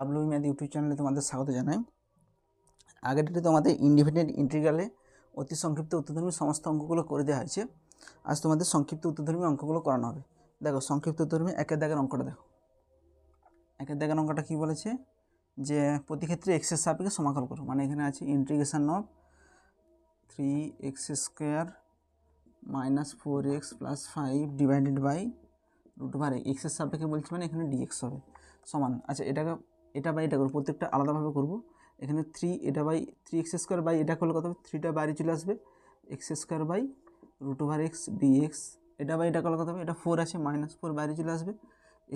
W math YouTube চ্যানেলে তোমাদের স্বাগত জানাই। আগের ডেটে তোমাদের ইন্ডিপেন্ডেন্ট ইন্টিগ্রালে অতি সংক্ষিপ্ত উত্তরধর্মী সমস্ত অঙ্কগুলো করে দেওয়া হয়েছে। আজ তোমাদের সংক্ষিপ্ত উত্তরধর্মী অঙ্কগুলো করানো হবে। দেখো সংক্ষিপ্ত উত্তরধর্মী একের দাগের অঙ্কটা দেখো। একের দাগের অঙ্কটা কী বলেছে যে প্রতি ক্ষেত্রে এক্সের সাপেক্ষে সমাকল করো, মানে এখানে আছে integration of 3x² - 4x + 5 divided by √, এক্সের সাপেক্ষে বলছি মানে এখানে ডিএক্স হবে সমান। আচ্ছা এটা বাই এটা করবো, প্রত্যেকটা আলাদাভাবে করবো। এখানে 3 এটা বাই 3x² বাই এটা করলে কত হবে, 3টা বাইরে চলে আসবে, x² বাই √x dx। এটা বাই এটা করলে কত হবে, এটা 4 আছে, -4 বাইরে চলে আসবে,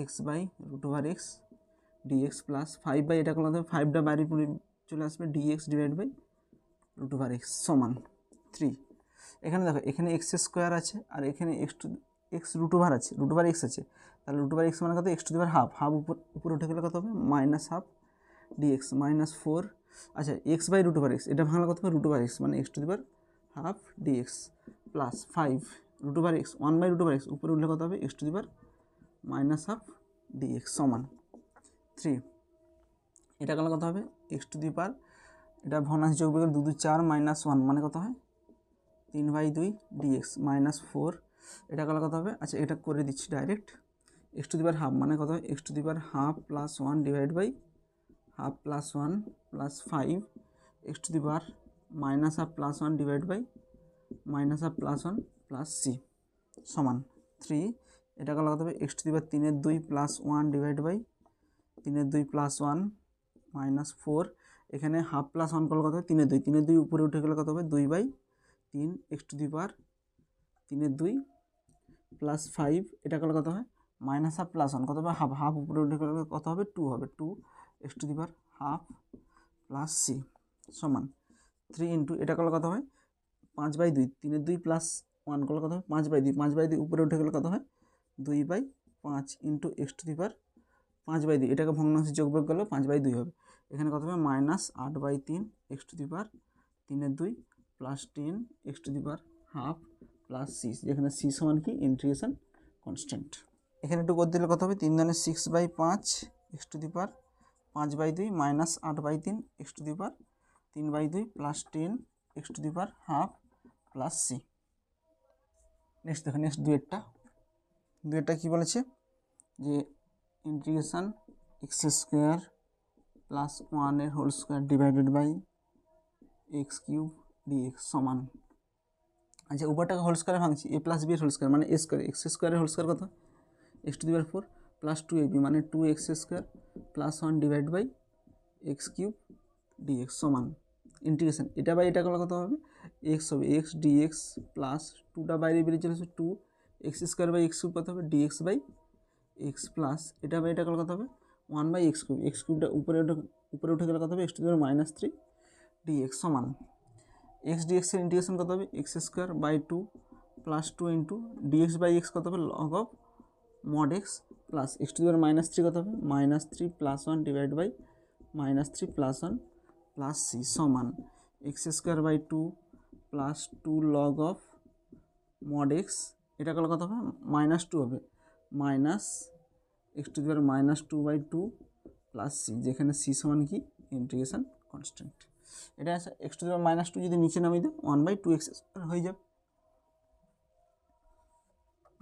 x by √x dx plus 5 by এটা করলে কত হবে, 5টা বাইরে চলে আসবে, dx ডিভাইড বাই √x সমান 3। এখানে দেখো এখানে x² আছে আর এখানে x আছে, √x আছে, তাহলে √x মানে কত, x⁻½ হাফ উপরে উঠে গেলে কত হবে, -½ dx -4। আচ্ছা x বাই √x এটা ভাঙলে কত হবে, √x মানে x⁻½ dx plus 5 √x 1 by √x উপরে উঠলে কত হবে, x⁻½ dx সমান 3। এটা করলে কত হবে, এটা ভগ্নাংশ যোগ বিয়োগ 2 2 4 -1 মানে কত হয় 3/2 dx -4। এটা করলে কত হবে, আচ্ছা এটা করে দিচ্ছি ডাইরেক্ট, x⁻½ মানে কত হয়, x⁻½ plus 1 divide by half plus 1 plus 5 x⁻−½ plus 1 divide by -½ plus 1 plus c সমান 3। এটা করলে কত হবে, x⁻³ plus 1 divide by 3/2 plus 1 -4। এখানে হাফ প্লাস 1 করলে কত হবে, 3/2 উপরে উঠে গেলে কত হবে, 2/3 x⁻³ প্লাস 5। এটা করলে কত হয়, -½ প্লাস 1 কত হবে, হাফ উপরে উঠে গেলে কত হবে, 2 হবে, 2 x⁻½ প্লাস c সমান 3 ইন্টু এটা করলে কত হয়, 5/2 3/2 প্লাস 1 করলে কত হবে, 5/2 5/2 উপরে উঠে গেলে কত হয়, 2/5 ইন্টু x⁻৫/2 এটাকে ভগ্নাংশে যোগ বিয়োগ করলে 5/2 হবে। এখানে কত হবে, -8/3 x⁻³ plus 10 x⁻½ plus c, যেখানে c সমান কি, ইন্টিগ্রেশন কনস্ট্যান্ট। এখানে একটু করে দিলে কত হবে, 3 × 6/5 x⁻5/2 -8/3 x⁻3/2 plus 10 x⁻½ plus c। Next দেখো, নেক্সট দুয়েরটা কী বলেছে যে integration x² plus 1 whole square divided by x³ dx সমান। আচ্ছা উপরটাকে হোল স্কোয়ারে ভাঙছি, a প্লাস b এর হোল স্কোয়ার মানে a square, x² whole square কত, x⁻4 প্লাস 2ab মানে 2x² plus 1 divide by x³ dx সমান ইন্টিগ্রেশন এটা বাই এটা করলে কত হবে, x হবে, x dx প্লাস 2টা বাইরে বেরিয়ে চলে আসবে, 2 x² বাই x³ কত হবে, dx বাই x প্লাস এটা বাই এটা করলে কত হবে, 1 বাই x³, x³ উপরে উঠে গেলে কত হবে, x⁻³ dx সমান x dx এর ইন্টিগ্রেশন কত হবে, x² by 2 plus 2 into dx by x কত হবে, log of mod x plus x⁻³ কত হবে, -3 plus 1 divide by -3 plus 1 plus c সমান x² by 2 plus 2 log of mod x, এটা করলে কত হবে, -2 হবে, মাইনাস x⁻²/2 প্লাস c, যেখানে c সমান কি, ইন্টিগ্রেশন কনস্ট্যান্ট। এটা আছে x⁻² যদি নিচে নামিয়ে দেয় 1/2x হয়ে যাবে।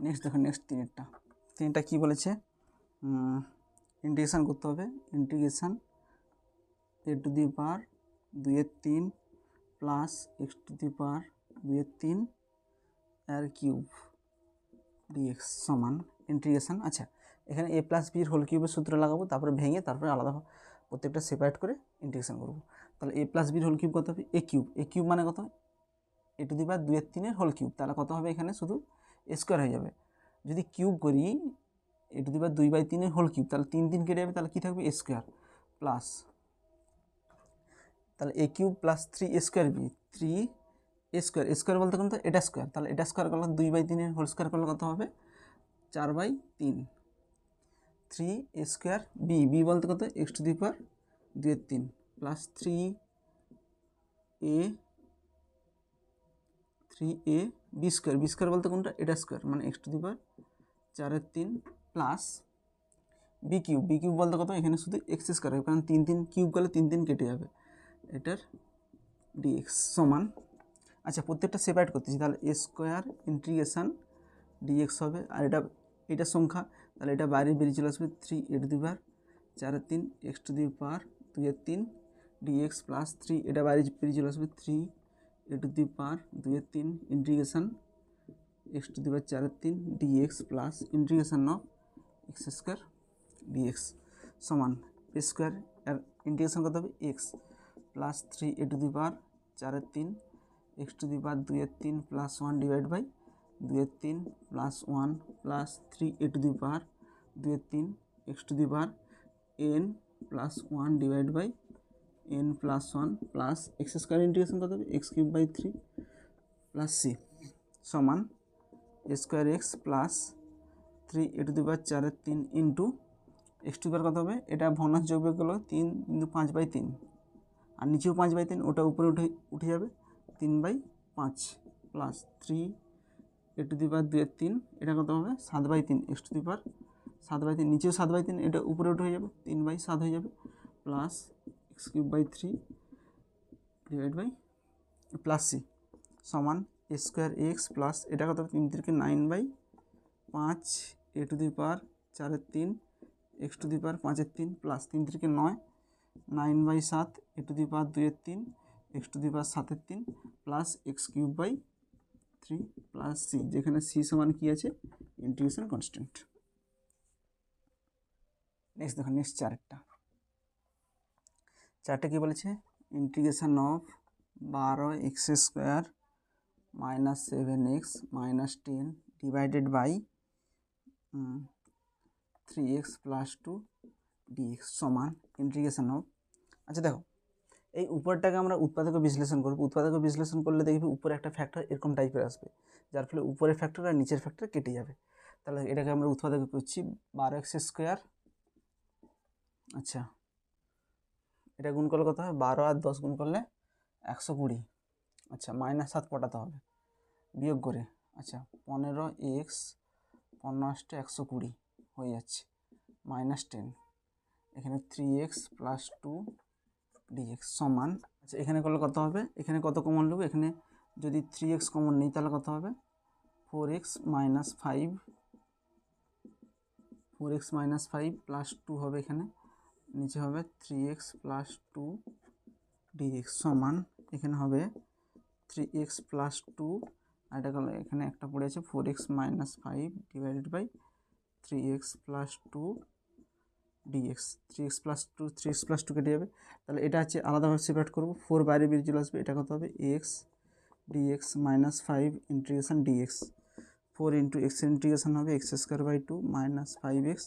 নেক্সট দেখো, নেক্সট তিনটা কী বলেছে, ইন্টিগ্রেশন করতে হবে, ইন্টিগ্রেশন a⁻2 প্লাস x⁻2 এর কিউব dx সমান ইন্টিগ্রেশন। আচ্ছা এখানে a প্লাস b এর হোল কিউবের সূত্র লাগাবো, তারপরে ভেঙে তারপরে আলাদা প্রত্যেকটা সেপারেট করে ইন্টিগ্রেশন করবো। তাহলে a প্লাস b এর হোল কিউব কত হবে, a কিউব মানে কত, a⁻2 এর হোল কিউব, তাহলে কত হবে, এখানে শুধু স্কোয়ার হয়ে যাবে। যদি কিউব করি a⁻2/3 এর হোল কিউব, তাহলে 3 কেটে যাবে, তাহলে কী থাকবে, স্কোয়ার প্লাস, তাহলে a cube plus 3a²b 3a² বলতে কোনটা, এটা স্কোয়ার, তাহলে এটা স্কোয়ার করলে 2/3 এর হোল স্কোয়ার করলে কত হবে, 4/3 3a²b b বলতে কত, x⁻2 প্লাস 3ab² বলতে কোনটা, এটা স্কোয়ার মানে x⁻4 প্লাস বি কিউব বলতে কত, এখানে শুধু এক্স স্কোয়ার হবে, কারণ 3 কিউব গেলে 3 কেটে যাবে, এটার ডিএক্স সমান, আচ্ছা প্রত্যেকটা সেপারেট করতেছি, তাহলে এ স্কোয়ার ইন্টিগ্রেশন ডিএক্স হবে, আর এটা সংখ্যা, তাহলে এটা বাইরে বেরিয়ে চলে আসবে 3 4 3 x⁻² ডিএক্স প্লাস 3, এটা বাইরে বেরিয়ে চলে আসবে 3 integration x⁻³ dx plus integration of x² dx সমান এ স্কোয়ার, আর ইন্টিগ্রেশন কত হবে x plus 3 a⁻³ x⁻² plus 1 divide by 2 plus 1 plus 3 x⁻² plus 1 divide by n plus 1 plus x² integration কত হবে x³/3 প্লাস c সমান a² x plus 3 into x² কত হবে, এটা ভগ্নাংশ যোগ বিয়োগ করলে 3 × 5/3, আর নিচেও 5/3, ওটা উপরে উঠে যাবে 3/5 প্লাস 3 এটা কত হবে 7/3 x⁻7/3, নিচেও 7/3, এটা উপরে উঠে হয়ে যাবে 3/7 হয়ে যাবে, plus x³/3 divide by plus c সমান a² x প্লাস এটা কত হবে 3 × 9/5 a⁻4³ x⁻5/3 plus 3 × 9 9/7 a⁻2³ x⁻7/3 plus x³/3 plus C, যেখানে সি সমান কি আছে ইন্টিগ্রেশন কনস্ট্যান্ট। নেক্সট দেখো, নেক্সট চারটা কি বলেছে, integration of 12x² - 7x - 10 divided by 3x + 2 dx সমান ইন্টিগ্রেশন অফ, আচ্ছা দেখো এই উপরটাকে আমরা উৎপাদক বিশ্লেষণ করব, উৎপাদক বিশ্লেষণ করলে দেখবি উপরে একটা ফ্যাক্টর এরকম টাইপের আসবে, যার ফলে উপরের ফ্যাক্টর আর নিচের ফ্যাক্টর কেটে যাবে, তাহলে এটাকে আমরা উৎপাদক করছি 12x², আচ্ছা এটা গুণ করলে কত হবে 12 আর 10 গুণ করলে 120, আচ্ছা -7 পটাতে হবে বিয়োগ করে, আচ্ছা 15x 15 120 হয়ে যাচ্ছে -10, এখানে 3x + 2 ডিএক্স সমান, আচ্ছা এখানে করলে কত হবে, এখানে কত কমন নেব, এখানে যদি 3x কমন নেই তাহলে কত হবে 4x - 5 + 2 হবে, এখানে নিচে হবে 3x + 2 ডিএক্স সমান, এখানে হবে 3x + 2, আর এটা করলে এখানে একটা পড়ে আছে 4x - 5 divided by 3x + 2 dx, 3x + 2 কেটে যাবে, তাহলে এটা হচ্ছে আলাদাভাবে সেপারেট করব, 4 বাইরে বেরিয়ে চলে আসবে, এটা কত হবে x dx - 5 integration dx, 4 × x integration হবে x²/2 - 5x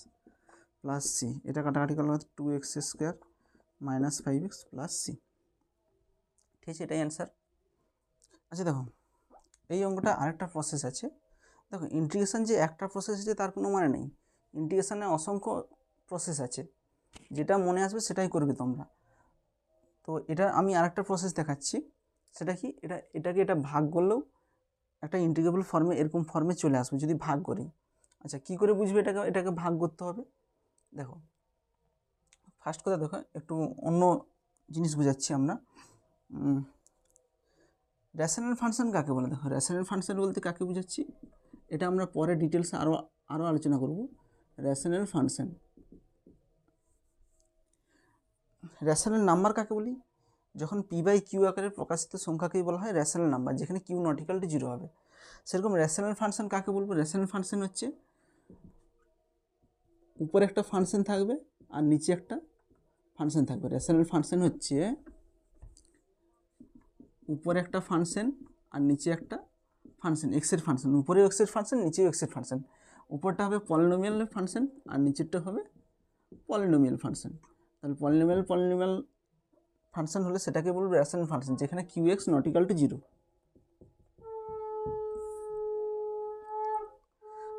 প্লাস সি, এটা কাটাকাটি করলে 2x² - 5x প্লাস সি, ঠিক আছে এটাই অ্যান্সার। আচ্ছা দেখো এই অঙ্কটা আরেকটা প্রসেস আছে, দেখো ইন্টিগ্রেশন যে একটা প্রসেস আছে তার কোনো মানে নেই, ইন্টিগ্রেশনে অসংখ্য প্রসেস আছে, যেটা মনে আসবে সেটাই করবে তোমরা, তো এটা আমি আরেকটা প্রসেস দেখাচ্ছি, সেটা কি এটা ভাগ করলেও একটা ইন্টিগ্রেবল ফর্মে এরকম ফর্মে চলে আসবে যদি ভাগ করি, আচ্ছা কি করে বুঝবে এটাকে ভাগ করতে হবে, দেখো ফার্স্ট কথা দেখো একটু অন্য জিনিস বোঝাচ্ছি আমরা, রেশনাল ফাংশন কাকে বলে, দেখো রেশনাল ফাংশন বলতে কাকে বোঝাচ্ছি এটা আমরা পরে ডিটেলসে আরও আলোচনা করব। রেশনাল ফাংশন, রেশনাল নাম্বার কাকে বলি, যখন p/q আকারে প্রকাশিত সংখ্যাকেই বলা হয় রেশনাল নাম্বার, যেখানে q ≠ 0 হবে, সেরকম রেশনাল ফাংশন কাকে বলবো, রেশনাল ফাংশন হচ্ছে উপরে একটা ফাংশন থাকবে আর নিচে একটা ফাংশন থাকবে, রেশনাল ফাংশন হচ্ছে উপরে একটা ফাংশন আর নিচে একটা ফাংশন, এক্সের ফাংশন, উপরেও এক্সের ফাংশন নিচেও এক্সের ফাংশন, উপরটা হবে পলিনোমিয়াল ফাংশন আর নিচেরটা হবে পলিনোমিয়াল ফাংশন, তাহলে পলিনোমিয়াল ফাংশন হলে সেটাকে বলবো রেশনাল ফাংশন, যেখানে qx ≠ 0।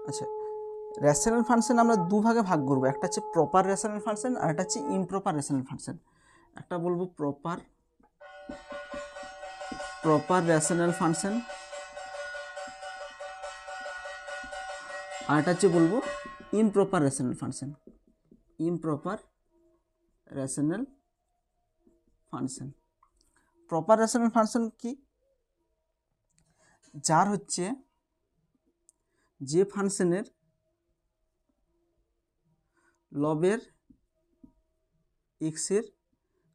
আচ্ছা রেশনাল ফাংশন আমরা দুভাগে ভাগ করবো, একটা হচ্ছে প্রপার রেশনাল ফাংশন আর একটা হচ্ছে ইমপ্রপার রেশনাল ফাংশন, একটা বলবো প্রপার রেশনাল ফাংশন আর একটা হচ্ছে বলবো improper rational function. Improper rational function. Proper rational function কি? যার হচ্ছে যে ফাংশনের লবের এক্সের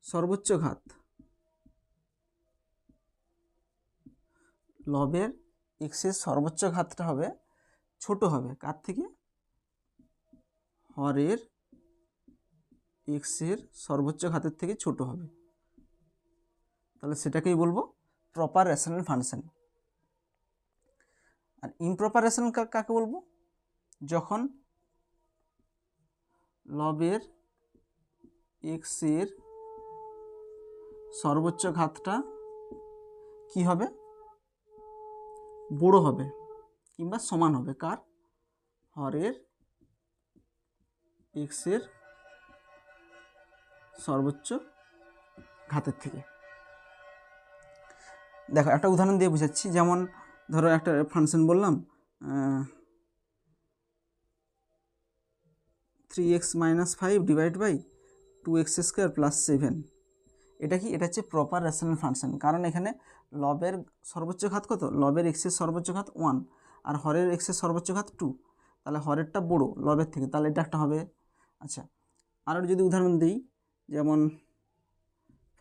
সর্বোচ্চ ঘাত, লবের এক্সের সর্বোচ্চ ঘাতটা হবে ছোট হবে কার থেকে? হরের এক্সের সর্বোচ্চ ঘাতের থেকে ছোট হবে। তাহলে সেটাকেই বলবো প্রপার রেশনাল ফাংশন। আর ইমপ্রপার রেশনাল কাকে বলবো? যখন লবের এক্সের সর্বোচ্চ ঘাতটা কি হবে? বড় হবে কিংবা সমান হবে কার? হরের এক্সের সর্বোচ্চ ঘাতের থেকে। দেখো একটা উদাহরণ দিয়ে বোঝাচ্ছি। যেমন ধরো একটা ফাংশন বললাম 3x - 5 ডিভাইড বাই 2x² + 7। এটা কি? এটা হচ্ছে প্রপার রেশনাল ফাংশন। কারণ এখানে লবের সর্বোচ্চ ঘাত কত? লবের এক্সের সর্বোচ্চ ঘাত 1 আর হরের এক্সের সর্বোচ্চ ঘাত 2। তাহলে হরেরটা বড় লবের থেকে, তাহলে এটা একটা হবে। আচ্ছা, আরও যদি উদাহরণ দিই, যেমন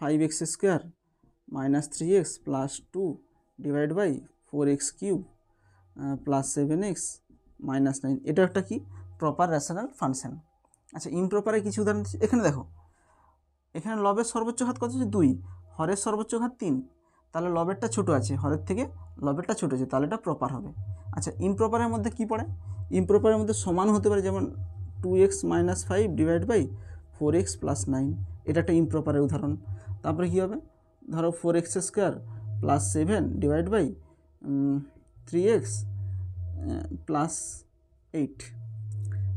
5x² - 3x + 2 divide by 4x³ + 7x - 9। এটা একটা কি? Proper rational function. আচ্ছা, ইমপ্রপারে কিছু উদাহরণ দিচ্ছি। এখানে দেখো, এখানে লবের সর্বোচ্চ ঘাত কত আছে? 2, হরের সর্বোচ্চ ঘাত 3। তাহলে লবেরটা ছোট আছে, হরের থেকে লবেরটা ছোট আছে, তাহলে এটা প্রপার হবে। আচ্ছা, ইমপ্রপারের মধ্যে কি পড়ে? ইমপ্রপারের মধ্যে সমান হতে পারে, যেমন 2x - 5 ডিভাইড বাই 4x + 9। এটা একটা ইমপ্রপারের উদাহরণ। তারপরে কী হবে? ধরো 4x² + 7 ডিভাইড বাই 3x + 8।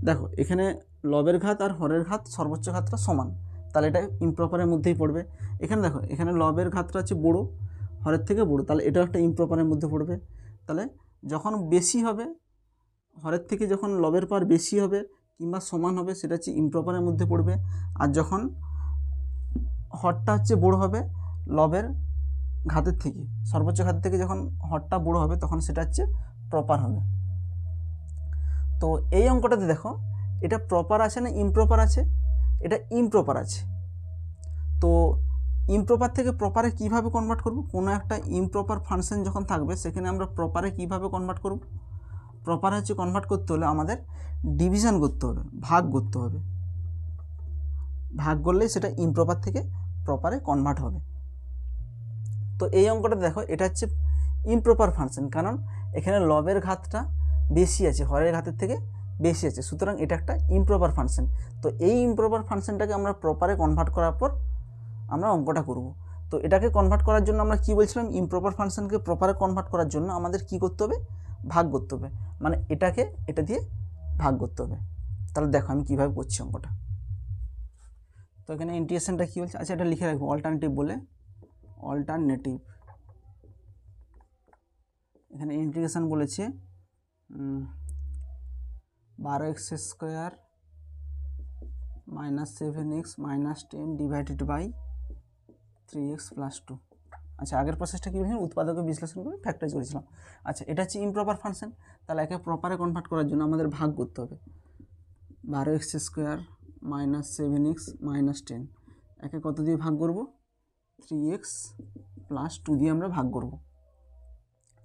দেখো এখানে লবের ঘাত আর হরের ঘাত সর্বোচ্চ ঘাতটা সমান, তাহলে এটা ইমপ্রপারের মধ্যেই পড়বে। এখানে দেখো, এখানে লবের ঘাতটা হচ্ছে বড়ো, হরের থেকে বড়ো, তাহলে এটাও একটা ইমপ্রপারের মধ্যে পড়বে। তাহলে যখন বেশি হবে, হরের থেকে যখন লবের পাওয়ার বেশি হবে কিংবা সমান হবে, সেটা হচ্ছে ইমপ্রপারের মধ্যে পড়বে। আর যখন হরটা হচ্ছে বড়ো হবে লবের ঘাতের থেকে, সর্বোচ্চ ঘাতের থেকে যখন হরটা বড়ো হবে, তখন সেটা হচ্ছে প্রপার হবে। তো এই অঙ্কটাতে দেখো, এটা প্রপার আছে না ইমপ্রপার আছে? এটা ইমপ্রপার আছে। তো ইমপ্রপার থেকে প্রপারে কিভাবে কনভার্ট করব? কোনো একটা ইমপ্রপার ফাংশন যখন থাকবে, সেখানে আমরা প্রপারে কিভাবে কনভার্ট করব? প্রপারে হচ্ছে কনভার্ট করতে হলে আমাদের ডিভিশন করতে হবে, ভাগ করতে হবে। ভাগ করলেই সেটা ইমপ্রপার থেকে প্রপারে কনভার্ট হবে। তো এই অঙ্কটা দেখো, এটা হচ্ছে ইমপ্রপার ফাংশন, কারণ এখানে লবের ঘাতটা বেশি আছে, হরের ঘাতের থেকে বেশি আছে, সুতরাং এটা একটা ইমপ্রপার ফাংশন। তো এই ইমপ্রপার ফাংশনটাকে আমরা প্রপারে কনভার্ট করার পর আমরা অঙ্কটা করব। তো এটাকে কনভার্ট করার জন্য আমরা কি বলছিলাম? ইমপ্রপার ফাংশনকে প্রপারে কনভার্ট করার জন্য আমাদের কি করতে হবে? ভাগ করতে হবে, মানে এটাকে এটা দিয়ে ভাগ করতে হবে। তাহলে দেখো আমি কীভাবে করছি অঙ্কটা। তো এখানে ইন্টিগ্রেশনটা কী বলছে? আচ্ছা, এটা লিখে রাখবো অল্টারনেটিভ বলে, অল্টারনেটিভ। এখানে ইন্টিগ্রেশন বলেছে 12x² - 7x - 10 divided by 3x + 2। আচ্ছা, আগের প্রসেসটা কী বলছিলাম? উৎপাদকে বিশ্লেষণ করে ফ্যাক্টরাইজ করেছিলাম। আচ্ছা, এটা হচ্ছে ইমপ্রপার ফাংশন। তাহলে একে প্রপারে কনভার্ট করার জন্য আমাদের ভাগ করতে হবে। 12x² - 7x - 10 একে কত দিয়ে ভাগ করব? 3x + 2 দিয়ে আমরা ভাগ করব।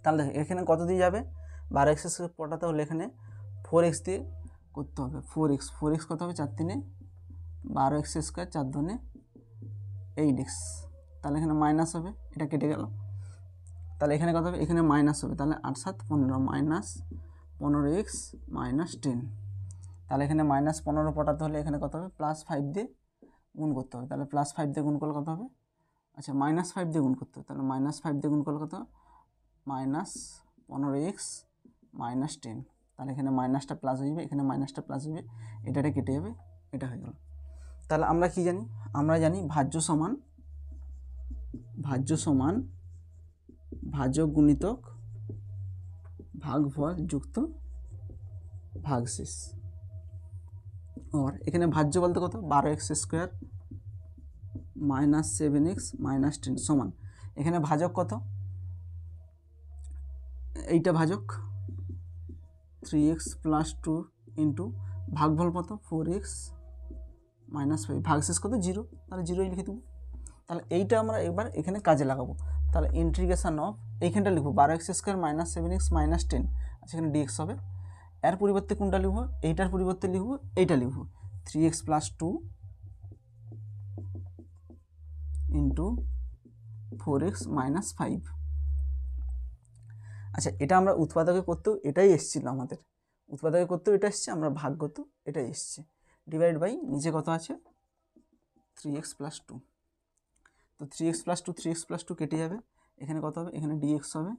তাহলে এখানে কত দিয়ে যাবে? 12x² পটাতে হলে এখানে 4x দিয়ে করতে হবে। 4x কত হবে? 4 3 12x², 4 2 8x। তাহলে এখানে মাইনাস হবে, এটা কেটে গেল। তাহলে এখানে কত হবে? এখানে মাইনাস হবে। তাহলে 8 7 15 -15x - 10। তাহলে এখানে -15 পটাতে হলে এখানে কত হবে? +5 দিয়ে গুণ করতে হবে। তাহলে +5 দিয়ে গুণ করলে কত হবে? আচ্ছা, -5 দিয়ে গুণ করতে হবে। তাহলে -5 দিয়ে গুণ করলে কত? -15x - 10। তাহলে এখানে মাইনাসটা প্লাস হয়ে যাবে, এখানে মাইনাসটা প্লাস হবে, এটা কেটে যাবে, এটা হয়ে গেল। তাহলে আমরা কি জানি? আমরা জানি ভাজ্য সমান ভাজক গুণিতক ভাগফল যুক্ত ভাগশেষ। और এখানে ভাজ্য বলতে কত 12x² - 7x - 10 সমান এখানে ভাজক কত এইটা ভাজক 3x + 2 ইন্টু ভাগফল কত 4x - 5 ভাগশেষ কত 0 তাহলে 0ই লিখে দেবো। তাহলে এইটা আমরা এবার এখানে কাজে লাগাবো। তাহলে ইন্টিগ্রেশন অফ এইখানটা লিখবো 12x² - 7x - 10 আচ্ছা এখানে dx হবে। এর পরিবর্তে কোনটা লিখবো এইটার পরিবর্তে লিখবো এইটা লিখবো 3x + 2 ইন্টু 4x - 5। আচ্ছা এটা আমরা উৎপাদকে করতেও এটাই এসেছিল আমাদের উৎপাদকে করতেও এটা এসছে আমরা ভাগ করতেও এটাই এসছে ডিভাইড বাই নিচে কত আছে 3x + 2 তো 3x + 2 3x + 2 কেটে যাবে এখানে কত হবে এখানে dx হবে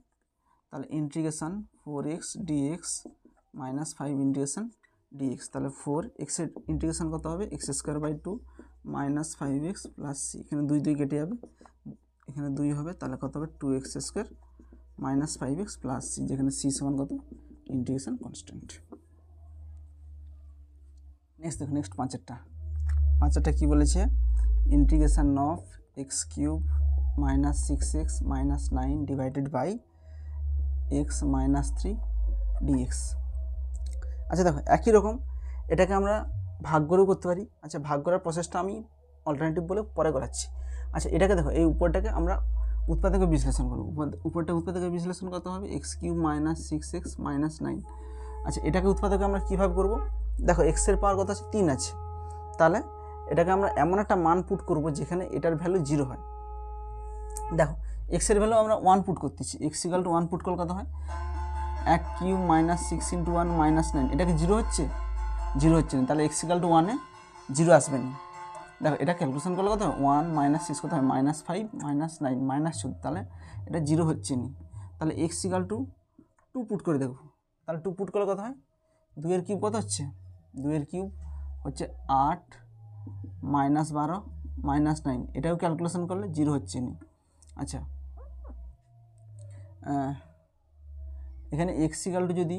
তাহলে integration 4x dx - 5 integration dx তাহলে 4x এর ইন্টিগ্রেশন কত হবে x² / 2 - 5x + c এখানে 2 2 কেটে যাবে এখানে 2 হবে তাহলে কত হবে 2x² - 5x + c যেখানে c সমান কত ইন্টিগ্রেশন কনস্ট্যান্ট। নেক্সট দেখো নেক্সট পাঁচেরটা কি বলেছে integration of x³ - 6x - 9 divided by x - 3 dx। আচ্ছা দেখো একই রকম এটাকে আমরা ভাগ করেও করতে পারি। আচ্ছা ভাগ করার প্রসেসটা আমি অল্টারনেটিভ বলে পরে করাচ্ছি। আচ্ছা এটাকে দেখো এই উপরটাকে আমরা উৎপাদকে বিশ্লেষণ করব উপরটা উৎপাদকে বিশ্লেষণ করতে হবে x³ - 6x - 9। আচ্ছা এটাকে উৎপাদকে আমরা কীভাবে করব দেখো x এর পাওয়ার কত আছে 3 আছে তাহলে এটাকে আমরা এমন একটা মান পুট করব যেখানে এটার ভ্যালু 0 হয়। দেখো x এর ভ্যালু আমরা 1 পুট করতেছি x = 1 পুট করলে কত হয় 1³ - 6 × 1 - 9 এটা কি 0 হচ্ছে 0 হচ্ছে না তাহলে x = 1 এ 0 আসবে না। দেখো এটা ক্যালকুলেশন করলে কত হয় 1 - 6 কত হয় -5 - 9 -14 তাহলে এটা 0 হচ্ছে না তাহলে x = 2 পুট করে দেখো তাহলে 2 পুট করলে কত হয় 2 এর কিউব কত হচ্ছে 2 এর কিউব হচ্ছে 8 - 12 - 9 এটাও ক্যালকুলেশন করলে 0 হচ্ছে না। আচ্ছা এখানে x = যদি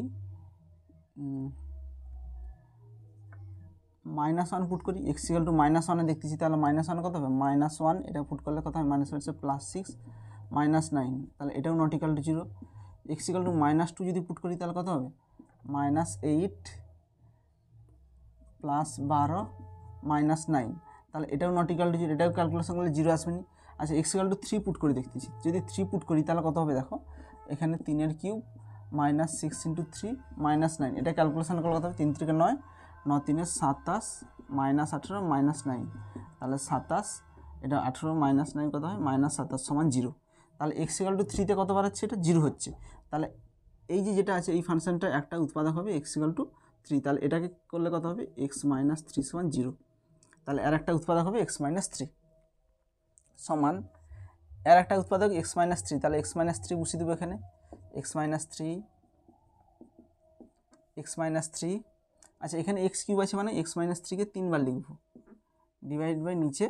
-1 পুট করি x = -1 এ দেখতেছি তাহলে -1 কত হবে -1 এটা পুট করলে কত হয় -1 হচ্ছে +6 - 9 তাহলে এটাও নট ইকুয়াল টু 0। x = -2 যদি পুট করি তাহলে কত হবে -8 + 12 - 9 তাহলে এটাও নট ইকুয়াল টু 0 এটাও ক্যালকুলেশন করলে 0 আসবে না। আচ্ছা x = 3 পুট করে দেখতেছি যদি 3 পুট করি তাহলে কত হবে দেখো এখানে 3 এর কিউব -6 × 3 - 9 এটা ক্যালকুলেশন করলে কত হবে 3 × 9 9 × 3 = 27 -18 - 9 তাহলে 27 এটা 18 - 9 কত হয় -27 সমান 0। তাহলে x = 3 তে কতবার হচ্ছে এটা 0 হচ্ছে তাহলে এই যেটা আছে এই ফাংশনটা একটা উৎপাদক হবে x = 3 তাহলে এটাকে করলে কত হবে x - 3 সমান 0 তাহলে এর একটা উৎপাদক হবে x - 3 সমান এর একটা উৎপাদক x - 3 তাহলে x - 3 বসিয়ে দেবো এখানে x - 3 আচ্ছা এখানে x³ আছে মানে x - 3 কে 3 বার লিখব ডিভাইড বাই নিচে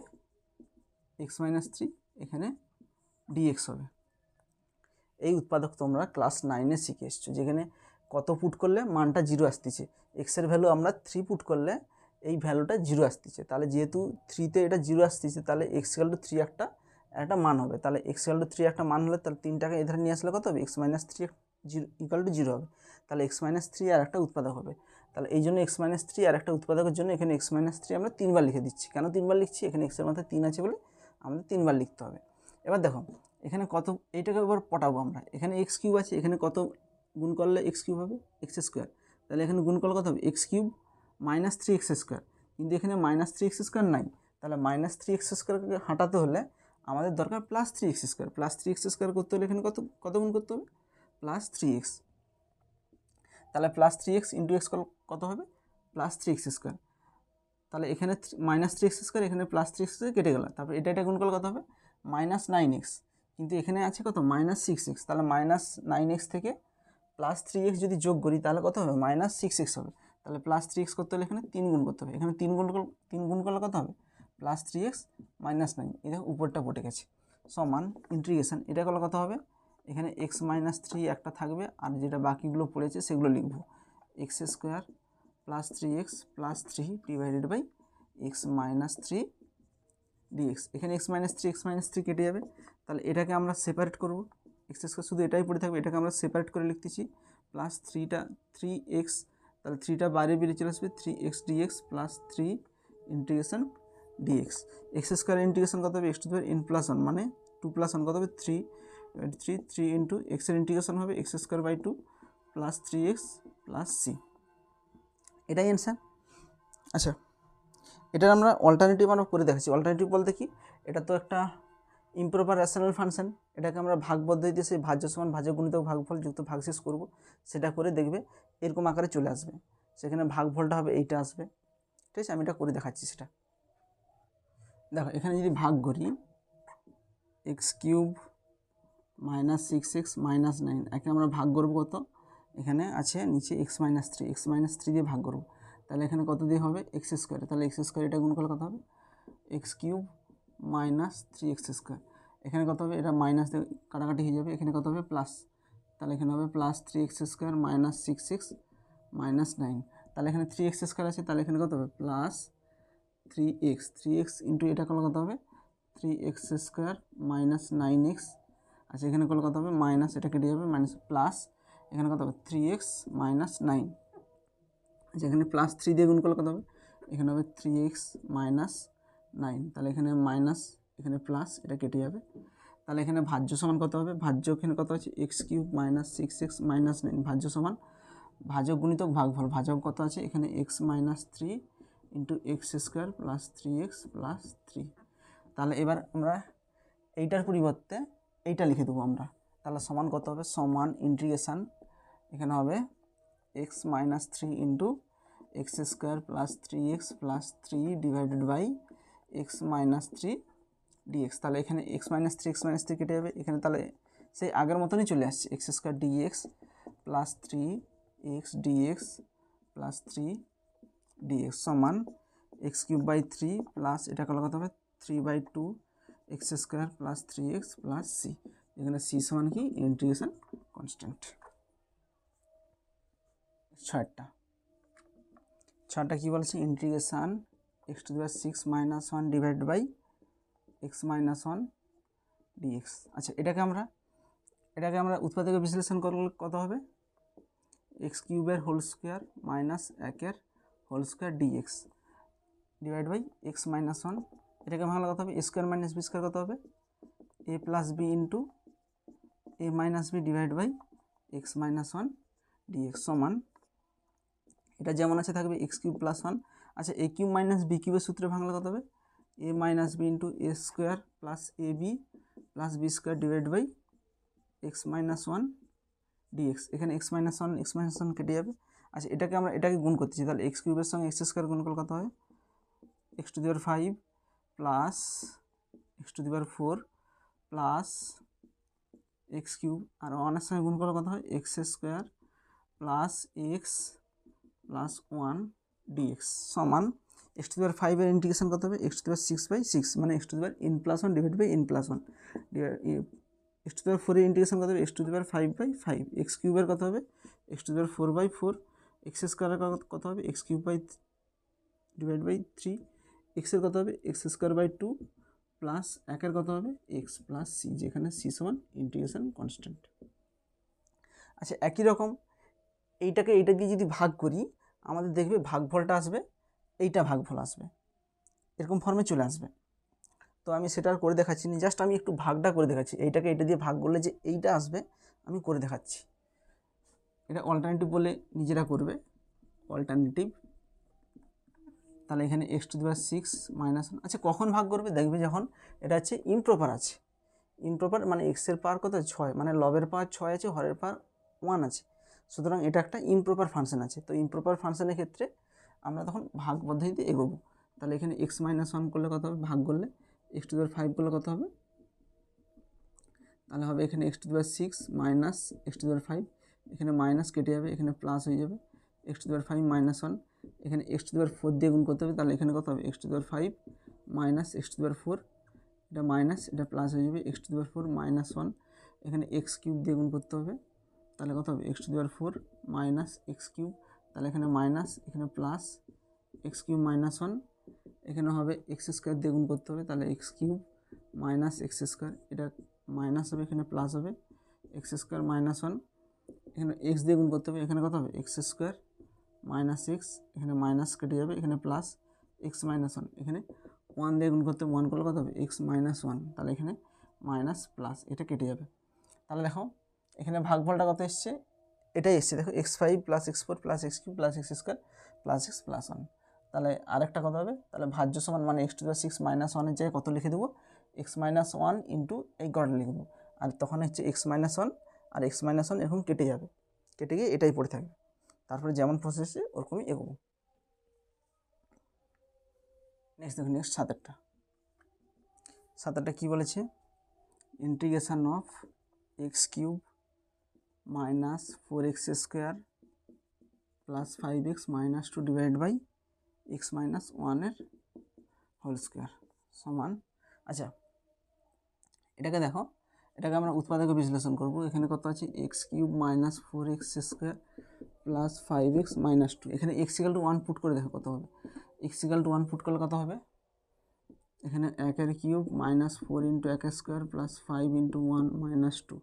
x - 3 এখানে dx হবে। এই উৎপাদক তোমরা ক্লাস 9 এ শিখে এসছো যেখানে কত পুট করলে মানটা 0 আসতেছে x এর ভ্যালু আমরা 3 পুট করলে এই ভ্যালুটা 0 আসতেছে তাহলে যেহেতু 3 তে এটা 0 আসতেছে তাহলে x = 3 একটা মান হবে তাহলে x = 3 একটা মান হলে তাহলে 3টাকে এধারে নিয়ে আসলে কত হবে x - 3 = 0 হবে তাহলে x - 3 আর একটা উৎপাদক হবে তাহলে এই জন্য x - 3 আর একটা উৎপাদকের জন্য এখানে x - 3 আমরা 3 বার লিখে দিচ্ছি কেন 3 বার লিখছি এখানে x এর মাথায় 3 আছে বলে আমাদের 3 বার লিখতে হবে। এবার দেখো এখানে কত এইটাকে এবার পটাবো আমরা এখানে x³ আছে এখানে কত গুণ করলে x³ হবে x² তাহলে এখানে গুণ করলে কত হবে x³ - 3x² কিন্তু এখানে -3x² নাই তাহলে -3x² হাঁটাতে হলে আমাদের দরকার +3x², +3x² করতে হলে এখানে কত গুণ করতে হবে +3x তাহলে +3x × x কত হবে +3x²। তাহলে এখানে -3x² এখানে +3x কেটে গেল তারপর এটা গুণ করলে কত হবে -9x কিন্তু এখানে আছে কত -6x তাহলে -9x থেকে +3x যদি যোগ করি তাহলে কত হবে -6x হবে তাহলে +3x করতে হলে এখানে 3 গুণ করতে হবে এখানে 3 গুণ করলে কত হবে +3x - 9 এই দেখো উপরটা পড়ে গেছে সমান ইন্টিগ্রেশন এটা করলে কত হবে এখানে x - 3 একটা থাকবে আর যেটা বাকিগুলো পড়েছে সেগুলো লিখব x² plus 3x plus 3 divided by x minus 3 dx. এখানে এক্স মাইনাস থ্রি কেটে যাবে, তাহলে এটাকে আমরা সেপারেট করব, এক্স স্কোয়ার শুধু এটাই পড়ে থাকবে, এটাকে আমরা সেপারেট করে লিখতেছি প্লাস 3x, তাহলে 3টা বাইরে বেরিয়ে চলে আসবে 3x dx plus 3 integration dx. X square integration কত হবে x to the power n plus 1 মানে 2 প্লাস 1 কত হবে 3 ইন্টু এক্সের ইন্টিগ্রেশন হবে x square by 2 plus 3x plus c, এটাই অ্যান্সার। আচ্ছা, এটার আমরা অল্টারনেটিভ আমরা করে দেখাচ্ছি। অল্টারনেটিভ বলতে কি, এটা তো একটা ইমপ্রপার রেশনাল ফাংশন, এটাকে আমরা ভাগ পদ্ধতিতে সেই ভাজ্য সমান ভাজ্য গুণিতক ভাগফল যুক্ত ভাগশেষ করব, সেটা করে দেখবে এরকম আকারে চলে আসবে, সেখানে ভাগফলটা হবে এইটা আসবে। ঠিক আছে, আমি এটা করে দেখাচ্ছি সেটা। দেখো এখানে যদি ভাগ করি x cube minus 6x minus 9, একে আমরা ভাগ করবো কত, এখানে আছে নিচে এক্স মাইনাস থ্রি দিয়ে ভাগ করবো, তাহলে এখানে কত দিয়ে হবে এক্স স্কোয়ার, তাহলে এক্স স্কোয়ার এটা গুণ করলে কত হবে x cube minus 3x square, এখানে কত হবে এটা মাইনাস দিয়ে কাটাকাটি হয়ে যাবে, এখানে কত হবে প্লাস, তাহলে এখানে হবে plus 3x square minus 6x minus 9, তাহলে এখানে 3x স্কোয়ার আছে, তাহলে এখানে কত হবে প্লাস 3x ইন্টু এটা করলে কত হবে 3x স্কোয়ার মাইনাস 9x, আচ্ছা এখানে করলে কত হবে মাইনাস, এটা কেটে যাবে মাইনাস প্লাস, এখানে কত হবে 3x মাইনাস 9, আচ্ছা এখানে প্লাস 3 দিয়ে গুণ করলে কত হবে, এখানে হবে 3x মাইনাস 9, তাহলে এখানে মাইনাস এখানে প্লাস, এটা কেটে যাবে, তাহলে এখানে ভাজ্য সমান কত হবে, ভাজ্য এখানে কত আছে x cube minus 6x minus 9, ভাজ্য সমান ভাজক গুণিতক ভাগফল, ভাজক কত আছে এখানে x minus 3 into x square plus 3x plus 3, তাহলে এবার আমরা এইটার পরিবর্তে এইটা লিখে দেবো আমরা, তাহলে সমান কত হবে, সমান ইন্টিগ্রেশান এখানে হবে x minus 3 into x square plus 3x plus 3 divided by x minus 3 dx, তাহলে এখানে এক্স মাইনাস থ্রি কেটে যাবে, এখানে তাহলে সেই আগের মতনই চলে আসছে x square dx plus 3x dx plus 3 dx সমান এক্স কিউব বাই 3 প্লাস এটা করলে কত হবে 3/2 x square plus 3x plus c, এখানে সি সমান কি ইন্টিগ্রেশন কনস্ট্যান্ট। ছয়টা কি বলছে, integration x to the power 6 minus 1 divide by x minus 1 dx. আচ্ছা এটাকে আমরা উৎপাদকে বিশ্লেষণ করলে কত হবে, এক্স কিউবের whole square minus 1 whole square dx divide by x minus 1, এটাকে ভাঙলে কত হবে a square minus b square কত হবে a plus b into a minus b divide by x minus 1 dx সমান এটা যেমন আছে থাকবে এক্স কিউব প্লাস 1, আচ্ছা এ কিউব মাইনাস বি কিউবের সূত্রে ভাঙলে কত হবে a minus b into a square plus a b plus b square divide by x minus 1 dx, এখানে এক্স মাইনাস ওয়ান কেটে যাবে। আচ্ছা এটাকে গুণ করতেছি, তাহলে এক্স কিউবের সঙ্গে এক্স স্কোয়ার গুণ করলে কত হয় x to the power 5 plus x to the power 4 plus x cube, আর 1 সঙ্গে গুণ করলে কত হয় x square plus x plus 1 dx সমান এক্স টু দি পাওয়ার 5 এর ইন্টিগ্রেশন কত হবে এক্স টু দি পাওয়ার 6/6 মানে x to the power n plus 1 divide by n plus 1, x to the power 4 এর ইন্টিগ্রেশন কত হবে x to the power 5/5, x কিউবের কত হবে x to the power 4/4, x স্কোয়ারের কত হবে x cube by divide by 3, এক্সের কত হবে এক্স স্কোয়ার বাই 2 প্লাস 1 কত হবে এক্স প্লাস সি, যেখানে সি সমান ইন্টিগ্রেশন কনস্ট্যান্ট। আচ্ছা একই রকম এইটা দিয়ে যদি ভাগ করি আমাদের দেখবে ভাগফলটা আসবে এইটা ভাগফল আসবে, এরকম ফর্মে চলে আসবে। তো আমি সেটা আর করে দেখাচ্ছি না, জাস্ট আমি একটু ভাগটা করে দেখাচ্ছি, এইটাকে এটা দিয়ে ভাগ করলে যে এইটা আসবে আমি করে দেখাচ্ছি। এটা অল্টারনেটিভ বলে নিজেরা করবে অল্টারনেটিভ, তাহলে এখানে x to the power 6 minus 1, আচ্ছা কখন ভাগ করবে দেখবে যখন এটা হচ্ছে ইমপ্রপার আছে, ইমপ্রপার মানে এক্সের পাওয়ার কত 6 মানে লবের পাওয়ার 6 আছে হরের পাওয়ার 1 আছে, সুতরাং এটা একটা ইমপ্রপার ফাংশন আছে। তো ইমপ্রপার ফাংশনের ক্ষেত্রে আমরা তখন ভাগ পদ্ধতিতে এগোবো, তাহলে এখানে এক্স মাইনাস 1 করলে কত হবে ভাগ করলে এক্স টু দি পাওয়ার 5 করলে কত হবে, তাহলে হবে এখানে x to the power 6 minus x to the power 5, এখানে মাইনাস কেটে যাবে এখানে প্লাস হয়ে যাবে x to the power 5 minus 1, এখানে এক্স টু দি পাওয়ার 4 দিয়ে গুণ করতে হবে, তাহলে এখানে কত হবে x to the power 5 minus x to the power 4, এটা মাইনাস এটা প্লাস হয়ে যাবে x to the power 4 minus 1, এখানে এক্স কিউব দিয়ে গুণ করতে হবে, তাহলে কত হবে x to the power 4 minus x cube তাহলে এখানে মাইনাস, এখানে plus, x cube minus one, এখানে হবে এক্স স্কোয়ার দিয়ে গুণ করতে হবে, তাহলে x cube minus x square, এটা মাইনাস হবে, এখানে প্লাস হবে, এক্স স্কোয়ার মাইনাস ওয়ান, এখানে এক্স দিয়ে গুণ করতে হবে, এখানে কত হবে এক্স স্কোয়ার মাইনাস এক্স, এখানে মাইনাস কেটে যাবে, এখানে প্লাস এক্স মাইনাস ওয়ান, এখানে ওয়ান দিয়ে গুণ করতে হবে, ওয়ান করলে কত হবে এক্স মাইনাস ওয়ান, তাহলে এখানে মাইনাস প্লাস এটা কেটে যাবে। তাহলে দেখো এখানে ভাগফলটা কত এসছে, এটাই এসছে, দেখো x five plus x four plus x cube plus x square plus x plus one. তাহলে আরেকটা কত হবে, তাহলে ভাজ্য সমান মানে x to the six minus ওয়ানের জায়গায় কত লিখে দেবো, এক্স মাইনাস ওয়ান ইন্টু এই গড়টা লিখে দেবো, আর তখন হচ্ছে এক্স মাইনাস ওয়ান আর এক্স মাইনাস ওয়ান এরকম কেটে যাবে, কেটে গিয়ে এটাই পড়ে থাকবে। তারপরে যেমন প্রসেসে ওরকমই এগোবো। নেক্সট দেখুন, নেক্সট সাতেরটা কী বলেছে, integration of x cube minus four x square plus five x minus two divide by x minus ওয়ানের হোল স্কোয়ার সমান। আচ্ছা এটাকে দেখো, এটাকে আমরা উৎপাদকে বিশ্লেষণ করব। এখানে কত আছে x cube minus four x square plus five x minus two, এখানে x equal to one put করে দেখো কত হবে, x equal to one put করলে কত হবে, এখানে একের কিউব মাইনাস ফোর ইন্টু এক square plus five into one minus two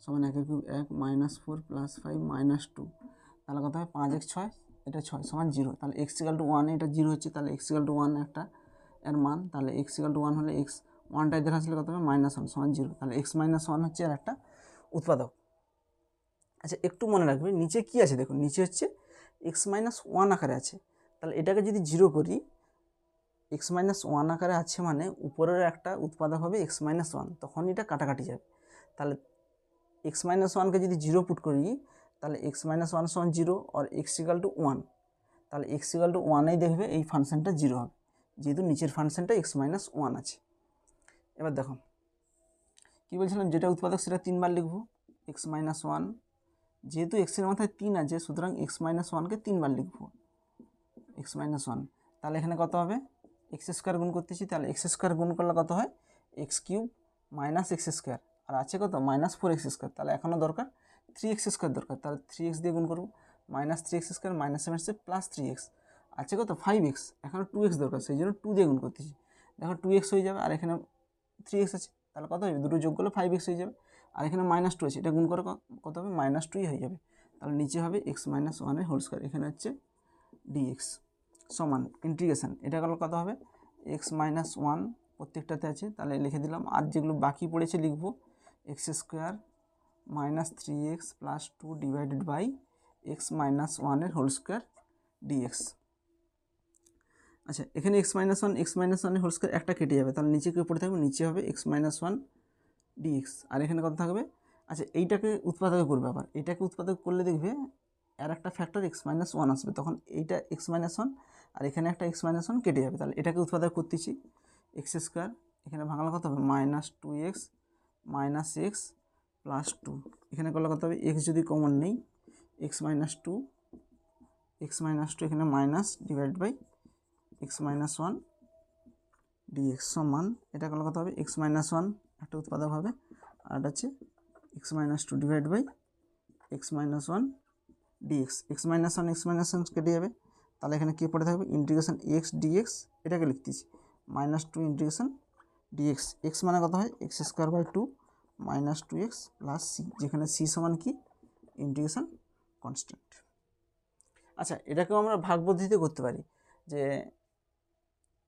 সমান একের কিউব এক minus four plus five minus two, তাহলে কত হয় পাঁচ এক ছয়, এটা ছয় সমান জিরো। তাহলে এক্স ইকাল টু ওয়ানে এটা জিরো হচ্ছে, তাহলে এক্স ইকাল টু ওয়ান একটা এর মান, তাহলে এক্স ইকাল টু ওয়ান হলে এক্স ওয়ানটা এদের আসলে কত হবে মাইনাস ওয়ান সমান জিরো, তাহলে এক্স মাইনাস ওয়ান হচ্ছে আর একটা উৎপাদক। আচ্ছা একটু মনে রাখবে নিচে কী আছে, দেখুন নিচে হচ্ছে এক্স মাইনাস ওয়ান আকারে আছে, তাহলে এটাকে যদি জিরো করি, এক্স মাইনাস ওয়ান আকারে আছে মানে উপরের একটা উৎপাদক হবে এক্স মাইনাস ওয়ান, তখন এটা কাটাকাটি যাবে। তাহলে এক্স মাইনাস ওয়ানকে যদি জিরো পুট করি, তাহলে এক্স মাইনাস ওয়ান সমান জিরো আর এক্স ইকাল টু ওয়ান, তাহলে এক্স ইকাল টু ওয়ানেই দেখবে এই ফাংশনটা জিরো হবে, যেহেতু নিচের ফাংশনটা এক্স মাইনাস ওয়ান আছে। এবার দেখো কী বলছিলাম, যেটা উৎপাদক সেটা তিনবার লিখবো, এক্স মাইনাস ওয়ান, যেহেতু এক্সের মাথায় তিন আছে সুতরাং এক্স মাইনাস ওয়ানকে তিনবার লিখবো, এক্স মাইনাস ওয়ান, তাহলে এখানে কত হবে এক্স স্কোয়ার গুণ করতেছি, তাহলে এক্স স্কোয়ার গুণ করলে কত হয় x cube minus x square, আর আছে কত মাইনাস ফোর এক্স স্কোয়ার, তাহলে এখনও দরকার থ্রি এক্স স্কোয়ার দরকার, তাহলে থ্রি এক্স দিয়ে গুণ করবো, minus three x square minus seven x plus three x, আছে কত ফাইভ এক্স, এখনও টু এক্স দরকার, সেই জন্য টু দিয়ে গুণ করতেছি, দেখো টু এক্স হয়ে যাবে, আর এখানে থ্রি এক্স আছে, তাহলে কত হবে দুটো যোগ করলে ফাইভ এক্স হয়ে যাবে, আর এখানে মাইনাস টু আছে, এটা গুণ করে কত হবে মাইনাস টুই হয়ে যাবে, তাহলে নিচে হবে এক্স মাইনাস ওয়ানের হোল স্কোয়ার, এখানে হচ্ছে ডিএক্স সমান ইন্টিগ্রেশন, এটা গেল কত হবে এক্স মাইনাস ওয়ান প্রত্যেকটাতে আছে, তাহলে লিখে দিলাম, আর যেগুলো বাকি পড়েছে লিখবো x square minus three x plus two divided by x minus ওয়ানের হোল স্কোয়ার ডিএক্স। আচ্ছা এখানে এক্স মাইনাস ওয়ানের হোল স্কোয়ার একটা কেটে যাবে, তাহলে নিচে কেউ পড়ে থাকবে, নিচে হবে এক্স মাইনাস ওয়ান ডিএক্স, আর এখানে কত থাকবে, আচ্ছা এইটাকে উৎপাদক করবে, আবার এটাকে উৎপাদক করলে দেখবে আর একটা ফ্যাক্টর এক্স মাইনাস ওয়ান আসবে, তখন এইটা এক্স মাইনাস ওয়ান আর এখানে একটা এক্স মাইনাস ওয়ান কেটে যাবে, তাহলে এটাকে উৎপাদক করতেছি এক্স স্কোয়ার, এখানে ভাঙলে কত হবে minus two x minus x plus two, এখানে করলে কত হবে এক্স যদি কমন নেই এক্স মাইনাস টু এখানে minus divide by x minus one dx সমান, এটা করলে কত হবে এক্স মাইনাস ওয়ান একটা উৎপাদক হবে, আর এটা হচ্ছে x minus two divide by x minus one dx, x minus one কেটে যাবে, তাহলে এখানে কী পড়ে থাকবে ইন্টিগ্রেশন এক্স ডিএক্স, এটাকে লিখতেছি minus two integration dx, x মানে কত হয় x square by two minus two x plus C, যেখানে সি সমান কি ইন্টিগ্রেশন কনস্ট্যান্ট। আচ্ছা এটাকেও আমরা ভাগ পদ্ধতিতে করতে পারি, যে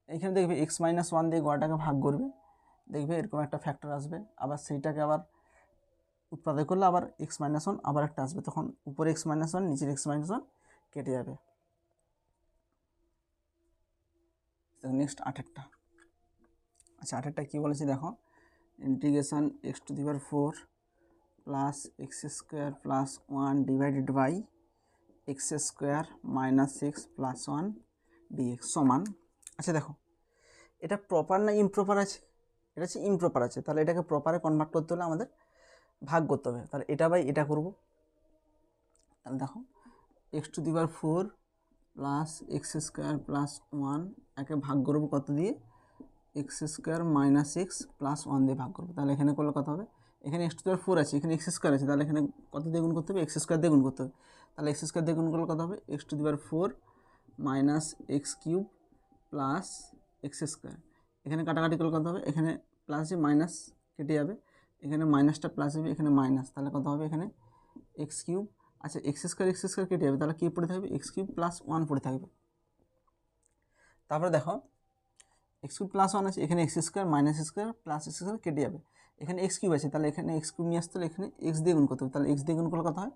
এখানে দেখবে এক্স মাইনাস ওয়ান দিয়ে গড়টাকে ভাগ করবে, দেখবে এরকম একটা ফ্যাক্টর আসবে, আবার সেইটাকে আবার উৎপাদক করলে আবার এক্স মাইনাস ওয়ান আবার একটা আসবে, তখন উপরে এক্স মাইনাস ওয়ান নিচের এক্স মাইনাস ওয়ান কেটে যাবে। নেক্সট আঠেরটা, আচ্ছা আঠেরটা কী বলেছে দেখো, integration x to the power four plus x square plus one divided by x square minus x plus one dx সমান। আচ্ছা দেখো এটা প্রপার না ইমপ্রপার আছে, এটা হচ্ছে ইমপ্রপার আছে, তাহলে এটাকে প্রপারে কনভার্ট করতে হলে আমাদের ভাগ করতে হবে, তাহলে এটা বাই এটা করব, তাহলে দেখো x to the power four plus x square plus one একে ভাগ করবো কত দিয়ে x square minus x plus one দিয়ে ভাগ করবো, তাহলে এখানে করলে কত হবে, এখানে x to the power four আছে, এখানে এক্স স্কোয়ার আছে, তাহলে এখানে কত দিয়ে গুণ করতে হবে এক্স স্কোয়ার দিয়ে গুণ করতে হবে, তাহলে এক্স স্কোয়ার দিয়ে গুণ করলে কত হবে x to the power 4 minus x cube plus x square. এখানে কাটাকাটি করলে কত হবে, এখানে প্লাস যে মাইনাস কেটে যাবে, এখানে মাইনাসটা প্লাস হবে, এখানে মাইনাস, তাহলে কত হবে এখানে এক্স কিউব। আচ্ছা এক্স স্কোয়ার কেটে যাবে, তাহলে কী পড়ে থাকবে এক্স কিউব প্লাস 1 পড়ে থাকবে। তারপরে দেখো এক্স কিউব প্লাস 1 আছে, এখানে x square minus square plus x square কেটে যাবে, এখানে এক্স কিউব আছে, তাহলে এখানে এক্স কিউব নিয়ে আসতে হলে এখানে এক্স দিয়ে গুণ করতে হবে, তাহলে এক্স দিয়ে গুণ করলে কত হয়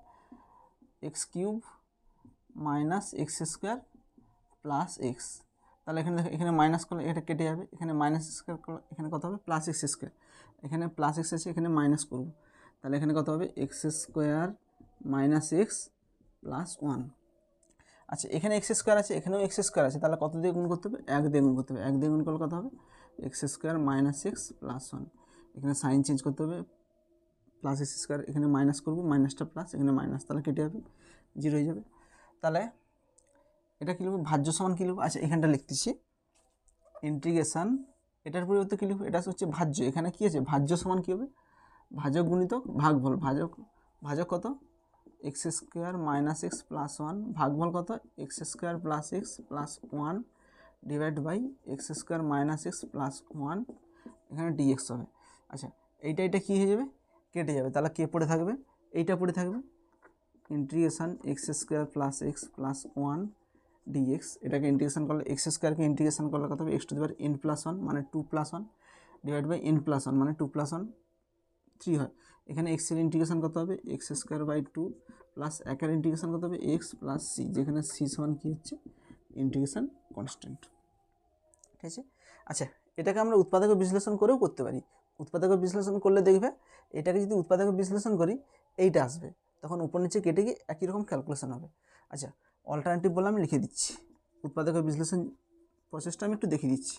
x cube minus x square plus x. তাহলে এখানে দেখো এখানে মাইনাস করলে এটা কেটে যাবে, এখানে মাইনাস স্কোয়ার করলে এখানে কত হবে প্লাস এক্স স্কোয়ার, এখানে প্লাস এক্স আছে, এখানে মাইনাস করব, তাহলে এখানে কত হবে x square minus x plus 1। আচ্ছা এখানে এক্স স্কোয়ার আছে, এখানেও এক্স স্কোয়ার আছে, তাহলে কত দিয়ে গুণ করতে হবে 1 দিয়ে গুণ করতে হবে, 1 দিয়ে গুণ করলে কত হবে x square minus x plus 1। এখানে সাইন চেঞ্জ করতে হবে, প্লাস এক্স স্কোয়ার এখানে মাইনাস করবো, মাইনাসটা প্লাস, এখানে মাইনাস, তাহলে কেটে যাবে 0 হয়ে যাবে। তাহলে এটা কী লিখবো ভাজ্য সমান কী লিখবো, আচ্ছা এখানটা লিখতেছি ইন্টিগ্রেশন, এটার পরিবর্তে কী লিখবো, এটা হচ্ছে ভাজ্য, এখানে কী আছে ভাজ্য সমান কী হবে ভাজক গুণিতক ভাগফল, ভাজক কত x square minus x plus 1, ভাগফল কত x square plus x plus 1 divide by x square minus x plus 1, এখানে ডিএক্স হবে। আচ্ছা এইটা কী হয়ে যাবে কেটে যাবে, তাহলে কে পড়ে থাকবে এইটা পড়ে থাকবে integration x square plus x plus 1 dx. এটাকে ইন্টিগ্রেশন করলে এক্স স্কোয়ারকে ইন্টিগ্রেশন করলে কত হবে x to the power n plus 1 মানে 2 plus 1 divide by n plus 1 মানে 2 প্লাস 1 3 হয়। এখানে এক্স এর ইন্টিগ্রেশন কত হবে এক্স স্কোয়ার বাই 2 প্লাস একের ইন্টিগ্রেশন কত হবে এক্স প্লাস সি, যেখানে সি সমান কী হচ্ছে ইন্টিগ্রেশন কনস্ট্যান্ট, ঠিক আছে। আচ্ছা এটাকে আমরা উৎপাদক বিশ্লেষণ করেও করতে পারি, উৎপাদক বিশ্লেষণ করলে দেখবে এটাকে যদি উৎপাদক বিশ্লেষণ করি এইটা আসবে, তখন উপর নিচে কেটে গিয়ে একই রকম ক্যালকুলেশন হবে। আচ্ছা অল্টারনেটিভ বলে আমি লিখে দিচ্ছি, উৎপাদক বিশ্লেষণ প্রসেসটা আমি একটু দেখিয়ে দিচ্ছি।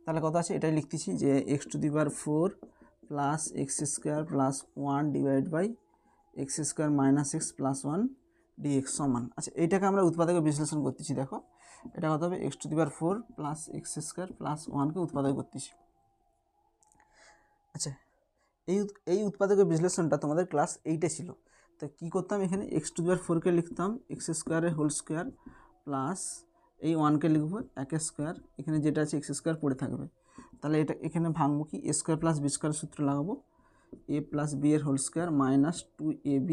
তাহলে কত আছে এটাই লিখতেছি যে x to the power 4 plus x square plus 1 divide by x square minus x plus 1 dx সমান। আচ্ছা এইটাকে আমরা উৎপাদক বিশ্লেষণ করতেছি, দেখো এটা কত হবে x to the power 4 plus x square plus 1কে উৎপাদক করতেছি। আচ্ছা এই উৎপাদক বিশ্লেষণটা তোমাদের ক্লাস 8-এ ছিল, তো কী করতাম এখানে এক্স টু দি পাওয়ার 4কে লিখতাম এক্স স্কোয়ারের হোল স্কোয়ার প্লাস এই 1কে লিখবো এক স্কোয়ার, এখানে যেটা আছে এক্স স্কোয়ার পড়ে থাকবে, তাহলে এটা এখানে ভাঙবো কি a square plus b square সূত্র লাগাবো এ প্লাস বি এর whole square minus 2ab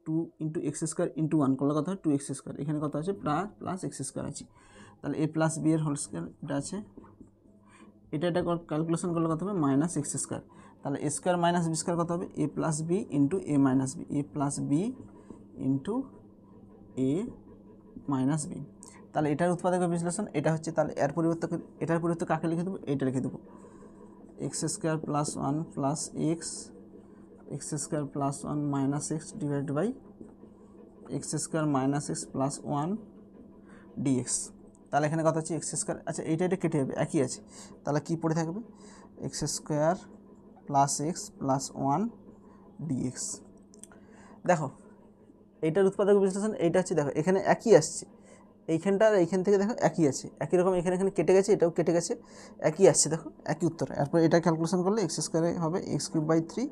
2 into x square into 1 করলে কত হয় 2x স্কোয়ার, এখানে কত আছে প্লাস এক্স স্কোয়ার আছে, তাহলে এ প্লাস বি এর হোল স্কোয়ার এটা আছে, এটা ক্যালকুলেশন করলে কত হবে মাইনাস এক্স স্কোয়ার, তাহলে এ স্কোয়ার মাইনাস বি স্কোয়ার কত হবে a plus b into a minus B, a plus b into a minus b. তাহলে এটার উৎপাদক বিশ্লেষণ এটা হচ্ছে, তাহলে এটার পরিবর্তে কাকে লিখে দেবো এইটা লিখে দেবো x square plus 1 plus x square plus 1 minus x divide by x square minus x plus 1 dx. তাহলে এখানে কথা হচ্ছে এক্স স্কোয়ার, আচ্ছা এটা কেটে যাবে একই আছে, তাহলে কী পড়ে থাকবে x square plus x plus 1 dx. দেখো এইটার উৎপাদক বিশ্লেষণ এইটা হচ্ছে, দেখো এখানে একই আসছে, এইখানটা আর এইখান থেকে দেখো একই আছে, একই রকম এখানে কেটে গেছে, এটাও কেটে গেছে, একই আসছে দেখো একই উত্তর। এরপর এটা ক্যালকুলেশন করলে এক্স স্কোয়ারে হবে x cube by 3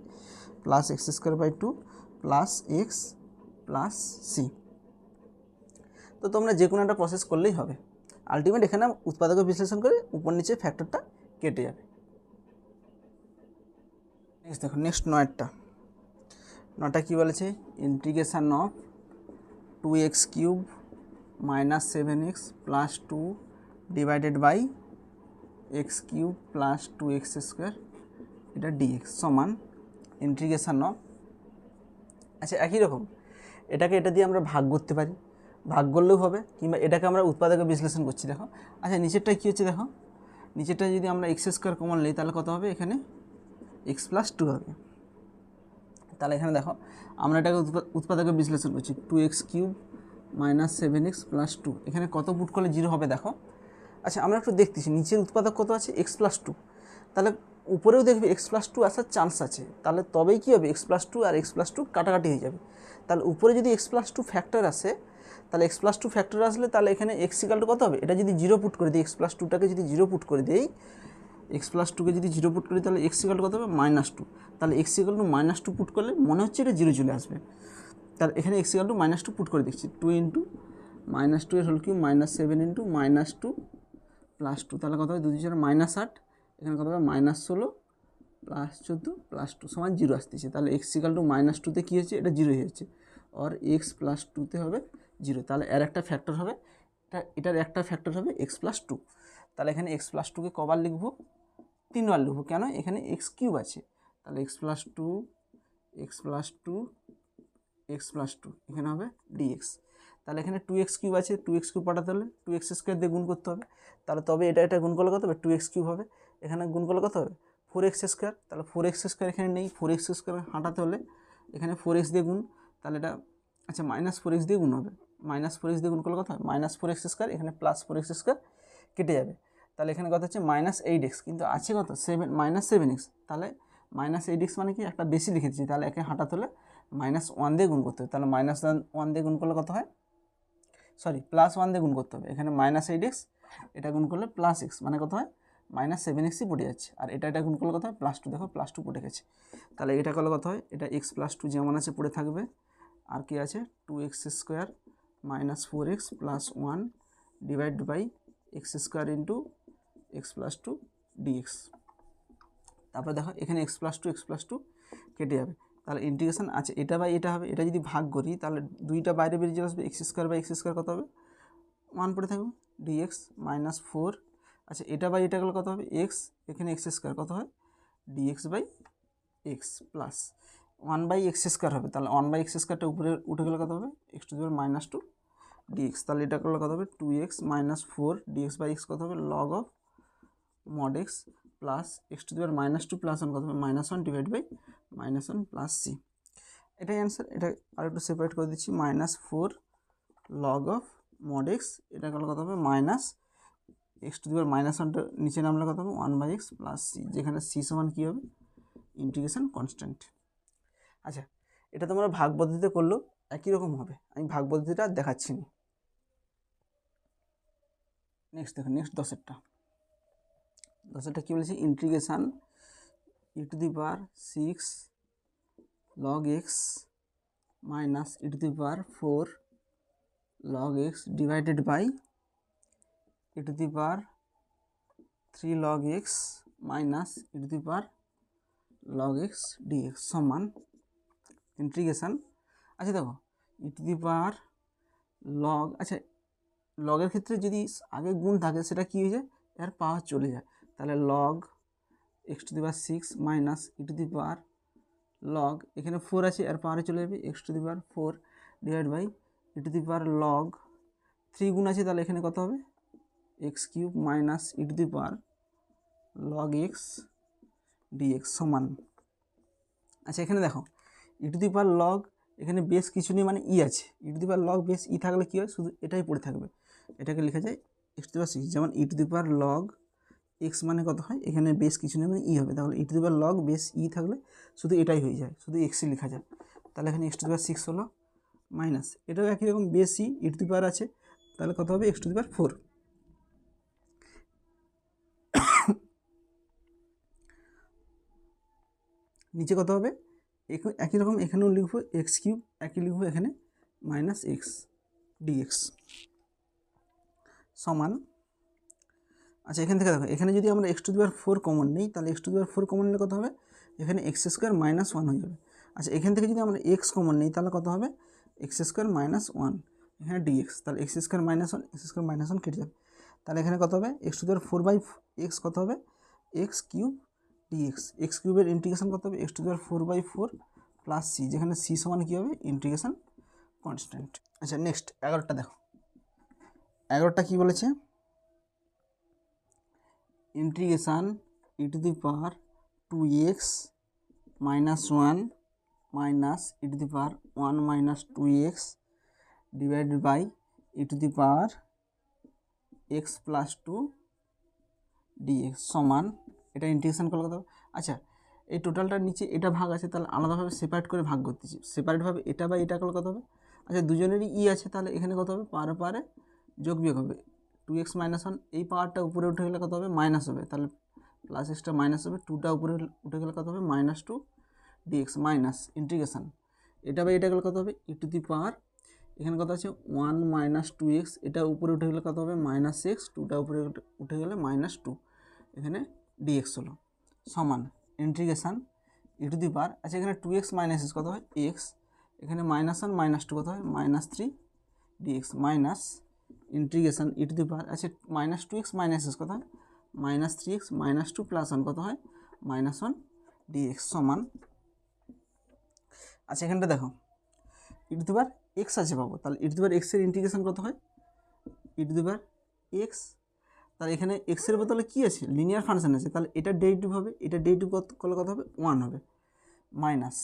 plus x square by 2 plus x plus c. তো তোমরা যে কোনো একটা প্রসেস করলেই হবে, আলটিমেট এখানে উৎপাদক বিশ্লেষণ করে উপর নিচে ফ্যাক্টরটা কেটে যাবে। নেক্সট দেখো নেক্সট নয়টা কী বলেছে integration of 2x cube minus 7x plus 2 divided by x cube plus 2x square এটা ডিএক্স সমান ইন্টিগ্রেশন অফ, আচ্ছা একই রকম এটাকে এটা দিয়ে আমরা ভাগ করতে পারি, ভাগ করলেও হবে, কিংবা এটাকে আমরা উৎপাদকে বিশ্লেষণ করছি। দেখো আচ্ছা নিচেরটা কী হচ্ছে, দেখো নিচেরটা যদি আমরা এক্স স্কোয়ার কমন নিই তাহলে কত হবে এখানে এক্স প্লাস 2 হবে, তাহলে এখানে দেখো আমরা এটাকে উৎপাদকে বিশ্লেষণ করছি 2x cube minus 7x plus 2, এখানে কত পুট করলে 0 হবে দেখো। আচ্ছা আমরা একটু দেখতেছি নিচের উৎপাদক কত আছে এক্স প্লাস 2, তাহলে উপরেও দেখবি এক্স প্লাস 2 আসার চান্স আছে, তাহলে তবেই কী হবে এক্স প্লাস 2 আর এক্স প্লাস 2 কাটাকাটি হয়ে যাবে, তাহলে উপরে যদি এক্স প্লাস 2 ফ্যাক্টর আসে তাহলে এক্স প্লাস 2 ফ্যাক্টর আসলে তাহলে এখানে এক্স ইকাল টু কত হবে, এটা যদি 0 পুট করে দিই এক্স প্লাস 2টাকে যদি 0 পুট করে দিই, এক্স প্লাস 2কে যদি 0 পুট করি তাহলে এক্স ইকাল টু কত হবে -2, তাহলে এক্স ইকাল টু -2 পুট করলে মনে হচ্ছে এটা 0 চলে আসবে, তাহলে এখানে এক্স ইকুয়াল টু -2 পুট করে দিচ্ছি, 2 ইন্টু -2 এর হোল কিউব -7 ইন্টু -2 +2, তাহলে কত হবে 2 × 8, এখানে কত হবে -16 +14 +2 সমান 0 আসতেছে। তাহলে এক্স ইকুয়াল টু -2তে কী হচ্ছে, এটা 0 হয়ে যাচ্ছে, আর এক্স +2তে হবে 0। তাহলে এর একটা ফ্যাক্টর হবে, এটার একটা ফ্যাক্টর হবে এক্স +2। তাহলে এখানে এক্স +2কে কবার লিখবো, 3 বার লিখবো, কেন, এখানে এক্স কিউব আছে। তাহলে এক্স +2 এক্স +2 এক্স +2 এখানে হবে ডিএক্স। তাহলে এখানে 2x কিউব আছে, 2x কিউব পাঠাতে হলে 2x² দিয়ে গুণ করতে হবে। তাহলে তবে এটা গুণ করলে কত হবে, 2x কিউব হবে। এখানে গুণ করলে কত হবে 4x²। তাহলে 4x² এখানে নেই, 4x² হাঁটাতে হলে এখানে 4x দিয়ে গুণ, তাহলে এটা আচ্ছা -4x দিয়ে গুণ হবে, -4x দিয়ে গুণ করলে কত হয় -4x², এখানে +4x² কেটে যাবে। তাহলে এখানে কত হচ্ছে -8x, কিন্তু আছে কত -7x। তাহলে -8x মানে কি একটা বেশি লিখে দিচ্ছি, তাহলে একে হাঁটাতে হলে -1 দিয়ে গুণ করতে হবে। তাহলে -1 দিয়ে গুণ করলে কত হয়, সরি +1 দিয়ে গুণ করতে হবে। এখানে -8x, এটা গুণ করলে +x মানে কত হয় -7xই পড়ে যাচ্ছে। আর এটা গুণ করলে কত হয় +2, দেখো +2 পড়ে গেছে। তাহলে এটা করলে কত হয়, এটা x +2 যেমন আছে পড়ে থাকবে। আর কি আছে 2x² -4x + 1 divide by x² into x + 2 dx। তারপরে দেখো এখানে x + 2 কেটে যাবে। তাহলে ইন্টিগ্রেশন আছে, এটা বাই এটা হবে। এটা যদি ভাগ করি তাহলে দুইটা বাইরে বেরিয়ে চলে আসবে, x² কত হবে 1 পড়ে থাকবে dx -4। আচ্ছা এটা বাই এটা গেলে কত হবে x, এখানে x² কত হয় dx by x plus 1/x² হবে। তাহলে 1/x²টা উপরে উঠে গেলে কত হবে x⁻² dx। তাহলে এটা করলে কত হবে 2x -4 dx বাই x কত হবে log of mod x plus x⁻² plus 1 কত হবে -1 ডিভাইড বাই -1 প্লাস c। এটাই অ্যান্সার। এটা আর একটু সেপারেট করে দিচ্ছি, -4 log of mod x, এটা করলে কত হবে x⁻1টা নিচে নামলে কত হবে 1/x প্লাস c, যেখানে c সমান কী হবে ইন্টিগ্রেশন কনস্ট্যান্ট। আচ্ছা এটা তোমরা ভাগ পদ্ধতিতে করলেও একই রকম হবে, আমি ভাগ পদ্ধতিটা দেখাচ্ছি না। নেক্সট দেখো, নেক্সট 10এরটা কী বলেছি, integration e⁻6 log x minus e⁻4 log x divided by e⁻3 log x minus e⁻log x dx সমান ইন্টিগ্রেশান। আচ্ছা দেখো log, আচ্ছা লগের ক্ষেত্রে যদি আগে গুণ থাকে সেটা কী হয়ে যায়, এর পাওয়ার চলে যায়। তাহলে log x⁻6 মাইনাস log, এখানে 4 আছে এর পাওয়ারে চলে যাবে x⁻4 ডিভাইড বাই log 3 গুণ আছে, তাহলে এখানে কত হবে x³ minus log x dx সমান। আচ্ছা এখানে দেখো log, এখানে বেশ কিছু নেই মানে ই আছে, log বেশ ই থাকলে কী হয় শুধু এটাই পড়ে থাকবে, এটাকে লেখা যায় x⁻6। যেমন log x মানে কত হয়, এখানে বেশ কিছু নেই মানে ই হবে, তাহলে log বেশ ই থাকলে শুধু এটাই হয়ে যায়, শুধু এক্সই লেখা যায়। তাহলে এখানে x⁻6 হলো মাইনাস, এটাও একই রকম বেশ ই আছে, তাহলে কত হবে x⁻4। নিচে কত হবে একই রকম, এখানেও লিখবো x³ একই লিখবো এখানে -x dx সমান। আচ্ছা এখান থেকে দেখো, এখানে যদি আমরা x⁻4 কমন নিই তাহলে x⁻4 কমন নিলে কত হবে, এখানে x² -1 হয়ে যাবে। আচ্ছা এখান থেকে যদি আমরা x কমন নিই তাহলে কত হবে x² -1 এখানে dx, তাহলে x² -1 কেটে যাবে। তাহলে এখানে কত হবে x⁻4/x কত হবে x³ dx, x³ এর ইন্টিগ্রেশন কত হবে x⁻4/4 প্লাস c, যেখানে c সমান কী হবে ইন্টিগ্রেশন কনস্ট্যান্ট। আচ্ছা নেক্সট 11টা দেখো, 11টা কী বলেছে, integration e⁻2x -1 minus e⁻1 - 2x divided by e⁻x + 2 dx সমান, এটা ইন্টিগ্রেশন করলে কত হবে। আচ্ছা এই টোটালটার নিচে এটা ভাগ আছে, তাহলে আলাদাভাবে সেপারেট করে ভাগ করতেছি, সেপারেটভাবে এটা বা এটা করলে কত হবে। আচ্ছা দুজনেরই ই আছে, তাহলে এখানে কত হবে পারে যোগ বিয়োগ হবে, 2x - 1 এই পাওয়ারটা উপরে উঠে গেলে কত হবে মাইনাস হবে, তাহলে প্লাস এক্সটা মাইনাস হবে, 2টা উপরে উঠে গেলে কত হবে -2 dx মাইনাস ইন্টিগ্রেশান এটা বাই এটা গেলে কত হবে ই টু দি পাওয়ার, এখানে কত আছে 1 মাইনাস 2x, এটা উপরে উঠে গেলে কত হবে মাইনাস এক্স, 2টা উপরে উঠে গেলে মাইনাস 2, এখানে dx হলো সমান integration e to the power, আচ্ছা এখানে 2x মাইনাস এক্স কত হয় এক্স, এখানে মাইনাস 1 মাইনাস 2 কত হয় minus 3 dx minus integration e to the power, আচ্ছা মাইনাস 2x মাইনাস এক্স কত হয় মাইনাস 3x মাইনাস 2 প্লাস 1 কত হয় মাইনাস 1 dx সমান, আচ্ছা এখানটা দেখো ই টু দি পাওয়ার এক্স আছে পাবো, তাহলে ই টু দি পাওয়ার এক্সের ইন্টিগ্রেশন কত হয় ই টু দি পাওয়ার এক্স, তাহলে এখানে এক্সের বদলে কী আছে লিনিয়ার ফাংশন আছে, তাহলে এটা ডেরিভেটিভ হবে, এটা ডেরিভেটিভ করলে কত হবে 1 হবে মাইনাস,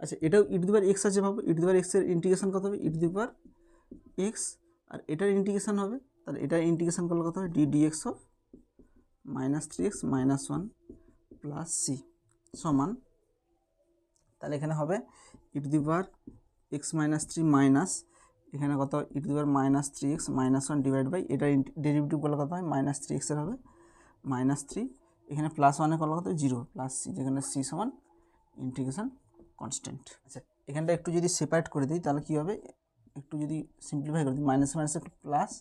আচ্ছা এটাও ই টু দি পাওয়ার এক্স আছে ভাবো, ই টু দি পাওয়ার এক্সের ইন্টিগ্রেশন কত হবে e to the power x, আর এটার ইন্টিগ্রেশন হবে, তাহলে এটার ইন্টিগ্রেশন করলে কত হবে dx of minus 3x minus 1 plus c সমান, তাহলে এখানে হবে e to the power x minus 3 minus এখানে কত e to the power minus 3x minus 1 divide by এটার ডেরিভেটিভ করলে কত হয় মাইনাস 3x এর হবে মাইনাস 3, এখানে প্লাস 1 করলে কত 0 প্লাস সি, যেখানে সি সমান ইন্টিগ্রেশন কনস্ট্যান্ট। আচ্ছা এখানটা একটু যদি সেপারেট করে দিই তাহলে কী হবে, একটু যদি সিম্পলিফাই করে দিই মাইনাস মাইনাস একটু প্লাস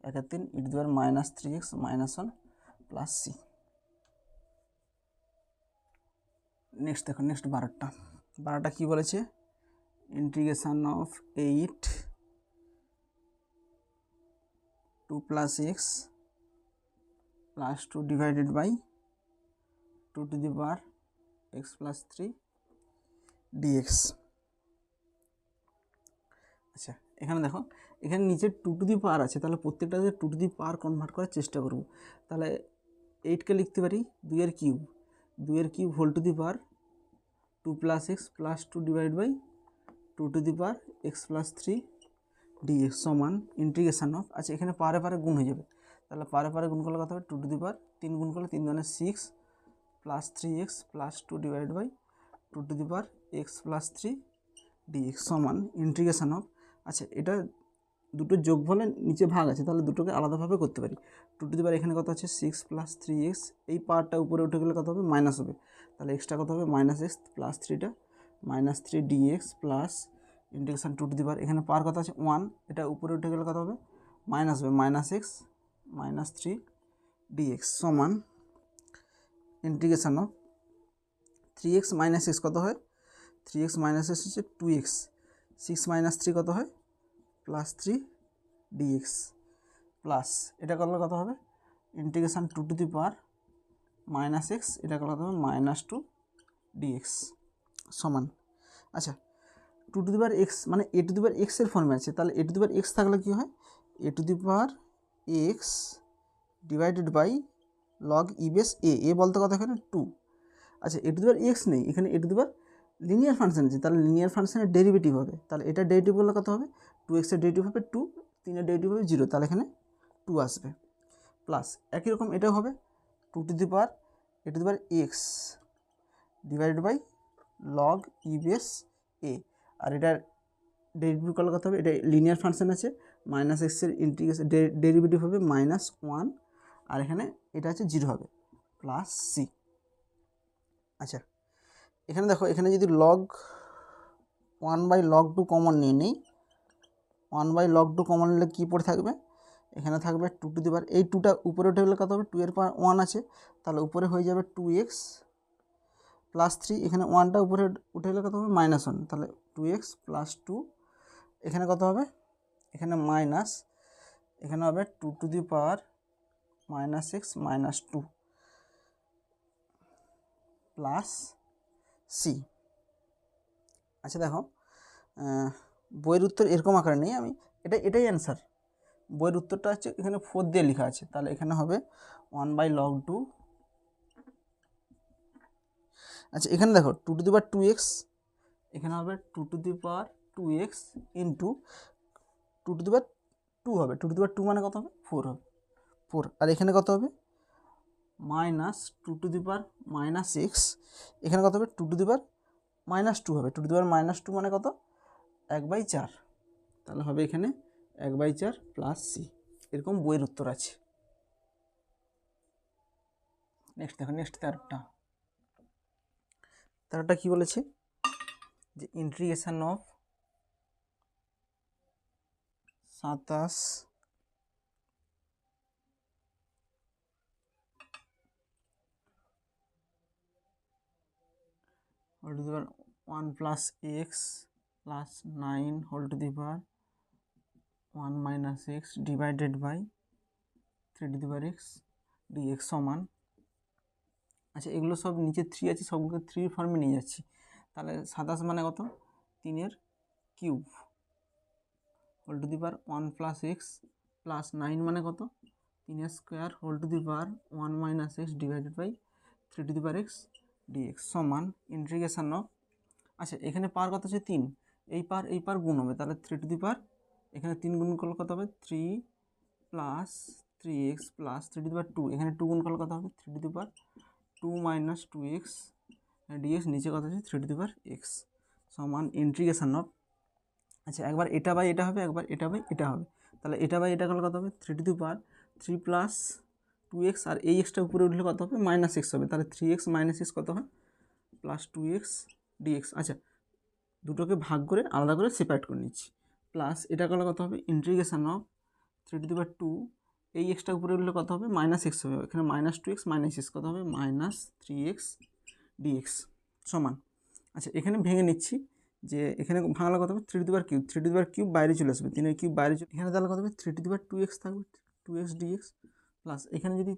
1 আর 3 e to the power minus 3x minus 1 plus c. Next দেখো নেক্সট 12টা কী বলেছে integration of 8 2 plus x plus 2 divided by 2 to the power x plus 3 dx। আচ্ছা এখানে দেখো এখানে নিচে 2 টু দি পাওয়ার আছে, তাহলে প্রত্যেকটাতে 2 টু দি পাওয়ার কনভার্ট করার চেষ্টা করব, তাহলে 8কে লিখতে পারি 2 এর cube whole to the power 2 plus x plus 2 divide by 2 to the power x plus 3 dx সমান ইন্টিগ্রেশন অফ, আচ্ছা এখানে পারে পারে গুণ হয়ে যাবে, তাহলে পারে গুণ করলে কত হবে 2 টু দি পাওয়ার 3 গুণ করলে 3 দুগুণে 6 plus 3x plus 2 divide by 2 to the power x plus 3 dx সমান ইন্টিগ্রেশন অফ, আচ্ছা এটা দুটো যোগফলের নিচে ভাগ আছে, তাহলে দুটোকে আলাদাভাবে করতে পারি, 2 টু দি পাওয়ার এখানে কত আছে 6 প্লাস 3x, এই পাওয়ারটা উপরে উঠে গেলে কত হবে মাইনাস হবে, তাহলে এক্সটা কত হবে মাইনাস এক্স প্লাস 3টা minus 3 dx plus integration 2 to the power এখানে পাওয়ার কত আছে 1, এটা উপরে উঠে গেলে কত হবে মাইনাস হবে মাইনাস এক্স মাইনাস 3 dx সমান integration of 3x minus x কত হয় 3x মাইনাস এক্স হচ্ছে 2x, 6 মাইনাস 3 কত হয় প্লাস 3 dx প্লাস এটা করলে কত হবে integration 2 to the power minus x, এটা করলে কত হবে মাইনাস 2 dx সমান, আচ্ছা 2 টু দি পাওয়ার এক্স মানে এ টু দি পাওয়ার এক্সের ফর্মে আছে, তাহলে এ টু দি পাওয়ার এক্স থাকলে কী হয় a to the power x divided by log e base a বলতে কত এখানে 2, আচ্ছা এ টু দি পাওয়ার এক্স নেই, এখানে a to the power linear function আছে, তাহলে লিনিয়ার ফাংশনের ডেরিভেটিভ হবে, তাহলে এটা ডেরিভেটিভ করলে কত হবে 2x এর ডেরিভেটিভ হবে 2, 3 এর ডেরিভেটিভ হবে 0, তাহলে এখানে 2 আসবে প্লাস একই রকম এটাও হবে 2 to the power a to the power x divided by log e base a, আর এটার ডেরিভেটিভ করলে কত হবে এটা লিনিয়ার ফাংশন আছে মাইনাস এক্সের ইন্টিগ্রেশন ডেরিভেটিভ হবে মাইনাস 1, আর এখানে এটা আছে 0 হবে প্লাস সি। আচ্ছা এখানে দেখো এখানে যদি লগ 1 বাই লগ 2 কমন নিয়ে নিই 1 বাই লগ 2 কমন নিলে কী পড়ে থাকবে এখানে থাকবে 2 টু দি পাওয়ার এই 2টা উপরে উঠে গেলে কত হবে 2 এর পাওয়ার 1 আছে, তাহলে উপরে হয়ে যাবে 2x প্লাস 3, এখানে 1টা উপরে উঠে গেলে কত হবে মাইনাস 1, তাহলে 2x প্লাস 2, এখানে কত হবে এখানে মাইনাস এখানে হবে 2 to the power minus x minus 2 plus c. আচ্ছা দেখো বইয়ের উত্তর এরকম আকারে নেই, আমি এটাই অ্যান্সার, বইয়ের উত্তরটা হচ্ছে এখানে 4 দিয়ে লেখা আছে, তাহলে এখানে হবে 1 বাই লগ 2, আচ্ছা এখানে দেখো 2 টু দি পাওয়ার 2x, এখানে হবে 2 to the power 2x into 2 to the power 2 হবে, 2 টু দি পাওয়ার 2 মানে কত হবে 4 হবে 4, আর এখানে কত হবে minus 2 to the power minus x, এখানে কত হবে 2 টু দি পাওয়ার মাইনাস 2 হবে, 2 টু দি পাওয়ার মাইনাস 2 মানে কত 1/4, তাহলে হবে এখানে 1/4 প্লাস সি, এরকম বইয়ের উত্তর আছে। নেক্সট দেখো নেক্সট 13টা কী বলেছে যে integration of 27 whole to the power 1 plus x plus 9 whole to the power 1 minus x divided by 3 to the power x dx সমান, আচ্ছা এগুলো সব নিচে 3 আছে, সবগুলো 3 ফর্মে নিয়ে যাচ্ছি। তাহলে 27 মানে কত, 3 cube whole to the power 1 plus x plus 9 মানে কত, 3 square whole to the power 1 minus x divided by 3 to the power x dx সমান ইন্টিগ্রেশন অফ, আচ্ছা এখানে পাওয়ার কত আছে 3, এই পাওয়ার গুণ হবে, তাহলে 3 টু দি পাওয়ার এখানে 3 গুণ করলে কত হবে 3 plus 3x plus 3 to the power 2, এখানে 2 গুণ করলে কত হবে 3 to the power 2 minus 2x dx, নিচে কত আছে 3 টু দি পাওয়ার এক্স সমান ইন্টিগ্রেশন অফ, আচ্ছা একবার এটা বাই এটা হবে, একবার এটা বাই এটা হবে, তাহলে এটা বাই এটা করলে কত হবে 3 to the power 3 plus 2x, আর এই এক্সটা উপরে উঠলে কত হবে মাইনাস এক্স হবে, তাহলে 3x মাইনাস এক্স কত হয় প্লাস 2x ডিএক্স, আচ্ছা দুটোকে ভাগ করে আলাদা করে সেপারেট করে নিচ্ছি, প্লাস এটা করলে কত হবে integration of 3 to the power 2, এই এক্সটা উপরে উঠলে কত হবে মাইনাস এক্স হবে, এখানে মাইনাস 2x মাইনাস এক্স কত হবে মাইনাস 3x ডিএক্স সমান, আচ্ছা এখানে ভেঙে নিচ্ছি, যে এখানে ভাঙলে কত হবে 3 to the power cube, 3 to the power cube বাইরে চলে আসবে, 3 কিউব বাইরে চলে, এখানে তাহলে কত হবে 3 টু দি পাওয়ার 2x থাকবে 2x ডিএক্স, প্লাস এখানে যদি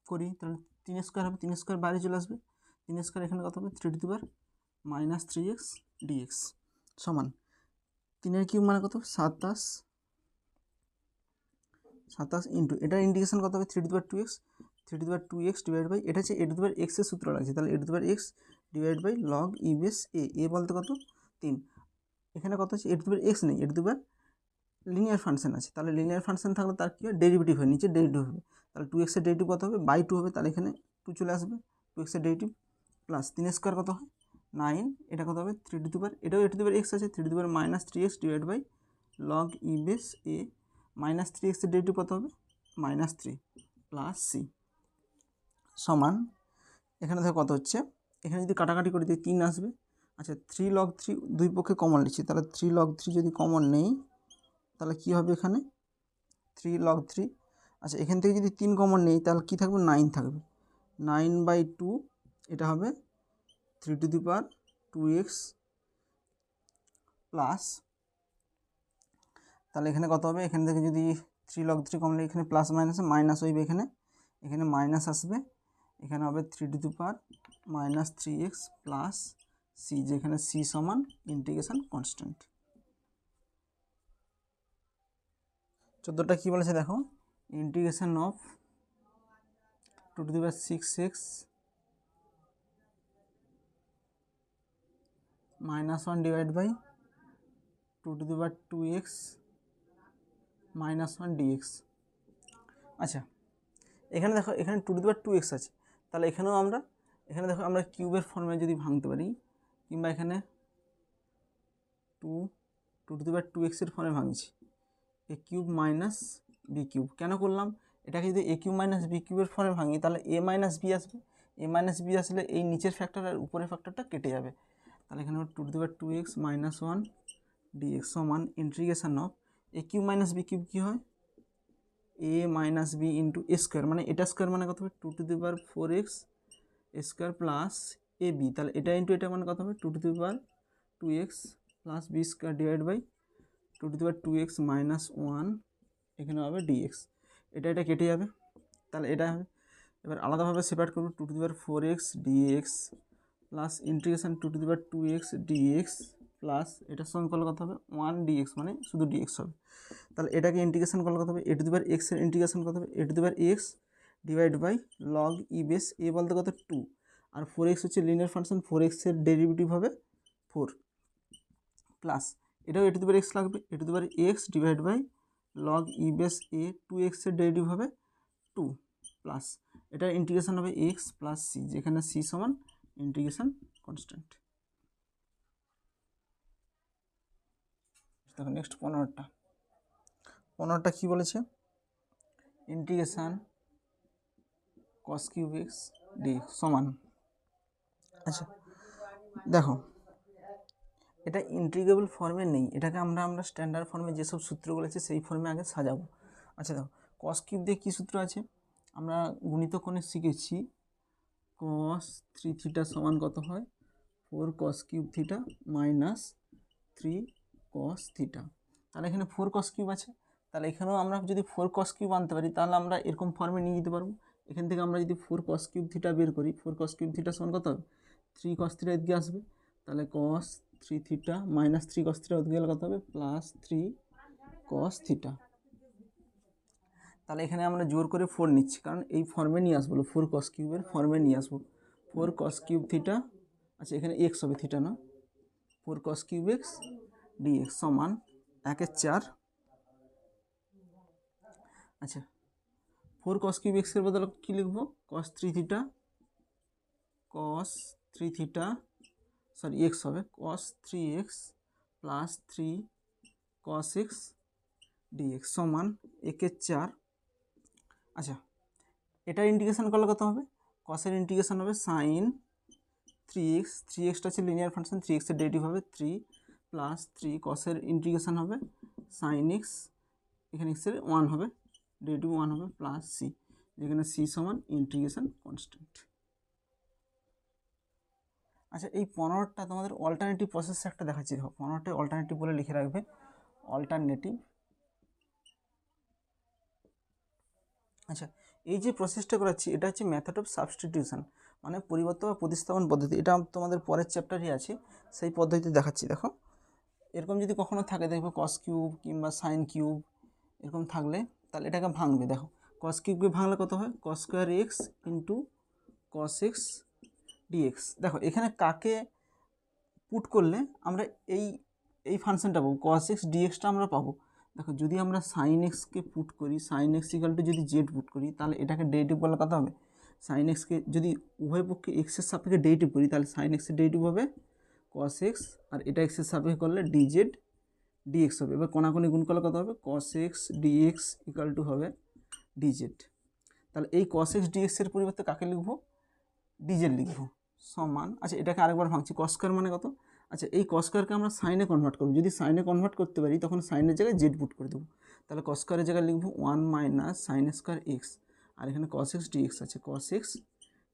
করি তাহলে 3 স্কোয়ার হবে, 3 স্কোয়ার বাইরে চলে আসবে, 3 স্কোয়ার এখানে কত হবে 3 to the power minus 3x dx সমান 3 কিউব মানে কত 27 ইন্টু এটার ইন্টিগ্রেশন কত হবে 3 to the power 2x, 3 to the power 2x divide by, এটা হচ্ছে a to the power x এর সূত্র লাগছে, তাহলে a to the power x divide by log e base a বলতে কত 3, এখানে কত আছে a to the power x নেই, a to the power linear function আছে, তাহলে লিনিয়ার ফাংশন থাকলে তার কী হয় ডেরিভেটিভ হয়, নিচে ডেরিভেটিভ হবে, তাহলে 2x এর ডেরিভেটিভ কত হবে বাই 2 হবে, তাহলে এখানে 2 চলে আসবে 2x এর ডেরিভেটিভ, প্লাস 3 স্কোয়ার কত হয় 9, এটা কত হবে 3 টু দি পাওয়ার, এটাও a to the power x আছে 3 to the power minus 3x divide by log e base a, minus 3x এর ডেরিভেটিভ কত হবে মাইনাস 3 প্লাস সি সমান, এখানে দেখো কত হচ্ছে, এখানে যদি কাটাকাটি করে দিই 3 আসবে, আচ্ছা 3 লগ 3 দুই পক্ষে কমন নিচ্ছি, তাহলে 3 লগ 3 যদি কমন নেই তাহলে কী হবে এখানে 3 লগ 3, আচ্ছা এখান থেকে যদি 3 কমন নেই তাহলে কী থাকবে 9 থাকবে, 9/2 এটা হবে 3 to the power 2x plus, তাহলে এখানে কত হবে, এখান থেকে যদি 3 লগ 3 কমলে এখানে প্লাস মাইনাসে মাইনাস হইবে, এখানে মাইনাস আসবে, এখানে হবে 3 to the power minus 3x plus C, যেখানে সি সমান ইন্টিগ্রেশন কনস্ট্যান্ট। 14টা কী বলেছে দেখো, integration of 2 to the power 6x minus 1 divide by 2 to the power 2x minus 1 dx, আচ্ছা এখানে দেখো এখানে 2 টু দি পাওয়ার 2x আছে, তাহলে এখানেও এখানে দেখো আমরা কিউবের ফর্মে যদি ভাঙতে পারি, কিংবা এখানে 2 টু দি পাওয়ার 2x এর ফর্মে ভাঙছি, এ কিউব মাইনাস বি কিউব, কেন করলাম এটাকে যদি এ কিউব মাইনাস বি কিউবের ফর্মে ভাঙি তাহলে এ মাইনাস বি আসবে, এ মাইনাস বি আসলে এই নিচের ফ্যাক্টর আর উপরের ফ্যাক্টরটা কেটে যাবে, তাহলে এখানে 2 to the power 2x minus 1 dx সমান integration of a cube minus b cube কী হয় a minus b into a square, মানে এটা স্কোয়ার মানে কত হবে 2 to the power 4x square plus a b, তাহলে এটা ইন্টু এটা মানে কত হবে 2 to the power 2x plus b square divide by 2 to the power 2x minus 1, এখানে হবে ডিএক্স, এটা কেটে যাবে, তাহলে এটা হবে, এবার আলাদাভাবে সেপারেট করবো 2 to the power 4x dx plus integration 2 to the power 2x dx plus এটার সঙ্গে করলে কত হবে 1 ডিএক্স, মানে শুধু ডিএক্স হবে, তাহলে এটাকে ইন্টিগ্রেশন করলে কত হবে a to the power x এর ইন্টিগ্রেশন কত হবে a to the power x divide by log e base a বলতে কত 2, আর 4x হচ্ছে লিনিয়ার ফাংশন, 4x এর ডেরিভেটিভ হবে 4 প্লাস এটাও এ টু দি পাওয়ার এক্স লাগবে, a to the power x divide by log e base a 2x এর derivative হবে 2 plus এটার ইন্টিগ্রেশন হবে এক্স প্লাস সি, যেখানে সি সমান ইন্টিগ্রেশন কনস্ট্যান্ট। দেখো নেক্সট 15টা কী বলেছে, integration cos cube x d সমান, আচ্ছা দেখো এটা ইন্টিগ্রেবল ফর্মে নেই, এটাকে আমরা স্ট্যান্ডার্ড ফর্মে যেসব সূত্রগুলো আছে সেই ফর্মে আগে সাজাবো। আচ্ছা দেখো কস কিউব দিয়ে কী সূত্র আছে, আমরা গুণিত কোণে শিখেছি কস 3 থিটা সমান কত হয় 4 কস cube theta minus 3 cos theta. তাহলে এখানে 4 কস কিউব আছে, তাহলে এখানেও আমরা যদি 4 কস কিউব আনতে পারি তাহলে আমরা এরকম ফর্মে নিয়ে যেতে পারবো। এখান থেকে আমরা যদি 4 কস কিউব থিটা বের করি, 4 কস কিউব থিটা সমান কত হবে 3 কস থিটা এদিকে আসবে, তাহলে কস 3 থিটা মাইনাস 3 কস থিটা ওদিকে গেলে কত হবে প্লাস 3 কস থিটা। তাহলে এখানে আমরা জোর করে 4 নিচ্ছি কারণ এই ফর্মে নিয়ে আসবো, 4 কস কিউবের ফর্মে নিয়ে আসবো। 4 কস কিউব থিটা, আচ্ছা এখানে এক্স হবে থিটা না, 4 কস কিউব এক্স ডিএক্স সমান 1/4। আচ্ছা 4 কস কিউব এক্সের বদলে কী লিখবো কস 3 থিটা, কস 3 থিটা সরি এক্স হবে কস 3x প্লাস 3 কস এক্স ডিএক্স সমান 1/4। আচ্ছা এটার ইন্টিগ্রেশন করলে কত হবে, কসের ইন্টিগ্রেশন হবে সাইন 3x, 3xটা হচ্ছে লিনিয়ার ফাংশন, 3xের ডেরিভেটিভ হবে 3 প্লাস 3 কসের ইন্টিগ্রেশন হবে সাইন এক্স, এখানে এক্সের 1 হবে ডেরিভেটিভ 1 হবে প্লাস সি, যেখানে সি সমান ইন্টিগ্রেশন কনস্ট্যান্ট। আচ্ছা এই 15টা তোমাদের অল্টারনেটিভ প্রসেস একটা দেখাচ্ছি, দেখো 15টা অল্টারনেটিভ বলে লিখে রাখবে অল্টারনেটিভ। আচ্ছা এই যে প্রসেসটা করাচ্ছি এটা হচ্ছে মেথড অফ সাবস্টিটিউশন, মানে পরিবর্তন বা প্রতিস্থাপন পদ্ধতি, এটা তোমাদের পরের চ্যাপ্টারই আছে সেই পদ্ধতিতে দেখাচ্ছি। দেখো এরকম যদি কখনো থাকে দেখবে কস কিউব কিংবা সাইন কিউব এরকম থাকলে তাহলে এটাকে ভাঙবে। দেখো কস কিউবকে ভাঙলে কত হয় cos square x into cos x dx. দেখো এখানে কাকে পুট করলে আমরা এই ফাংশনটা পাবো কস এক্স ডিএক্সটা আমরা পাবো। দেখো যদি আমরা সাইন এক্সকে পুট করি, সাইন এক্স ইকাল টু যদি জেড পুট করি তাহলে এটাকে ডেরিভেটিভ বলে কথা হবে, সাইন এক্সকে যদি উভয় পক্ষে এক্সের সাপেক্ষে ডেরিভেটিভ করি তাহলে সাইন এক্সের ডেরিভেটিভ হবে কস এক্স, আর এটা এক্সের সাপেক্ষে করলে ডিজেড ডিএক্স হবে। এবার কোনাকুনি গুণ করলে কত হবে cos x dx equal to হবে ডিজেড। তাহলে এই কস এক্স ডিএক্সের পরিবর্তে কাকে লিখবো ডিজেড লিখবো সমান। আচ্ছা এটাকে আরেকবার ভাঙছি কস স্কয়ার মানে কত, আচ্ছা এই কস স্কয়ারকে আমরা সাইনে কনভার্ট করবো, যদি সাইনে কনভার্ট করতে পারি তখন সাইনের জায়গায় জেড পুট করে দেবো, তাহলে কস স্কয়ারের জায়গায় লিখবো 1 মাইনাস সাইন স্কয়ার এক্স, আর এখানে কস এক্স ডিএক্স আছে, কস এক্স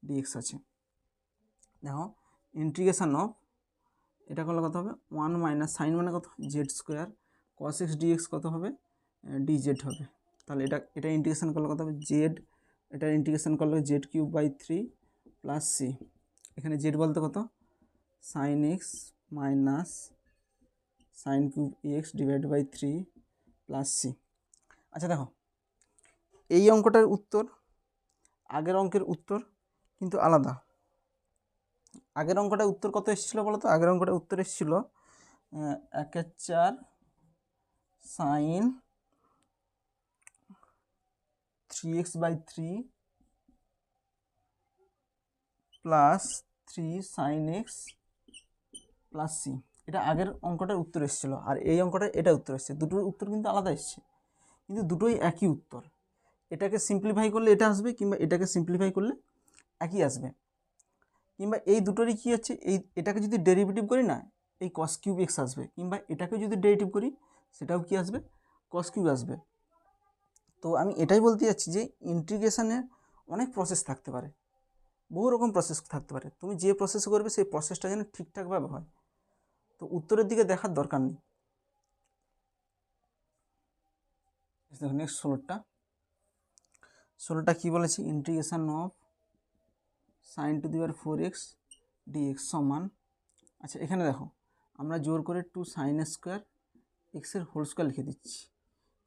ডিএক্স আছে। দেখো ইন্টিগ্রেশন অফ এটা করলে কত হবে 1 মাইনাস সাইন মানে কত জেড স্কোয়ার, কস এক্স ডিএক্স কত হবে ডিজেড হবে। তাহলে এটা ইন্টিগ্রেশন করলে কত হবে জেড, এটা ইন্টিগ্রেশন করলে z cube by 3 plus c, এখানে জেড বলতে কত sine x minus sine cube x divide by 3 plus c. আচ্ছা দেখো এই অঙ্কটার উত্তর আগের অঙ্কের উত্তর কিন্তু আলাদা। আগের অঙ্কটার উত্তর কত এসেছিলো বলো তো, আগের অঙ্কটার উত্তর এসেছিলো 1/4 sine 3x/3 plus 3 sine x plus c, এটা আগের অঙ্কটার উত্তর এসেছিলো, আর এই অঙ্কটা এটা উত্তর এসছে, দুটোর উত্তর কিন্তু আলাদা এসছে কিন্তু দুটোই একই উত্তর। এটাকে সিম্পলিফাই করলে এটা আসবে কিংবা এটাকে সিম্পলিফাই করলে একই আসবে, কিংবা এই দুটোরই কী হচ্ছে এটাকে যদি ডেরিভেটিভ করি না এই কস কিউব এক্স আসবে, কিংবা এটাকে যদি ডেরিভেটিভ করি সেটাও কি আসবে কস কিউব আসবে। তো আমি এটাই বলতে যাচ্ছি যে ইন্টিগ্রেশনের অনেক প্রসেস থাকতে পারে, বহু রকম প্রসেস থাকতে পারে, তুমি যে প্রসেস করবে সেই প্রসেসটা যেন ঠিকঠাকভাবে হয়, তো উত্তরের দিকে দেখার দরকার নেই। দেখো নেক্সট 16টা কী বলেছি integration of sine to the power 4x dx সমান। আচ্ছা এখানে দেখো আমরা জোর করে 2 সাইন স্কোয়ার এক্সের হোল স্কোয়ার লিখে দিচ্ছি।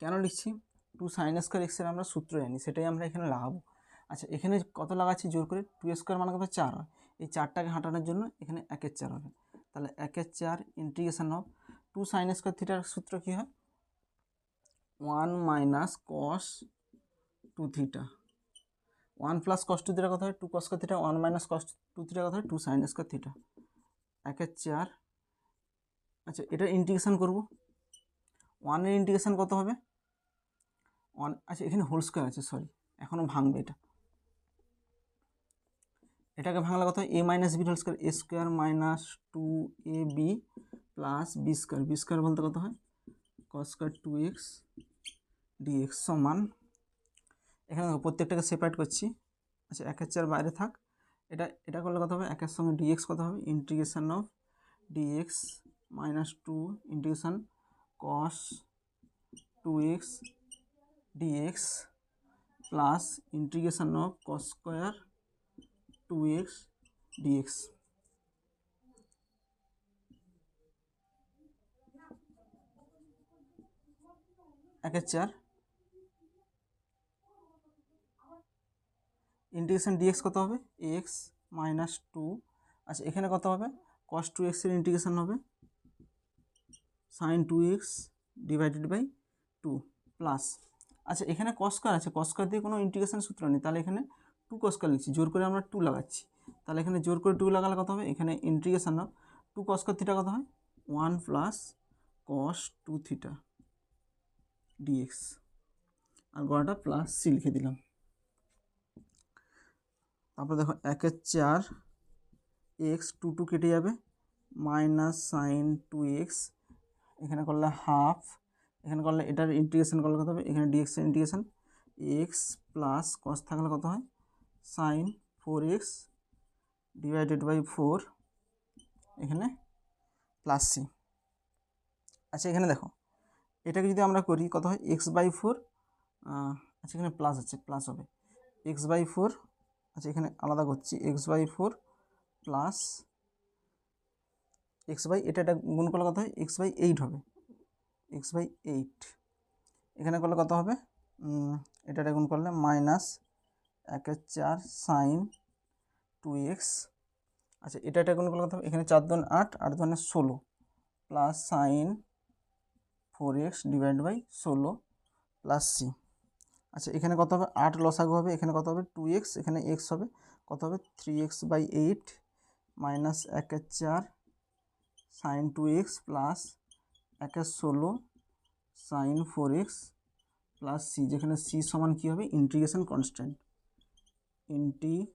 কেন লিখছি 2 সাইন স্কোয়ার এক্সের আমরা সূত্র জানি সেটাই আমরা এখানে লাগাবো। আচ্ছা এখানে কত লাগাচ্ছি জোর করে 2 স্কোয়ার মানে কত 4 হয়, এই 4টাকে হাঁটানোর জন্য এখানে 1/4 হবে, তাহলে 1/4 ইন্টিগ্রেশন অফ 2 সাইন স্কোয়ার থিটার সূত্র কী হয় 1 মাইনাস কস 2 থিটা, 1 প্লাস কস 2 থিটা কত হয় 2 কস স্কোয়ার থিটা, 1 মাইনাস কস 2 থিটা কত হয় 2 সাইন স্কোয়ার থিটা 1/4। আচ্ছা এটা ইন্টিগ্রেশন করব, 1 এর ইন্টিগ্রেশন কত হবে 1, আচ্ছা এখানে হোল স্কোয়ার আছে সরি এখনও ভাঙবে, এটাকে ভাঙলে কত হয় a minus b whole square, a square minus 2ab plus b square বলতে কত হয় কস স্কোয়ার 2x dx সমান, এখানে প্রত্যেকটাকে সেপারেট করছি। আচ্ছা 1/4 বাইরে থাক, এটা করলে কত হবে 1 এর সঙ্গে dx কত হবে integration of dx -2 integration cos 2x dx plus integration of cos square 2x dx। একের 4 ইন্টিগ্রেশন dx কত হবে x -2। আচ্ছা এখানে কত হবে cos 2x এর ইন্টিগ্রেশন হবে sin 2x divided by 2 plus, আচ্ছা এখানে cos স্কয়ার আছে, cos স্কয়ার দিয়ে কোনো ইন্টিগ্রেশন সূত্র নেই, তাহলে এখানে 2 cos স্কয়ার লিখছি, জোর করে আমরা 2 লাগাচ্ছি, তাহলে এখানে জোর করে 2 লাগালে কত হবে এখানে integration of 2 cos square theta কত হয় 1 প্লাস cos 2 থিটা dx, আর গড়াটা প্লাস সি লিখে দিলাম। তারপর দেখো 1/4 x 2 কেটে যাবে মাইনাস সাইন 2x, এখানে করলে হাফ, এখানে করলে এটার ইন্টিগ্রেশন করলে কত হবে এখানে dx এর ইন্টিগ্রেশন x প্লাস cos থাকলে কত হয় সাইন 4x ডিভাইডেড বাই 4 এখানে প্লাস সি। আচ্ছা এখানে দেখো এটাকে যদি আমরা করি কত হয় x/4, আচ্ছা এখানে প্লাস আছে প্লাস হবে x/4, আচ্ছা এখানে আলাদা করছি x/4 প্লাস এটা গুণ করলে কত হয় x/8 হবে x/8, এখানে করলে কত হবে এটা গুণ করলে মাইনাস 1/4 সাইন 2x, আচ্ছা এটা গুণ করলে কত হবে এখানে 4 2 8 8 2 16 plus sine 4x divide by 16 plus c. আচ্ছা এখানে কত হবে 8 লসাগু হবে, এখানে কত হবে 2x, এখানে x হবে কত হবে 3x/8 minus 1/4 sine 2x plus 1/16 sine 4x plus C, যেখানে সি সমান কী হবে ইন্টিগ্রেশন কনস্ট্যান্ট, ইন্টিগ্রেশন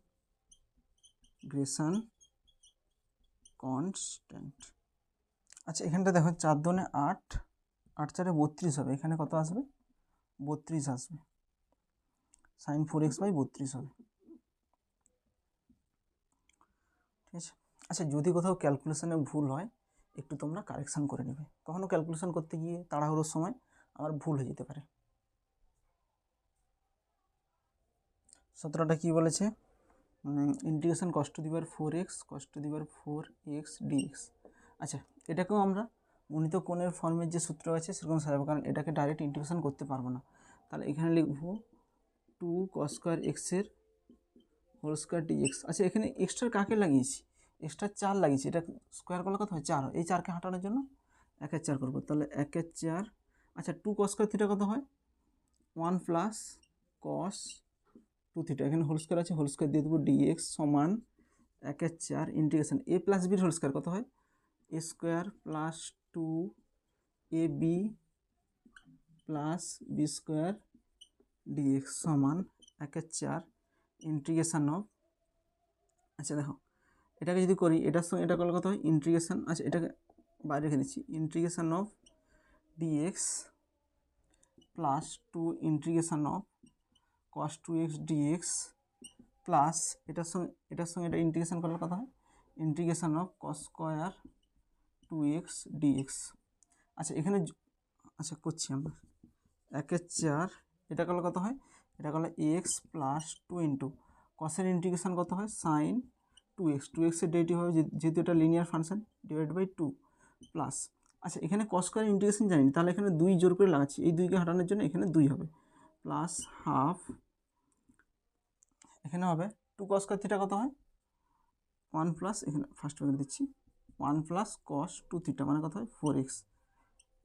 কনস্ট্যান্ট। আচ্ছা এখানটা দেখো 4 2 8 8 4 32 হবে, এখানে কত আসবে 32 আসবে, সাইন 4x/32 হবে, ঠিক আছে। আচ্ছা যদি কোথাও ক্যালকুলেশনে ভুল হয় একটু তোমরা কারেকশান করে নেবে, কখনো ক্যালকুলেশন করতে গিয়ে তাড়াহুড়োর সময় আমার ভুল হয়ে যেতে পারে। 17টা কী বলেছে integration cos to the power 4x cos to the power 4x dx। আচ্ছা এটাকেও আমরা গণিত কোণের ফর্মের যে সূত্র আছে সেরকম সাজাবো, কারণ এটাকে ডাইরেক্ট ইন্টিগ্রেশন করতে পারবো না, তাহলে এখানে লিখবো 2 cos স্কয়ার x এর হোল স্কয়ার dx। আচ্ছা এখানে এক্সট্রা কাকে লাগিয়েছি এক্সট্রা 4 লাগিয়েছি, এটা স্কোয়ার করলে কত হয় 4 হয়, এই 4কে হাঁটানোর জন্য 1/4 করবো, তাহলে 1/4, আচ্ছা 2 cos স্কয়ার থিটা কত হয় 1 প্লাস cos 2 থিটা, এখানে হোল স্কোয়ার আছে হোল স্কোয়ার দিয়ে দেবো dx সমান 1/4 ইন্টিগ্রেশন a প্লাস বির হোল স্কোয়ার কত হয় a square plus 2ab plus b square dx সমান 1/4 ইন্টিগ্রেশন অফ, আচ্ছা দেখো এটাকে যদি করি এটার সঙ্গে এটা করলে কত হয় ইন্টিগ্রেশন, আচ্ছা এটাকে বাইরে রেখে দিচ্ছি integration of dx plus 2 integration of cos 2x dx plus এটার সঙ্গে এটা ইন্টিগ্রেশন করলে কত হয় integration of cos square 2x dx। আচ্ছা এখানে আচ্ছা করছি আমরা 1/4, এটা করলে কত হয় এটা করলে x প্লাস 2 ইন্টু কসের ইন্টিগ্রেশন কত হয় সাইন 2x এর ডেরিভেটিভ হবে যেহেতু এটা linear function divide by 2 plus, আচ্ছা এখানে cos স্কয়ার ইন্টিগ্রেশন জানি তাহলে এখানে 2 জোর করে লাগাচ্ছি, এই 2কে হাঁটানোর জন্য এখানে 2 হবে প্লাস হাফ, এখানে হবে 2 cos স্কয়ার থিটা কত হয় 1 প্লাস, এখানে ফার্স্ট ব্র্যাকেট দিচ্ছি 1 প্লাস cos 2 থিটা মানে কত হয় 4x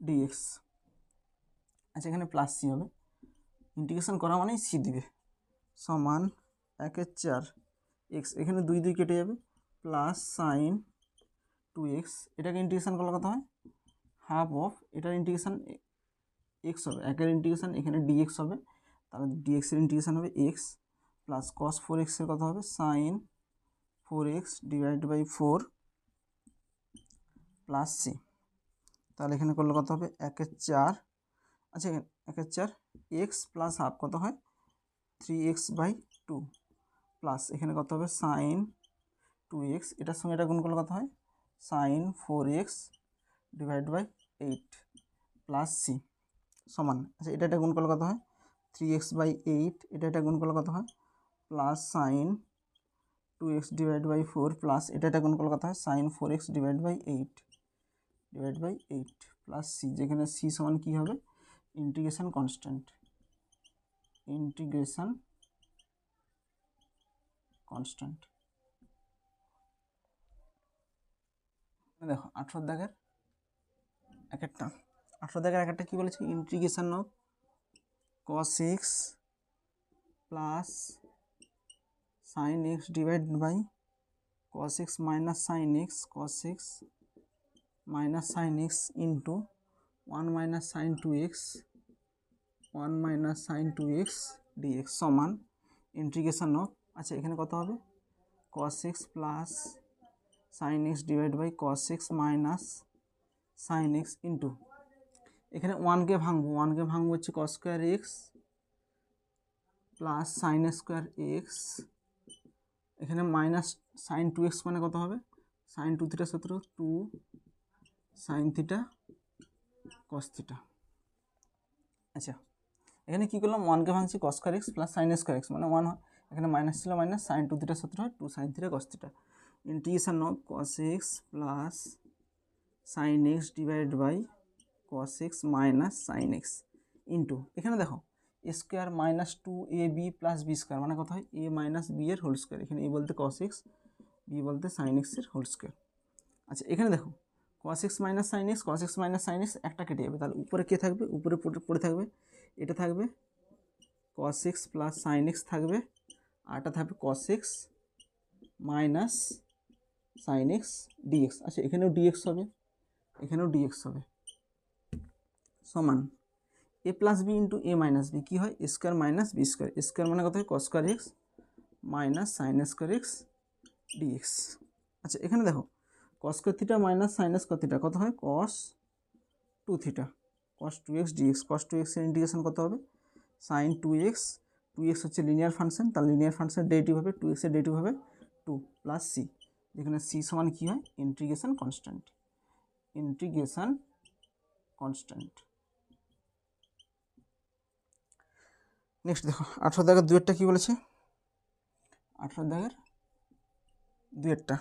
dx। আচ্ছা এখানে প্লাস সি হবে, ইন্টিগ্রেশন করা মানেই সি দিবে সমান 1/4 x, এখানে 2 2 কেটে যাবে প্লাস সাইন 2x, এটাকে ইন্টিগ্রেশন করলে কত হয় হাফ অফ এটার ইন্টিগ্রেশন x হবে, একের ইন্টিগ্রেশন এখানে dx হবে, তাহলে dx এর ইন্টিগ্রেশন হবে x প্লাস cos 4x এর কত হবে sine 4x divide by 4 plus c. তাহলে এখানে করলে কত হবে 1/4। আচ্ছা 1/4 এক্স প্লাস হাফ কত হয় 3x/2 প্লাস এখানে কত হবে সাইন 2x, এটার সঙ্গে এটা গুণ করলে কত হয় সাইন 4x / 8 প্লাস সি সমান, আচ্ছা এটা গুণ করলে কত হয় 3x/8, এটা গুণ করলে কত হয় প্লাস সাইন 2x / 4 প্লাস এটা গুণ করলে কত হয় সাইন 4x / 8 প্লাস সি, যেখানে সি সমান কী হবে ইন্টিগ্রেশন কনস্ট্যান্ট। দেখো 18 দাগের এক একটা কী বলেছে integration of cos x plus sin x / cos x minus sin x into 1 minus sin 2x dx সমান ইন্টিগ্রেশন অফ, আচ্ছা এখানে কত হবে cos x plus sin x / cos x minus sin x into এখানে 1কে ভাঙবো হচ্ছে cos square x plus sin square x, এখানে minus sin 2x মানে কত হবে sin 2 θ সূত্র 2 sin θ cos θ। আচ্ছা এখানে কী করলাম 1কে ভাঙছি cos square x plus sin square x মানে 1 হয়, এখানে মাইনাস ছিল মাইনাস sin 2 θ সূত্র হয় 2 sin θ cos θ integration of cos x plus sin x / cos x minus sin x into এখানে দেখো a square minus 2ab plus b square মানে কত হয় a মাইনাস বি এর হোল স্কোয়ার, এখানে a বলতে cos x b বলতে sin x এর হোল স্কোয়ার। আচ্ছা এখানে দেখো cos x minus sin x একটা কেটে যাবে, তাহলে উপরে কে থাকবে উপরে পড়ে থাকবে এটা থাকবে cos x plus sin x থাকবে, আর এটা থাকবে cos x minus sin x dx। আচ্ছা এখানেও dx হবে সমান a plus b into a minus b কী হয় a square minus b square, square মানে কত হয় cos square x minus sin square x dx। আচ্ছা এখানে দেখো cos square theta minus sin square theta কত হয় cos 2θ cos 2x dx, cos 2x এর ইন্টিগ্রেশন কত হবে sin 2x হচ্ছে লিনিয়ার ফাংশন, তার লিনিয়ার ফাংশন ডেরিভেটিভ হবে 2x এর ডেরিভেটিভ হবে 2 প্লাস সি, যেখানে সি সমান কী হয় ইন্টিগ্রেশন কনস্ট্যান্ট। নেক্সট দেখো 18 দাগের দুয়েরটা কী বলেছে 18 দাগের দুয়েরটা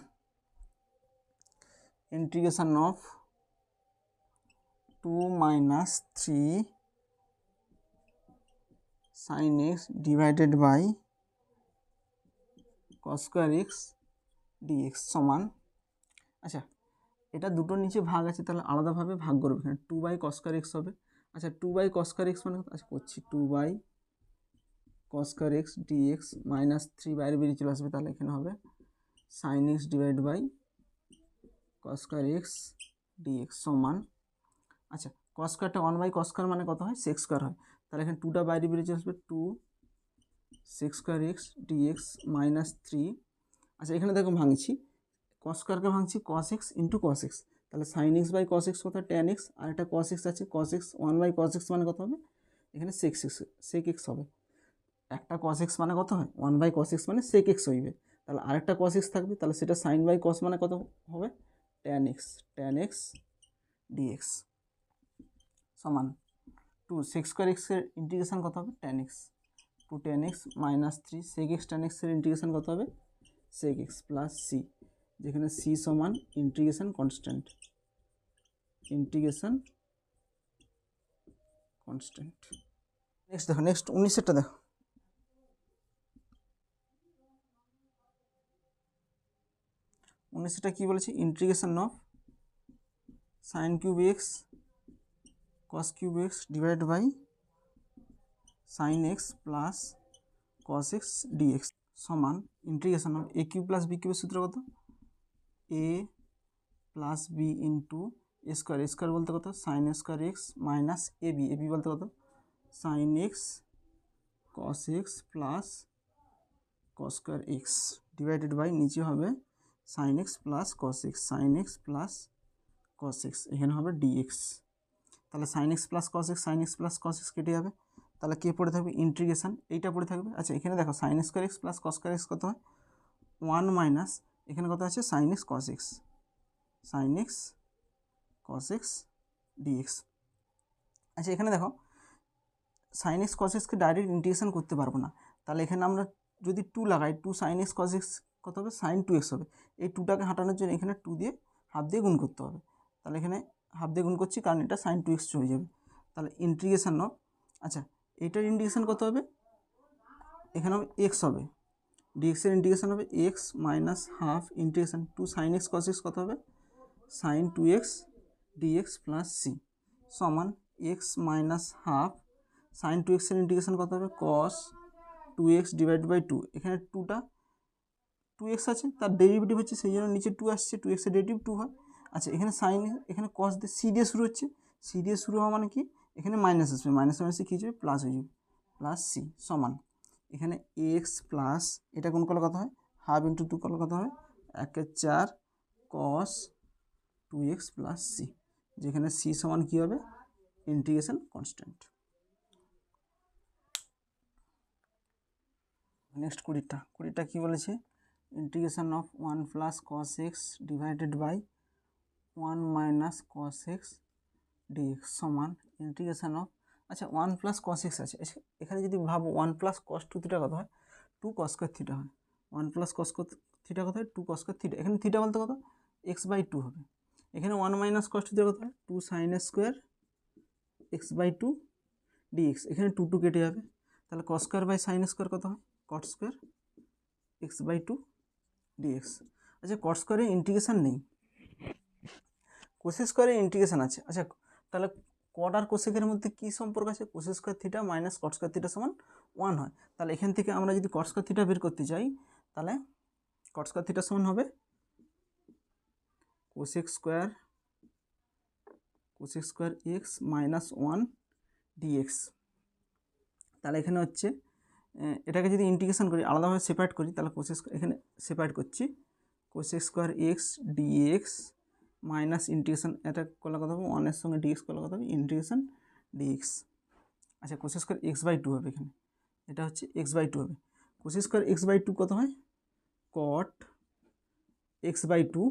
integration of 2 minus 3 sin x divided by cos square x dx সমান, আচ্ছা এটা দুটোর নিচে ভাগ আছে তাহলে আলাদাভাবে ভাগ করবে, এখানে 2/cos square x হবে। আচ্ছা 2/cos square x মানে আচ্ছা করছি 2/cos square x dx minus 3 বাইরে বেরিয়ে চলে আসবে, তাহলে এখানে হবে sin x divided by cos square x dx সমান, আচ্ছা cos স্কোয়ারটা 1/cos স্কোয়ার মানে কত হয় sec স্কোয়ার হয়, তাহলে এখানে 2টা বাইরে বেরিয়ে চলে আসবে 2 sec square x dx minus 3। আচ্ছা এখানে দেখো ভাঙছি cos স্কোয়ারকে ভাঙছি cos x into cos x, তাহলে sin x by cos x কত tan x, আর একটা cos x আছে cos x 1/cos x মানে কত হবে এখানে sec x হবে, একটা cos x মানে কত হয় 1/cos x মানে sec x হইবে, তাহলে আরেকটা cos x থাকবে তাহলে সেটা sin বাই cos মানে কত হবে tan x dx সমান 2 sec স্কোয়ার x এর ইন্টিগ্রেশন কত হবে tan x 2 tan x minus 3 sec x tan x এর ইন্টিগ্রেশন কত হবে sec x প্লাস c, যেখানে c সমান ইন্টিগ্রেশন কনস্ট্যান্ট। নেক্সট দেখো 19টা দেখো 19টা কী বলেছি integration of sin cube x cos cube x divided by sin x plus cos x dx সমান integration of a cube plus b কিউবের সূত্র কত a plus b into a square বলতে কত sin square x minus ab বলতে কত sin x cos x plus cos square x divided by নিচে হবে sin x plus cos x cos x, এখানে হবে ডিএক্স। তাহলে sine x plus cos x, sine x plus cos x কেটে যাবে, তাহলে কে পড়ে থাকবে ইন্টিগ্রেশন, এইটা পড়ে থাকবে। আচ্ছা এখানে দেখো sign square x plus cos square x কত হয় 1 মাইনাস এখানে কত আছে sign x cos x, sine x cos x dx. আচ্ছা এখানে দেখো সাইন এক্স কস এক্সকে ডাইরেক্ট ইন্টিগ্রেশন করতে পারবো না, তাহলে এখানে আমরা যদি 2 লাগাই 2 সাইন এক্স কস এক্স কত হবে সাইন 2x হবে, এই 2টাকে হাঁটানোর জন্য এখানে 2 দিয়ে হাফ দিয়ে গুণ করতে হবে, তাহলে এখানে হাফ দিয়ে গুণ করছি কারণ এটা সাইন 2x হয়ে যাবে। তাহলে ইন্টিগ্রেশন অফ, আচ্ছা এটার ইন্টিগ্রেশন কত হবে, এখানে হবে এক্স হবে, ডিএক্সের ইন্টিগ্রেশন হবে x minus half integration 2 sine x cos x কত হবে sine 2x dx plus c সমান x minus half sine 2x এর ইন্টিগ্রেশন কত হবে কস 2x ডিভাইড বাই 2, এখানে 2x আছে তার ডেরিভেটিভ হচ্ছে সেই জন্য নিচে 2 আসছে, 2x এর ডেরিভেটিভ 2 হয়। আচ্ছা এখানে সাইন, এখানে কস দিয়ে সি দিয়ে শুরু হচ্ছে, সি দিয়ে শুরু হওয়া মানে কি এখানে মাইনাস আসবে, মাইনাস মাইনাসে কী যাবে প্লাস হয়ে যাবে, প্লাস সি সমান এখানে এক্স প্লাস এটা কোন করলে কত হয় হাফ ইন্টু 2 করলে কত হবে 1/4 কস 2x প্লাস সি, যেখানে সি সমান কী হবে ইন্টিগ্রেশন কনস্ট্যান্ট। নেক্সট 20টা কী বলেছে integration of 1 plus cos x divided by 1 minus cos x dx সমান ইন্টিগ্রেশন অফ, আচ্ছা 1 প্লাস কস এক্স আছে, এখানে যদি ভাবো 1 প্লাস কস 2 থিটা কত হয় 2 কস স্কোয়ার থিটা হয়, 1 প্লাস কস থিটা কত হয় 2 কস স্কোয়ার থিটা, এখানে থিটা বলতে কত এক্স বাই 2 হবে, এখানে 1 মাইনাস কস 2 থিটা কত হয় 2 sine square x by 2 dx, এখানে 2 কেটে যাবে, তাহলে cos square by sine square কত হয় cot square x by 2 dx. আচ্ছা কট স্কোয়ারের ইন্টিগ্রেশন নেই, কোসেক স্কোয়ারের ইন্টিগ্রেশন আছে। আচ্ছা তাহলে কট আর কোসেকের মধ্যে কী সম্পর্ক আছে cosec square theta minus cot square theta সমান 1 হয়, তাহলে এখান থেকে আমরা যদি কট স্কোয়ার থিটা বের করতে চাই তাহলে কট স্কোয়ার থিটা সমান হবে cosec square x minus 1 dx. তাহলে এখানে হচ্ছে এটাকে যদি ইন্টিগ্রেশন করি আলাদাভাবে সেপারেট করি তাহলে কোসেক এখানে সেপারেট করছি cosec square x dx minus integration এটা করলে কত হবে 1 এর সঙ্গে ডিএক্স করলে কত হবে ইন্টিগ্রেশন ডিএক্স। আচ্ছা কোসেক স্কোয়ার এক্স বাই 2 হবে, এখানে এটা হচ্ছে এক্স বাই 2 হবে, কোসেক স্কোয়ার এক্স বাই 2 কত হয় cot x by 2,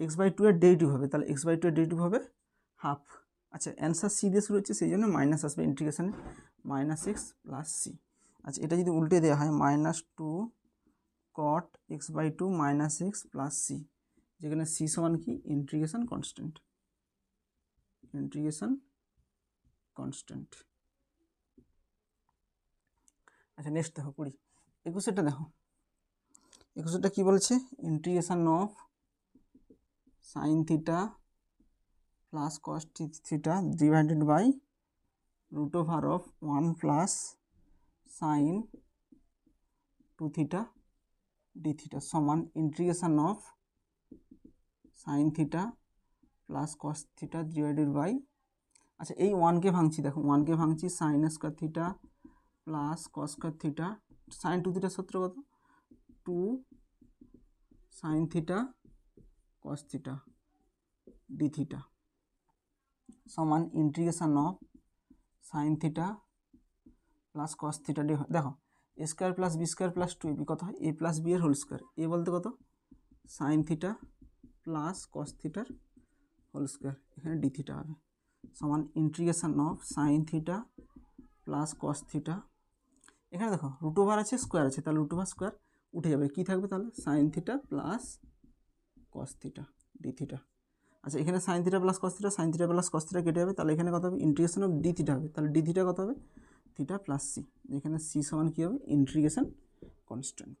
x by 2 এর ডেরিভেটিভ হবে, তাহলে এক্স বাই 2 এর ডেরিভেটিভ হবে হাফ। আচ্ছা অ্যান্সার সি দিয়ে শুরু হচ্ছে সেই জন্য মাইনাস আসবে ইন্টিগ্রেশনে মাইনাস এক্স প্লাস সি। আচ্ছা এটা যদি উল্টে দেওয়া হয় minus 2 cot x by 2 minus x plus C, যেখানে সি সমান কি ইন্টিগ্রেশন কনস্ট্যান্ট, ইন্টিগ্রেশন কনস্ট্যান্ট। আচ্ছা নেক্সট দেখো 21টা দেখো 21টা কী বলছে integration of sine theta plus cos theta divided by root over of 1 plus sine 2 theta d theta সমান integration of sine theta plus cos theta divided by, আচ্ছা এই 1কে ভাঙছি দেখো 1কে ভাঙছি sine square theta plus cos square theta sine 2 থিটার সূত্র কত 2 sine theta cos theta d theta সমান integration of sine theta plus cos theta d, দেখো a square plus b square plus 2ab কত হয় এ প্লাস বি এর whole square, a বলতে কত সাইন থিটা প্লাস কস থিটার whole square, এখানে d theta হবে সমান integration of sine theta plus cos theta, এখানে দেখো রুট ওভার আছে স্কোয়ার আছে তাহলে রুট ওভার স্কোয়ার উঠে যাবে, কী থাকবে তাহলে sign theta plus cos theta d theta. আচ্ছা এখানে sign theta plus cos theta sign theta plus cos theta কেটে যাবে, তাহলে এখানে কত হবে ইন্টিগ্রেশন অফ ডি থিটা হবে, তাহলে ডি থিটা কত হবে থিটা প্লাস সি, এখানে সি সমান কী হবে ইন্টিগ্রেশন কনস্ট্যান্ট।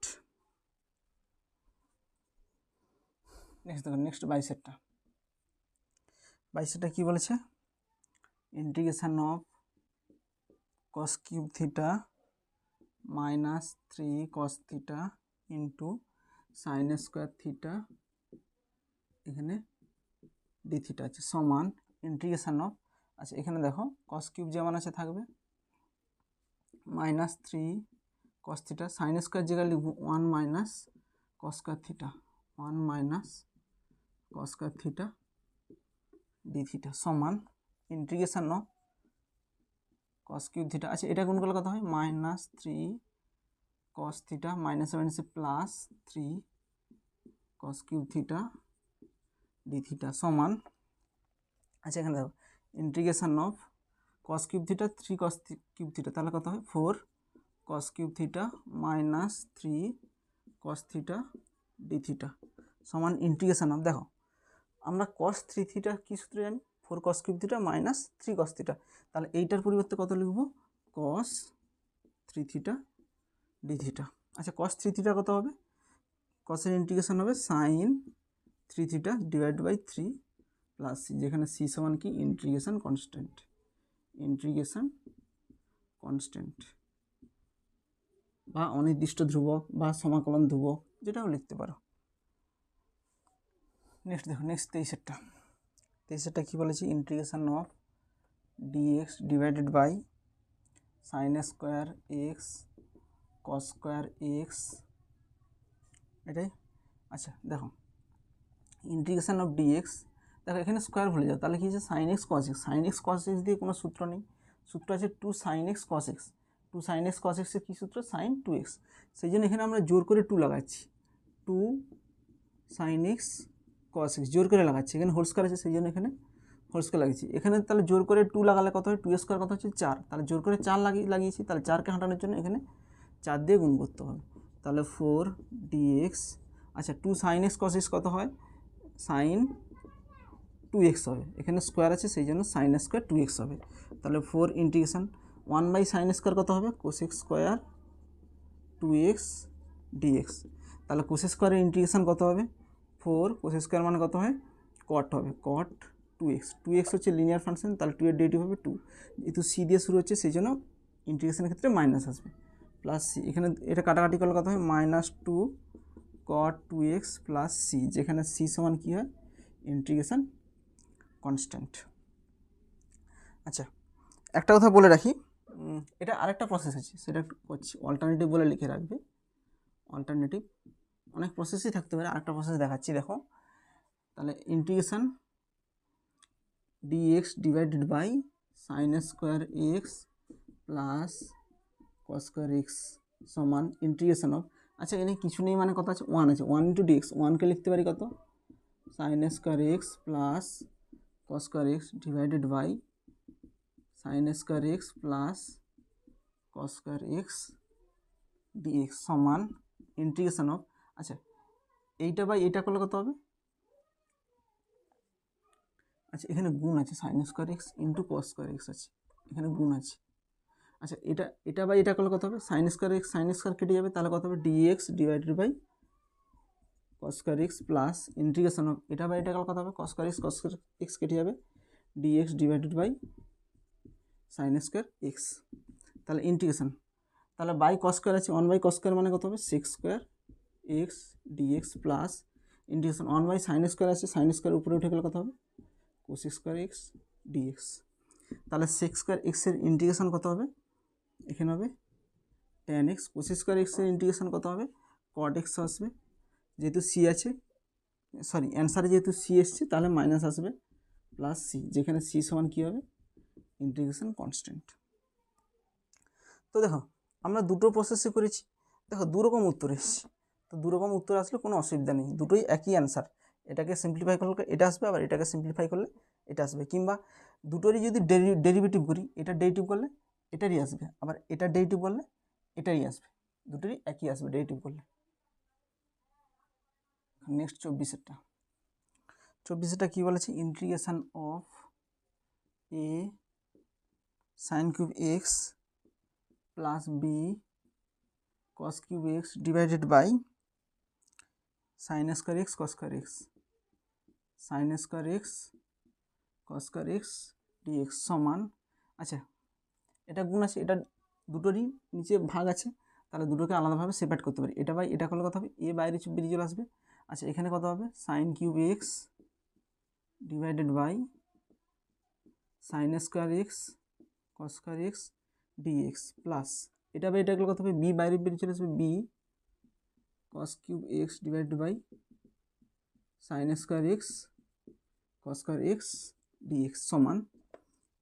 নেক্সট দেখো নেক্সট 22টা কী বলেছে integration of cos cube theta minus 3 cos theta into sign square theta এখানে ডি থিটা আছে সমান ইন্টিগ্রেশন অফ, আচ্ছা এখানে দেখো কস কিউব যেমন আছে থাকবে minus 3 cos theta sine square জায়গায় লিখব 1 minus cos square theta 1 minus cos square theta d theta সমান integration of cos cube theta. আচ্ছা এটা কোন করলে কত হয় -3 কস থিটা মাইনাসে মাইনাসে প্লাস 3 কস কিউব থিটা ডি থিটা সমান, আচ্ছা এখানে দেখো integration of cos cube theta 3 cos cube theta, তাহলে কত হয় 4 কস cube theta minus 3 cos theta d theta সমান ইন্টিগ্রেশন অফ, দেখো আমরা কস 3 থিটা কী সূত্রে জানি 4 কস cube theta minus 3 cos theta, তাহলে এইটার পরিবর্তে কত লিখব কস 3 থিটা ডি থিটা। আচ্ছা কস 3 থিটা কত হবে, কসের ইন্টিগ্রেশন হবে sine 3 theta divided by 3 plus C, যেখানে সি সমান কি ইন্টিগ্রেশন কনস্ট্যান্ট, ইন্টিগ্রেশন কনস্ট্যান্ট বা অনির্দিষ্ট ধ্রুবক বা সমাকলন ধ্রুবক যেটাও লিখতে পারো। নেক্সট দেখো নেক্সট 23এরটা কী বলেছি integration of dx divided by sine square x cos square x, এটাই। আচ্ছা দেখো ইন্টিগ্রেশন অফ ডিএক্স, দেখো এখানে স্কোয়ার ভুলে যাও, তাহলে কী আছে sign x cos x, sine x cos x দিয়ে কোনো সূত্র নেই, সূত্র আছে 2 sin x cos x, 2 sin x cos x এর কী সূত্র সাইন 2x, সেই জন্য এখানে আমরা জোর করে 2 লাগাচ্ছি, 2 sin x cos x জোর করে লাগাচ্ছি, এখানে হোল স্কোয়ার আছে সেই জন্য এখানে হোল স্কোয়ার লাগিয়েছি, এখানে তাহলে জোর করে 2 লাগালে কত হয় 2 স্কোয়ার কত হচ্ছে 4, তাহলে জোর করে 4 লাগিয়েছি, তাহলে 4কে হাঁটানোর জন্য এখানে 4 দিয়ে গুণ করতে হবে, তাহলে 4 dx। আচ্ছা 2 sin x cos x কত হয় সাইন 2x হবে, এখানে স্কোয়ার আছে সেই জন্য সাইন স্কোয়ার 2x হবে, তাহলে 4 ইন্টিগ্রেশন 1 বাই সাইন স্কোয়ার কত হবে কোসেক স্কোয়ার 2x dx, তাহলে কোসেক স্কোয়ারের ইন্টিগ্রেশন কত হবে 4 কোসেক স্কোয়ার মানে কত হয় কট হবে, কট 2x হচ্ছে লিনিয়ার ফাংশন, তাহলে 2 এর ডেরিভেটিভ হবে 2, যেহেতু সি দিয়ে শুরু হচ্ছে সেই জন্য ইন্টিগ্রেশনের ক্ষেত্রে মাইনাস আসবে, প্লাস সি, এখানে এটা কাটাকাটি করলে কত হয় -2 cot 2x প্লাস সি, যেখানে সি সমান কী হয় ইন্টিগ্রেশন কনস্ট্যান্ট। আচ্ছা একটা কথা বলে রাখি, এটা আরেকটা প্রসেস আছে সেটা একটু করছি, অল্টারনেটিভ বলে লিখে রাখবে, অল্টারনেটিভ অনেক প্রসেসই থাকতে পারে, আরেকটা প্রসেস দেখাচ্ছি দেখো, তাহলে integration dx divided by sine square x plus cos square x সমান ইন্টিগ্রেশন অফ, আচ্ছা এখানে কিছু নেই মানে কত আছে 1 আছে, 1 ইন্টু ডিএক্স, 1কে লিখতে পারি কত sine square x plus cos square x divided by sine square x plus cos square x dx সমান ইন্টিগ্রেশন অফ, আচ্ছা এইটা বাই এইটা করলে কত হবে, আচ্ছা এখানে গুণ আছে সাইন স্কোয়ার এক্স ইন্টু কস স্কোয়ার এক্স আছে, এখানে গুণ আছে, আচ্ছা এটা বাই এটা করলে কত হবে sine square x sine square কেটে যাবে, তাহলে কত হবে dx divided by cos square x plus integration of, এটা বাই এটা করলে কত হবে কস স্কোয়ার এক্স কেটে যাবে dx divided by sine square x, তাহলে ইন্টিগ্রেশন, তাহলে বাই কস স্কোয়ার আছে 1 বাই কস স্কোয়ার মানে কত হবে sec square x dx plus integration 1 by sine square আছে, সাইন স্কোয়ার উপরে উঠে গেলে কত হবে কোসেক স্কোয়ার এক্স ডিএক্স, তাহলে সেক স্কোয়ার এক্সের ইন্টিগ্রেশন কত হবে এখানে হবে tan x, কোসেক স্কোয়ার এক্সের ইন্টিগ্রেশন কত হবে cot x আসবে, যেহেতু সি আছে সরি অ্যান্সারে যেহেতু সি এসছে তাহলে মাইনাস আসবে প্লাস সি, যেখানে সি সমান কী হবে ইন্টিগ্রেশন কনস্ট্যান্ট। তো দেখো আমরা দুটো প্রসেসে করেছি, দেখো দুরকম উত্তর এসছে, তো দুরকম উত্তর আসলে কোনো অসুবিধা নেই, দুটোই একই অ্যান্সার, এটাকে সিম্পলিফাই করলে এটা আসবে, আবার এটাকে সিম্পলিফাই করলে এটা আসবে, কিংবা দুটোরই যদি ডেরিভেটিভ করি এটা ডেরিভেটিভ করলে এটারই আসবে, আবার এটা ডেরিভেটিভ করলে এটারই আসবে, দুটোরই একই আসবে ডেরিভেটিভ করলে। নেক্সট 24এরটা কী বলেছে integration of a sine cube x plus b cos cube x divided by sine square x cos square x, sine square x cos square x dx সমান, আচ্ছা এটা গুণ আছে, এটা দুটোরই নিচে ভাগ আছে, তাহলে দুটোকে আলাদাভাবে সেপারেট করতে পারি, এটা বাই এটা করলে কত হবে এ বাইরে বেরিয়ে চলে আসবে, আচ্ছা এখানে কত হবে sine cube x divided by sine square x cos square x dx plus এটা বাই এটা করলে কত হবে বি বাইরে বেরিয়ে চলে আসবে b cos cube x divided by sine square x cos square x dx সমান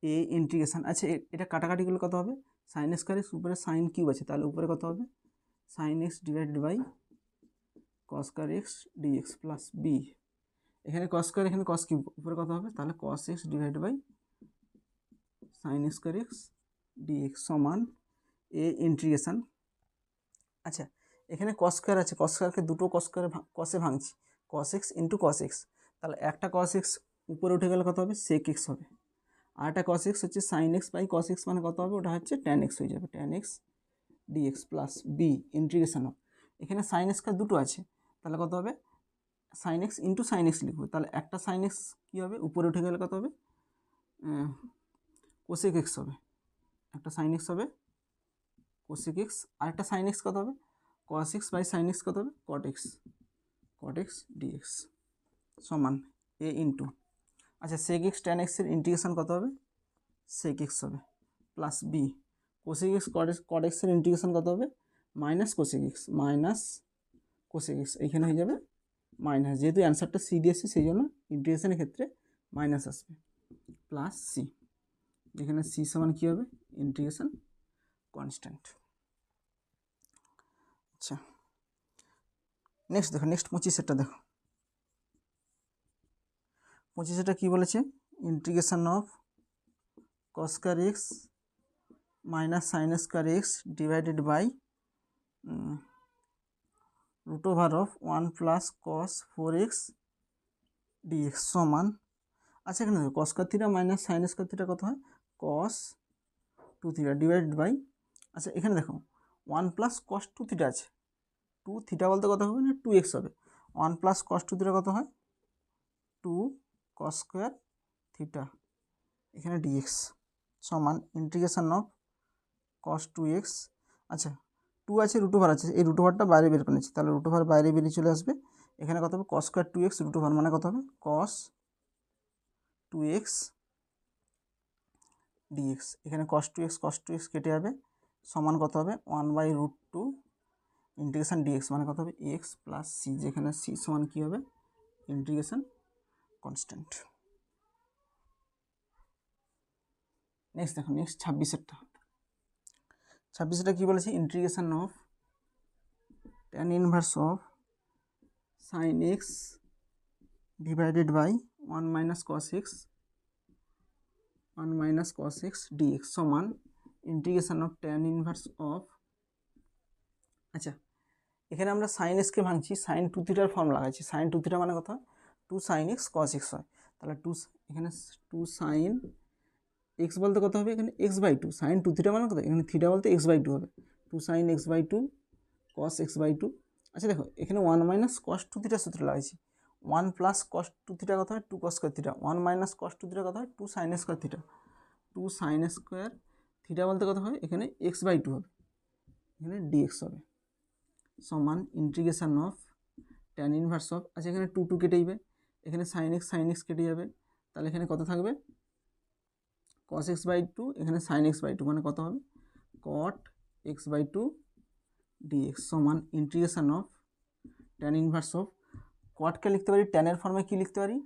এ ইন্টিগ্রেশন, আচ্ছা এটা কাটাকাটি করলে কত হবে, সাইন স্কোয়ার এক্স উপরে সাইন কিউব আছে, তাহলে উপরে কত হবে sine x divided by cos square x dx plus B, এখানে কস স্কোয়ার এখানে কস কিউব, উপরে কত হবে তাহলে cos x divide by sine square x dx সমান এ ইন্টিগ্রেশন। আচ্ছা এখানে কস স্কোয়ার আছে, কস স্কোয়ারকে দুটো কস স্কোয়ারে কসে ভাঙছি, কস এক্স ইন্টু কস এক্স, তাহলে একটা কস এক্স উপরে উঠে গেলে কত হবে সেক এক্স হবে, আর একটা কস এক্স হচ্ছে sine x by cos x মানে কত হবে, ওটা হচ্ছে ট্যান এক্স হয়ে যাবে, tan x dx plus b integration of, এখানে সাইন স্কোয়ার দুটো আছে তাহলে কত হবে sine x into sine x লিখবো, তাহলে একটা সাইন এক্স কী হবে উপরে উঠে গেলে কত হবে কোসেক এক্স হবে, একটা সাইন এক্স হবে কোসেক এক্স, আরেকটা সাইন এক্স কত হবে cos x by sine x কত হবে কট এক্স ডিএক্স সমান এ ইন্টু, আচ্ছা সেক এক্স ট্যান এক্সের ইন্টিগ্রেশন কত হবে সেক এক্স হবে প্লাস বি কোসেক এক্স কট এক্সের ইন্টিগ্রেশন কত হবে মাইনাস কোসেক এক্স এইখানে হয়ে যাবে মাইনাস, যেহেতু অ্যান্সারটা সি দিয়েছে সেই জন্য ইন্টিগ্রেশনের ক্ষেত্রে মাইনাস আসবে প্লাস সি, এখানে সি সমান কী হবে ইন্টিগ্রেশন কনস্ট্যান্ট। আচ্ছা নেক্সট দেখো, নেক্সট 25 দেখো, 25 কী বলেছে integration of cos square x minus sine square x divided by root over of 1 plus cos 4x dx সমান, আচ্ছা এখানে দেখো cos square theta minus sine square theta কত হয় কস 2 থিটা ডিভাইডেড বাই, আচ্ছা এখানে দেখো 1 প্লাস কস 2 থিটা আছে, 2 থিটা বলতে কত হবে না 2x হবে, 1 প্লাস কস 2 থিটা কত হয় 2 কস স্কয়ার থিটা, এখানে ডিএক্স সমান ইন্টিগ্রেশন অফ কস 2x, আচ্ছা 2 আছে রুট ওভার আছে, এই রুট ওভারটা বাইরে বের করে নিচ্ছি, তাহলে রুট ওভার বাইরে বেরিয়ে চলে আসবে, এখানে কত হবে কস স্কয়ার 2x রুট ওভার মানে কত হবে কস 2x ডিএক্স, এখানে কস 2x কেটে যাবে সমান কত হবে 1/√2 ইন্টিগ্রেশন ডিএক্স মানে কত হবে এক্স প্লাস সি, যেখানে সি সমান কী হবে ইন্টিগ্রেশন কনস্ট্যান্ট। নেক্সট দেখো, নেক্সট 26 কী বলেছে integration of tan inverse of sine x divided by 1 minus cos x dx সমান integration of tan inverse of, আচ্ছা এখানে আমরা সাইন এক্সকে ভাঙছি, সাইন 2 থিটার ফর্ম লাগাচ্ছি, সাইন 2 থিটা মানে কত হয় 2 সাইন এক্স কস এক্স হয়, তাহলে এখানে 2 সাইন এক্স বলতে কত হবে এখানে x/2, সাইন 2 থিটা মানে কত এখানে থিটা বলতে x/2 হবে, 2 সাইন x/2 কস x/2, আচ্ছা দেখো এখানে 1 মাইনাস কস 2 থিটা সূত্র লাগাইছি, 1 প্লাস কস 2 থিটা কত হয় 2 কস স্কয়ার থিটা, 1 মাইনাস কস 2 থিটা কত হয় 2 sign square theta, 2 sign square theta বলতে কত হয় এখানে x/2 হবে, এখানে dx হবে সমান integration of tan inverse of, আচ্ছা এখানে 2 কেটে যাবে, এখানে সাইন এক্স কেটে যাবে, তাহলে এখানে কত থাকবে cos x/2, এখানে sin x/2 মানে কত হবে cot x/2 dx সমান integration of tan inverse of, কটকে লিখতে পারি ট্যানের ফর্মে কি লিখতে পারি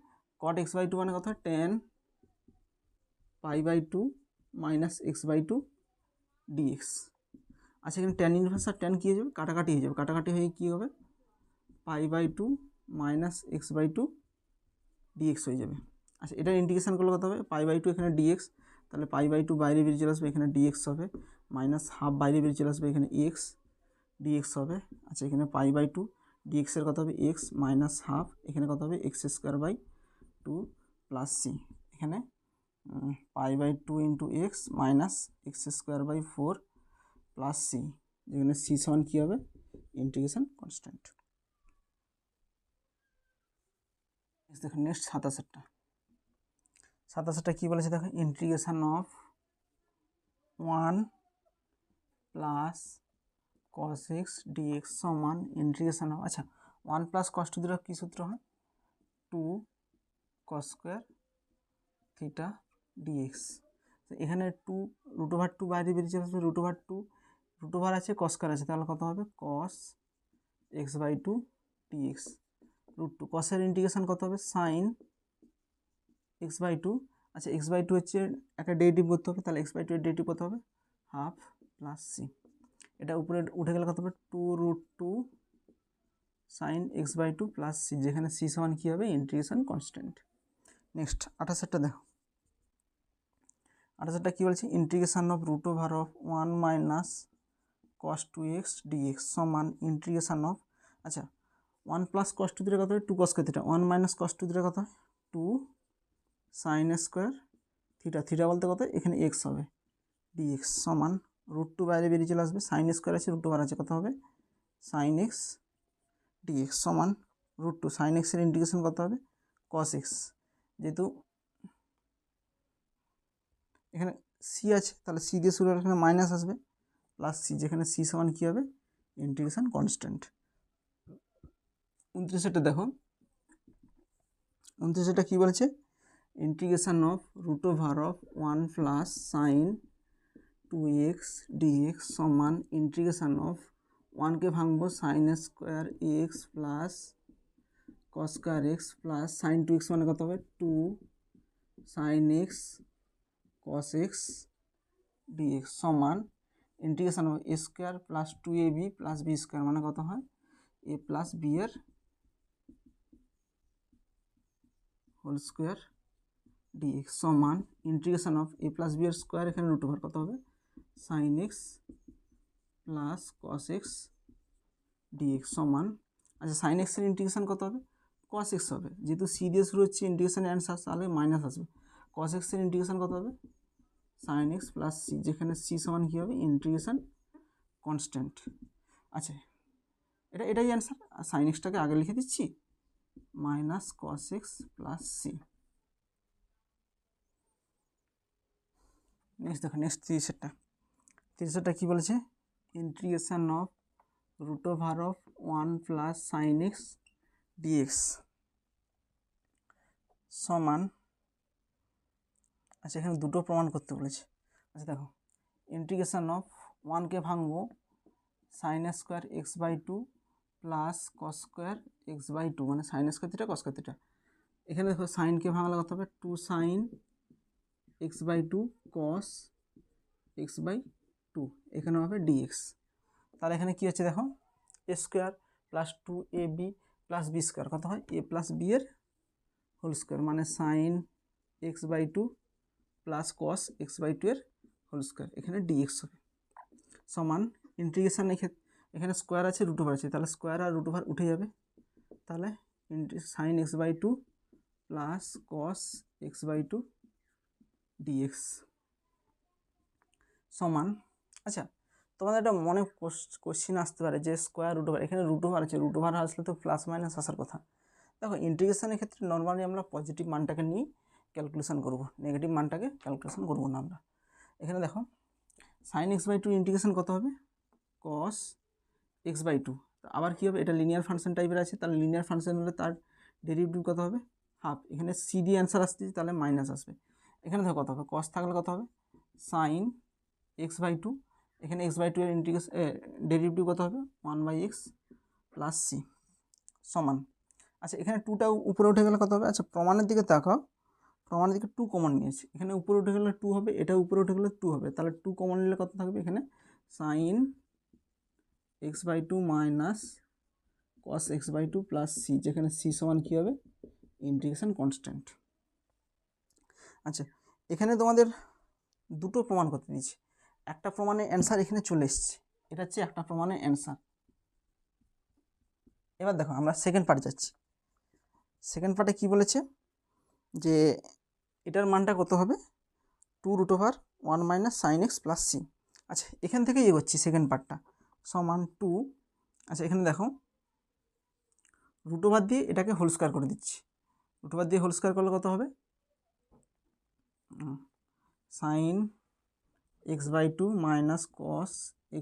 cot x/2 মানে কত tan π/2 মাইনাস x/2 dx, আচ্ছা এখানে ট্যান ইনভার্স আর ট্যান কী হয়ে যাবে কাটাকাটি হয়ে যাবে, কাটাকাটি হয়ে কী হবে π/2 মাইনাস x/2 dx হয়ে যাবে, আচ্ছা এটার ইন্টিগ্রেশন করলে কত হবে π/2 এখানে dx, তাহলে π/2 বাইরে বেরিয়ে চলে আসবে, এখানে dx হবে মাইনাস হাফ বাইরে বেরিয়ে চলে আসবে, এখানে x dx হবে, আচ্ছা এখানে π/2 dx এর কত হবে x মাইনাস হাফ, এখানে কত হবে x² প্লাস সি, এখানে π/2 into x minus x² plus C, যেখানে সি সমান কী হবে ইন্টিগ্রেশন কনস্ট্যান্ট। দেখো নেক্সট 27টা কী বলেছে দেখো integration of 1 plus cos x dx সমান ইন্টিগ্রেশন অফ, আচ্ছা 1 প্লাস কস 2 থিটা কী সূত্র হয় 2 কস স্কোয়ার থিটা ডিএক্স, এখানে 2 √2 বাইরে বেরিয়ে চলে আসবে, √2 আছে কস স্কোয়ার আছে, তাহলে কত হবে কস x/2 ডিএক্স √2, কসের ইন্টিগ্রেশন কত হবে সাইন x/2, আচ্ছা x/2 হচ্ছে একটা ডেরিভেটিভ করতে হবে, তাহলে x/2 এর ডেরিভেটিভ কত হবে হাফ প্লাস সি, এটা উপরে উঠে গেলে কত হবে 2√2 সাইন x/2 প্লাস সি, যেখানে সি সমান কী হবে ইন্টিগ্রেশন কনস্ট্যান্ট। নেক্সট 28টা দেখো, 28টা কী বলছে integration of √(1 - cos 2x dx) সমান ইন্টিগ্রেশন অফ, আচ্ছা 1 + cos 2 থিটা কত হবে 2 cos থিটা, 1 - cos 2 থিটা কত হয় 2 sin স্কোয়ার থিটা, থিটা বলতে কত এখানে x হবে dx সমান √2 বাইরে বেরিয়ে চলে আসবে, সাইন স্কোয়ার আছে √2 আছে কত হবে sin x dx সমান √2 sin x এর ইন্টিগ্রেশন কত হবে cos x, যেহেতু এখানে সি আছে তাহলে সি দিয়ে শুরু হলে এখানে মাইনাস আসবে প্লাস সি, যেখানে সি সমান কী হবে ইন্টিগ্রেশন কনস্ট্যান্ট। 29টা দেখো, 29টা কী বলছে integration of √(1 + sin 2x dx) সমান ইন্টিগ্রেশন অফ 1কে ভাঙবো sin square x plus cos square x plus sin 2x মানে কত হবে 2 sin x cos x dx সমান integration of a square plus 2ab plus b square মানে কত হয় a plus b এর হোল স্কোয়ার dx সমান integration of a plus b এর স্কোয়ার, এখানে √2 কত হবে sin x plus cos x dx সমান, আচ্ছা sin x এর ইন্টিগ্রেশন কত হবে cos x হবে, যেহেতু c দিয়ে শুরু হচ্ছে ইন্টিগ্রেশনের অ্যান্সার তাহলে মাইনাস আসবে, cos x এর ইন্টিগ্রেশন কত হবে sin x প্লাস c, যেখানে c সমান কী হবে ইন্টিগ্রেশন কনস্ট্যান্ট। আচ্ছা এটাই অ্যান্সার, আর sin xটাকে আগে লিখে দিচ্ছি minus cos x plus c। Next দেখো, নেক্সট 30টা কী বলেছে integration of √(1 + sin x dx) সমান, আচ্ছা এখানে দুটো প্রমাণ করতে বলেছে। আচ্ছা দেখো ইন্টিগ্রেশন অফ 1কে ভাঙবো sin square x/2 plus cos square x/2 মানে sin square theta cos square theta, এখানে দেখো সাইনকে ভাঙলে কত হবে 2 sin x/2 cos x/2, এখানে হবে dx, তাহলে এখানে কী হচ্ছে দেখো a square plus 2ab plus b square কত হয় a প্লাস b এর হোল স্কোয়ার মানে sin x/2 plus cos x/2 এর হোল স্কোয়ার, এখানে dx হবে সমান ইন্টিগ্রেশন, এখানে স্কোয়ার আছে √2 আছে তাহলে স্কোয়ার আর √2 উঠে যাবে, তাহলে sin x/2 plus cos x/2 dx সমান, আচ্ছা তোমাদের একটা মনে কোশ্চিন আসতে পারে যে স্কোয়ার √2, এখানে √2 আছে √2 আসলে তো প্লাস মাইনাস আসার কথা। দেখো ইন্টিগ্রেশনের ক্ষেত্রে নর্মালি আমরা পজিটিভ মানটাকে নিয়ে ক্যালকুলেশন করব, নেগেটিভ মানটাকে ক্যালকুলেশন করব না আমরা। এখানে দেখো sin x/2 ইন্টিগ্রেশন কত হবে cos x/2, আবার কী হবে এটা লিনিয়ার ফাংশন টাইপের আছে, তাহলে লিনিয়ার ফাংশন হলে তার ডেরিভেটিভ কত হবে হাফ, এখানে সি দিয়ে অ্যান্সার আসতেছে তাহলে মাইনাস আসবে, এখানে দেখো কত হবে cos থাকলে কত হবে sin x/2, এখানে x/2 এর ইন্টিগ্রেশন ডেরিভেটিভ কত হবে 1/x প্লাস সি সমান, আচ্ছা এখানে 2টা উপরে উঠে গেলে কত হবে, আচ্ছা প্রমাণের দিকে তাকাও, প্রমাণের দিকে 2 কমন নিয়েছি, এখানে উপরে উঠে গেলে 2 হবে, এটা উপরে উঠে গেলে 2 হবে, তাহলে 2 কমন নিলে কত থাকবে এখানে sin x/2 minus cos x/2 plus C, যেখানে সি সমান কী হবে ইন্টিগ্রেশন কনস্ট্যান্ট। আচ্ছা এখানে তোমাদের দুটো প্রমাণ করতে দিয়েছি, একটা প্রমাণের অ্যান্সার এখানে চলে এসছে, এটা হচ্ছে একটা প্রমাণের অ্যান্সার। এবার দেখো আমরা সেকেন্ড পার্টে যাচ্ছি, সেকেন্ড পার্টে কী বলেছে যে এটার মানটা কত হবে 2√1 - sin x প্লাস সি, আচ্ছা এখান থেকে এগোচ্ছি সেকেন্ড পার্টটা সমান 2, আচ্ছা এখানে দেখো √2 দিয়ে এটাকে হোল স্কোয়ার করে দিচ্ছি, √2 দিয়ে হোল স্কোয়ার করলে কত হবে sin x/2 minus cos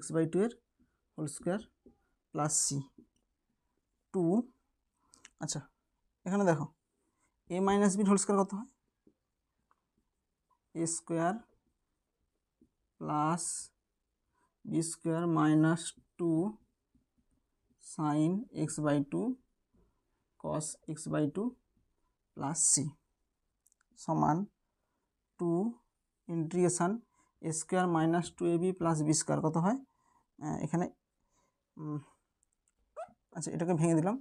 x/2 এর হোল স্কোয়ার প্লাস সি 2, আচ্ছা এখানে দেখো a মাইনাস বির হোল স্কোয়ার কত হয় a square plus b square minus 2 sin x/2 cos x/2 plus c সমান to integration a square minus two a b plus b square কত হয় এখানে আচ্ছা এটাকে ভেঙে দিলাম,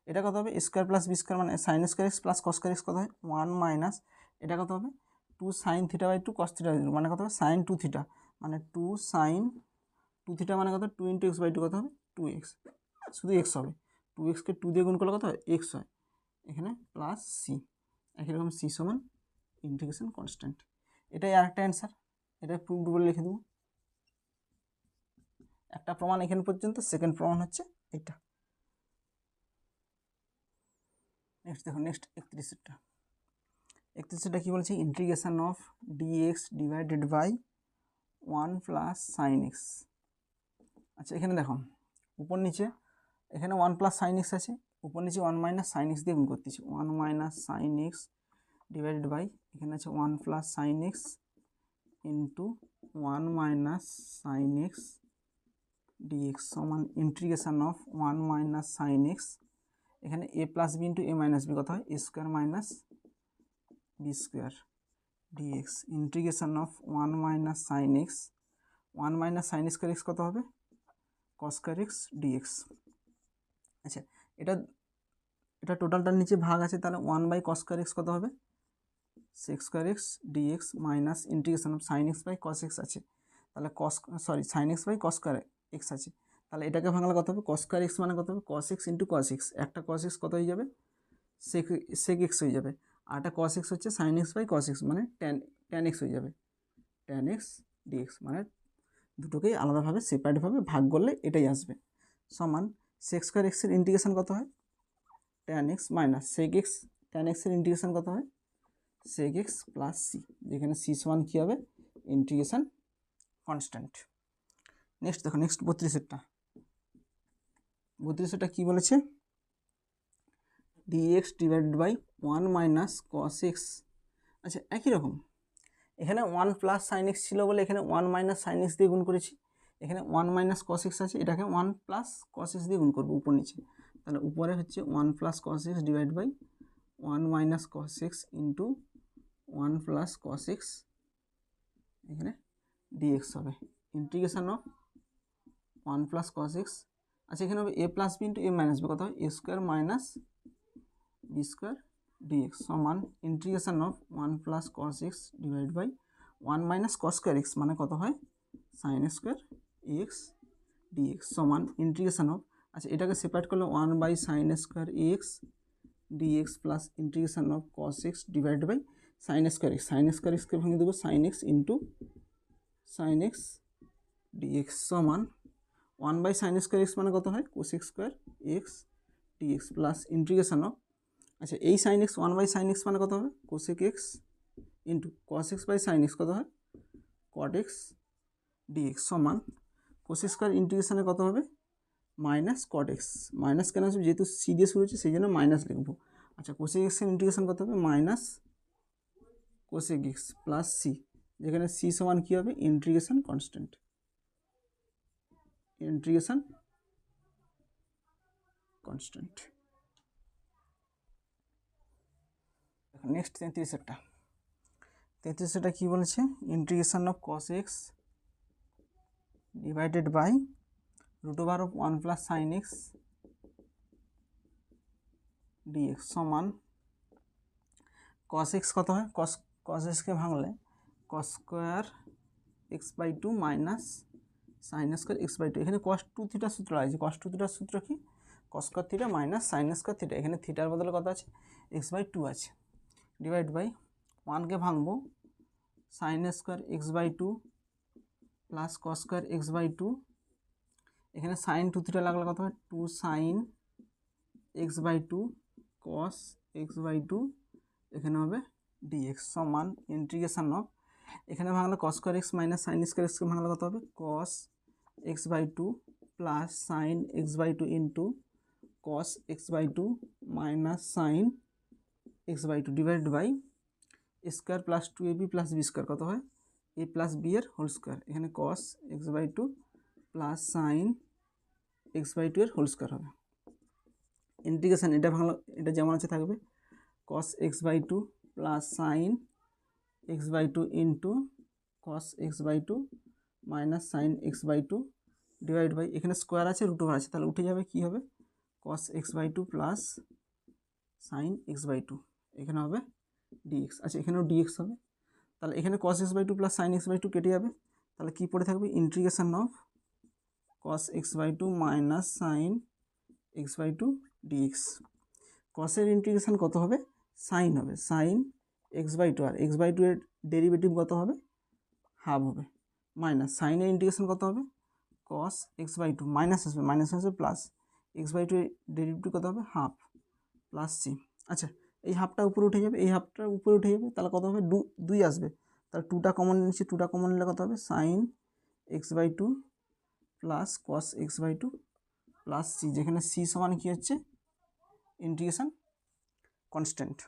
এটা কত হবে স্কোয়ার প্লাস বি স্কোয়ার মানে sine square x plus cos square x কত হয় 1 মাইনাস এটা কত হবে 2 sine theta by 2 cos theta by 2 মানে কত হবে সাইন 2 থিটা মানে 2 সাইন 2 থিটা মানে কত 2 ইন্টু এক্স বাই 2 কত হবে 2x, শুধু এক্স হবে 2xকে 2 দিয়ে গুণ করলে কত হয় এক্স হয়, এখানে প্লাস সি, একই রকম সি সমান ইন্টিগ্রেশন কনস্ট্যান্ট। এটাই আরেকটা অ্যান্সার, এটা প্রুভড বলে লিখে দেবো। একটা প্রমাণ এখানে পর্যন্ত, সেকেন্ড প্রমাণ হচ্ছে এটা। নেক্সট দেখো, নেক্সট 31টা কি বলছে integration of dx divided by 1 plus sine x. আচ্ছা এখানে দেখো উপর নিচে এখানে 1 প্লাস সাইন এক্স আছে, উপর নিচে 1 মাইনাস সাইন এক্স দিয়ে গুণ করতেছি, 1 minus sine x divided by এখানে আছে 1 plus sine x into 1 minus sine x dx সমান integration of 1 minus sine x এখানে a plus b into a minus b কত হয় a square minus b square dx integration of 1 minus sine x 1 minus sine square x কত হবে cos square x dx. আচ্ছা এটা টোটালটার নিচে ভাগ আছে, তাহলে 1 বাই কস স্কোয়ার এক্স কত হবে sec square x dx minus integration of sine x by cos x আছে, তাহলে sine x by cos square x আছে, তাহলে এটাকে ভাঙলে কত হবে কস স্কোয়ার এক্স মানে কত হবে cos x into cos x, একটা কস এক্স কত হয়ে যাবে সেক এক্স হয়ে যাবে, আর একটা কস এক্স হচ্ছে sine x by cos x মানে ট্যান এক্স হয়ে যাবে, ট্যান এক্স ডিএক্স মানে দুটোকেই আলাদাভাবে সেপারেটভাবে ভাগ করলে এটাই আসবে সমান সেক স্কোয়ার এক্সের ইন্টিগ্রেশন কত হয় tan x minus sec x, tan এক্সের ইন্টিগ্রেশন কত হয় সেক এক্স প্লাস সি, যেখানে সি সমান কী হবে ইন্টিগ্রেশন কনস্ট্যান্ট। নেক্সট দেখো নেক্সট 32টা কী বলেছে dx divided by 1 minus cos x. আচ্ছা একই রকম এখানে 1 প্লাস সাইন এক্স ছিল বলে এখানে 1 মাইনাস সাইন এক্স দিয়ে গুণ করেছি, এখানে 1 মাইনাস কস এক্স আছে এটাকে 1 প্লাস কস এক্স দিয়ে গুণ করবো উপর নিচে, তাহলে উপরে হচ্ছে 1 plus cos x divide by 1 minus cos x into 1 plus cos x এখানে ডিএক্স হবে integration of 1 plus cos x. আচ্ছা এখানে হবে a plus b into a minus b কত হয় a square minus b square dx সমান integration of 1 plus cos x divide by 1 minus cos square x মানে কত হয় সাইন স্কোয়ার এক্স ডিএক্স সমান ইন্টিগ্রেশন অফ, আচ্ছা এটাকে সেপারেট করলে 1 by sine square x dx plus integration of cos x divide by sine square এক্সকে ভেঙে দেবো sine x into sine x dx সমান 1 বাই সাইন স্কোয়ার এক্স মানে কত হয় cosec square x dx plus integration of, আচ্ছা এই sine x 1 by sine x মানে কত হবে cosec x into cos x by sine x কত হয় কট এক্স ডিএক্স সমান কোসেক স্কোয়ার ইন্টিগ্রেশনে কত হবে মাইনাস কট এক্স, মাইনাস কেন আসবে যেহেতু সি দিয়ে শুরু হচ্ছে সেই জন্য মাইনাস লিখবো। আচ্ছা কোসেক এক্সের ইন্টিগ্রেশন কত হবে minus cosec x plus C, যেখানে সি সমান কী হবে integration constant, integration constant. Next 33টা কী বলেছে integration of cos x divided by root over of 1 plus sine x dx সমান কস এক্স কত হয় কস এক্সকে ভাঙলে cos square x by 2 minus sine square x by 2, এখানে কস 2 থিটার সূত্র আছে, কস 2 থিটার সূত্র কি কস square theta minus sine square theta, এখানে থিটার বদলে কত আছে এক্স বাই 2 আছে, ডিভাইড বাই 1কে ভাঙবো sine square x by 2 plus cos square x by 2, এখানে সাইন 2 থিটা লাগলে কত হয় 2 sine x by 2 cos x by 2 এখানে হবে ডিএক্স সমান ইন্টিগ্রেশন অফ, এখানে ভাঙলে cos square x minus sine square এক্সকে ভাঙলে কত হবে cos x by 2 plus sine x by 2 into cos x by 2 minus sine x by 2 divide by square plus 2ab plus b square কত হয় a plus b এর whole square, এখানে cos x by 2 plus sine x by 2 এর whole square হবে integration, এটা ভাঙলো এটা যেমন আছে থাকবে cos x by 2 plus sine x by two into cos x by two minus sine x by two divide by, এখানে স্কোয়ার আছে রুট ওভার আছে, তাহলে উঠে যাবে, কী হবে cos x by two plus sine x by two, এখানে হবে ডিএক্স। আচ্ছা এখানেও ডিএক্স হবে, তাহলে এখানে cos x by two plus sine x by two কেটে যাবে, তাহলে কী পড়ে থাকবে integration of cos x by two minus sine x by two dx. কসের ইন্টিগ্রেশন কত হবে, সাইন হবে, সাইন এক্স বাই টু, আর এক্স বাই টু এর ডেরিভেটিভ কত হবে, হাফ হবে, মাইনাস সাইনের ইন্টিগ্রেশন কত হবে cos x by two, minus আসবে প্লাস এক্স বাই টু এর ডেরিভেটিভ কত হবে হাফ প্লাস সি। আচ্ছা এই হাফটা উপরে উঠে যাবে, এই হাফটা উপরে উঠে যাবে, তাহলে কত হবে দুই আসবে, তাহলে টুটা কমন নিচ্ছে, টুটা কমন নিলে কত হবে sine x by two plus cos x by two plus C, যেখানে সি সমান কী হচ্ছে ইন্টিগ্রেশন কনস্ট্যান্ট।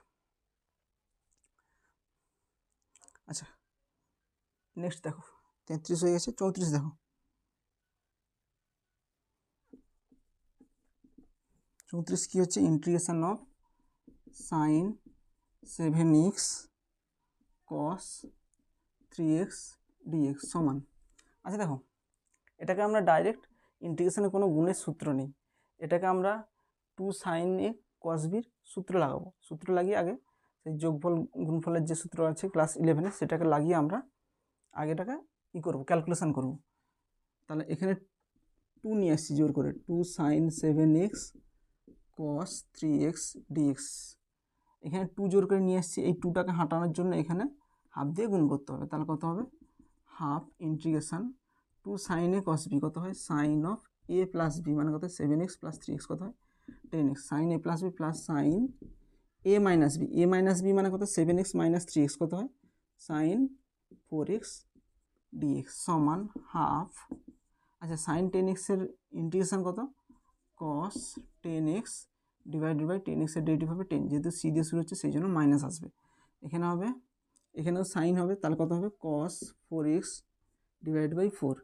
আচ্ছা নেক্সট দেখো 33 হয়ে গেছে, 34 দেখো, 34 কী হচ্ছে integration of sine 7x cos 3x dx সমান। আচ্ছা দেখো এটাকে আমরা ডাইরেক্ট ইন্টিগ্রেশনে কোনো গুণের সূত্র নেই, এটাকে আমরা 2 sin a cos b সূত্র লাগাবো, সূত্র লাগিয়ে আগে সেই যোগফল গুণফলের যে সূত্র আছে ক্লাস 11-এ সেটাকে লাগিয়ে আমরা আগেটাকে কী করবো ক্যালকুলেশন করব। তাহলে এখানে 2 নিয়ে আসছি জোর করে, 2 sin 7x cos 3x dx, এখানে 2 জোর করে নিয়ে আসছি, এই 2টাকে হাঁটানোর জন্য এখানে হাফ দিয়ে গুণ করতে হবে, তাহলে কত হবে half integration 2 sin a cos b কত হয় sine of a plus b মানে কত 7x প্লাস 3x কত হয় 10x, sine a plus b plus sine a minus b মানে কত 7x মাইনাস 3x কত হয় সাইন 4x dx সমান হাফ। আচ্ছা সাইন 10x এর ইন্টিগ্রেশন কত cos 10x divided by 10x এর ডেরিভেটিভ হবে 10, যেহেতু সি দিয়ে শুরু হচ্ছে সেই জন্য মাইনাস আসবে, এখানে হবে এখানেও সাইন হবে, তাহলে কত হবে cos 4x ডিভাইড বাই 4,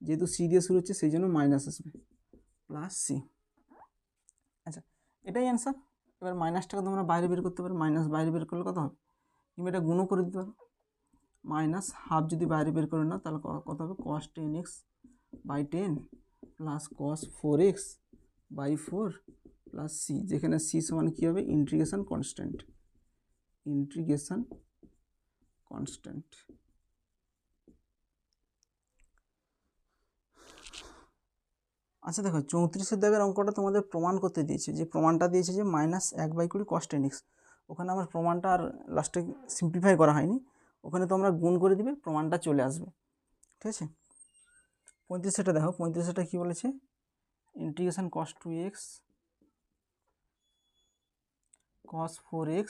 যেহেতু সি দিয়ে শুরু হচ্ছে সেই জন্য মাইনাস আসবে প্লাস সি। আচ্ছা এটাই অ্যান্সার। এবার মাইনাসটাকে তোমরা বাইরে বের করতে পারো, মাইনাস বাইরে বের করলে কত হবে, কিংবা এটা গুণও করে দিতে পারো, মাইনাস হাফ যদি বাইরে বের করে নাও তাহলে কত হবে cos 10x by 10 plus cos 4x by 4 plus C, যেখানে সি সমান কী হবে ইন্টিগ্রেশন কনস্ট্যান্ট, ইন্টিগ্রেশন কনস্ট্যান্ট। আচ্ছা দেখো 34-এর দাগের অঙ্কটা তোমাদের প্রমাণ করতে দিয়েছে, যে প্রমাণটা দিয়েছে যে -1/20 cos 10x, ওখানে আমার প্রমাণটা আর লাস্টে সিম্পলিফাই করা হয়নি, ওখানে তোমরা গুণ করে দিবে প্রমাণটা চলে আসবে, ঠিক আছে। 35-এটা দেখো, 35-এটা কী বলেছে integration cos 2x cos 4x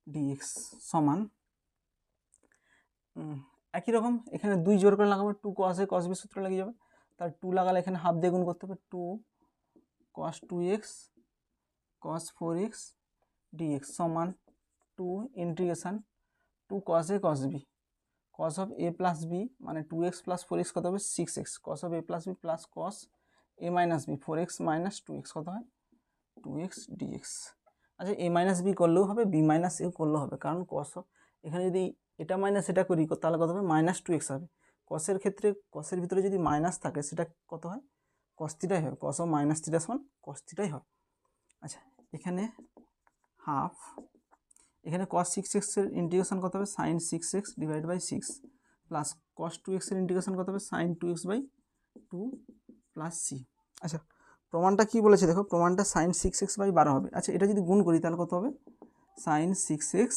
dx সমান একই রকম, এখানে 2 জোর করে লাগাবো, 2 cos a cos b সূত্র লেগে যাবে, তার 2 লাগালে এখানে হাফ দিয়ে গুণ করতে হবে, 2 cos 2x cos 4x dx সমান 2 integration 2 cos a cos b, cos of a plus b মানে 2x plus 4x কত হবে 6x, cos of a plus b plus cos a minus b 4x minus 2x কত হয় 2x dx। আচ্ছা a minus b করলেও হবে, b minus a করলেও হবে, কারণ cos এখানে যদি এটা মাইনাস এটা করি তাহলে কত হবে -2x হবে, কসের ক্ষেত্রে কসের ভিতরে যদি মাইনাস থাকে সেটা কত হয় cos থিটাই হয়, cos of minus থিটা সমান cos থিটাই হয়। আচ্ছা এখানে হাফ, এখানে cos 6x এর ইন্টিগ্রেশন কত হবে sin 6x divide by 6 plus cos 2x এর ইন্টিগ্রেশন কত হবে sin 2x by 2 plus c. আচ্ছা প্রমাণটা কি বলেছে দেখো, প্রমাণটা sin 6x বাই 12 হবে। আচ্ছা এটা যদি গুণ করি তাহলে কত হবে sin 6x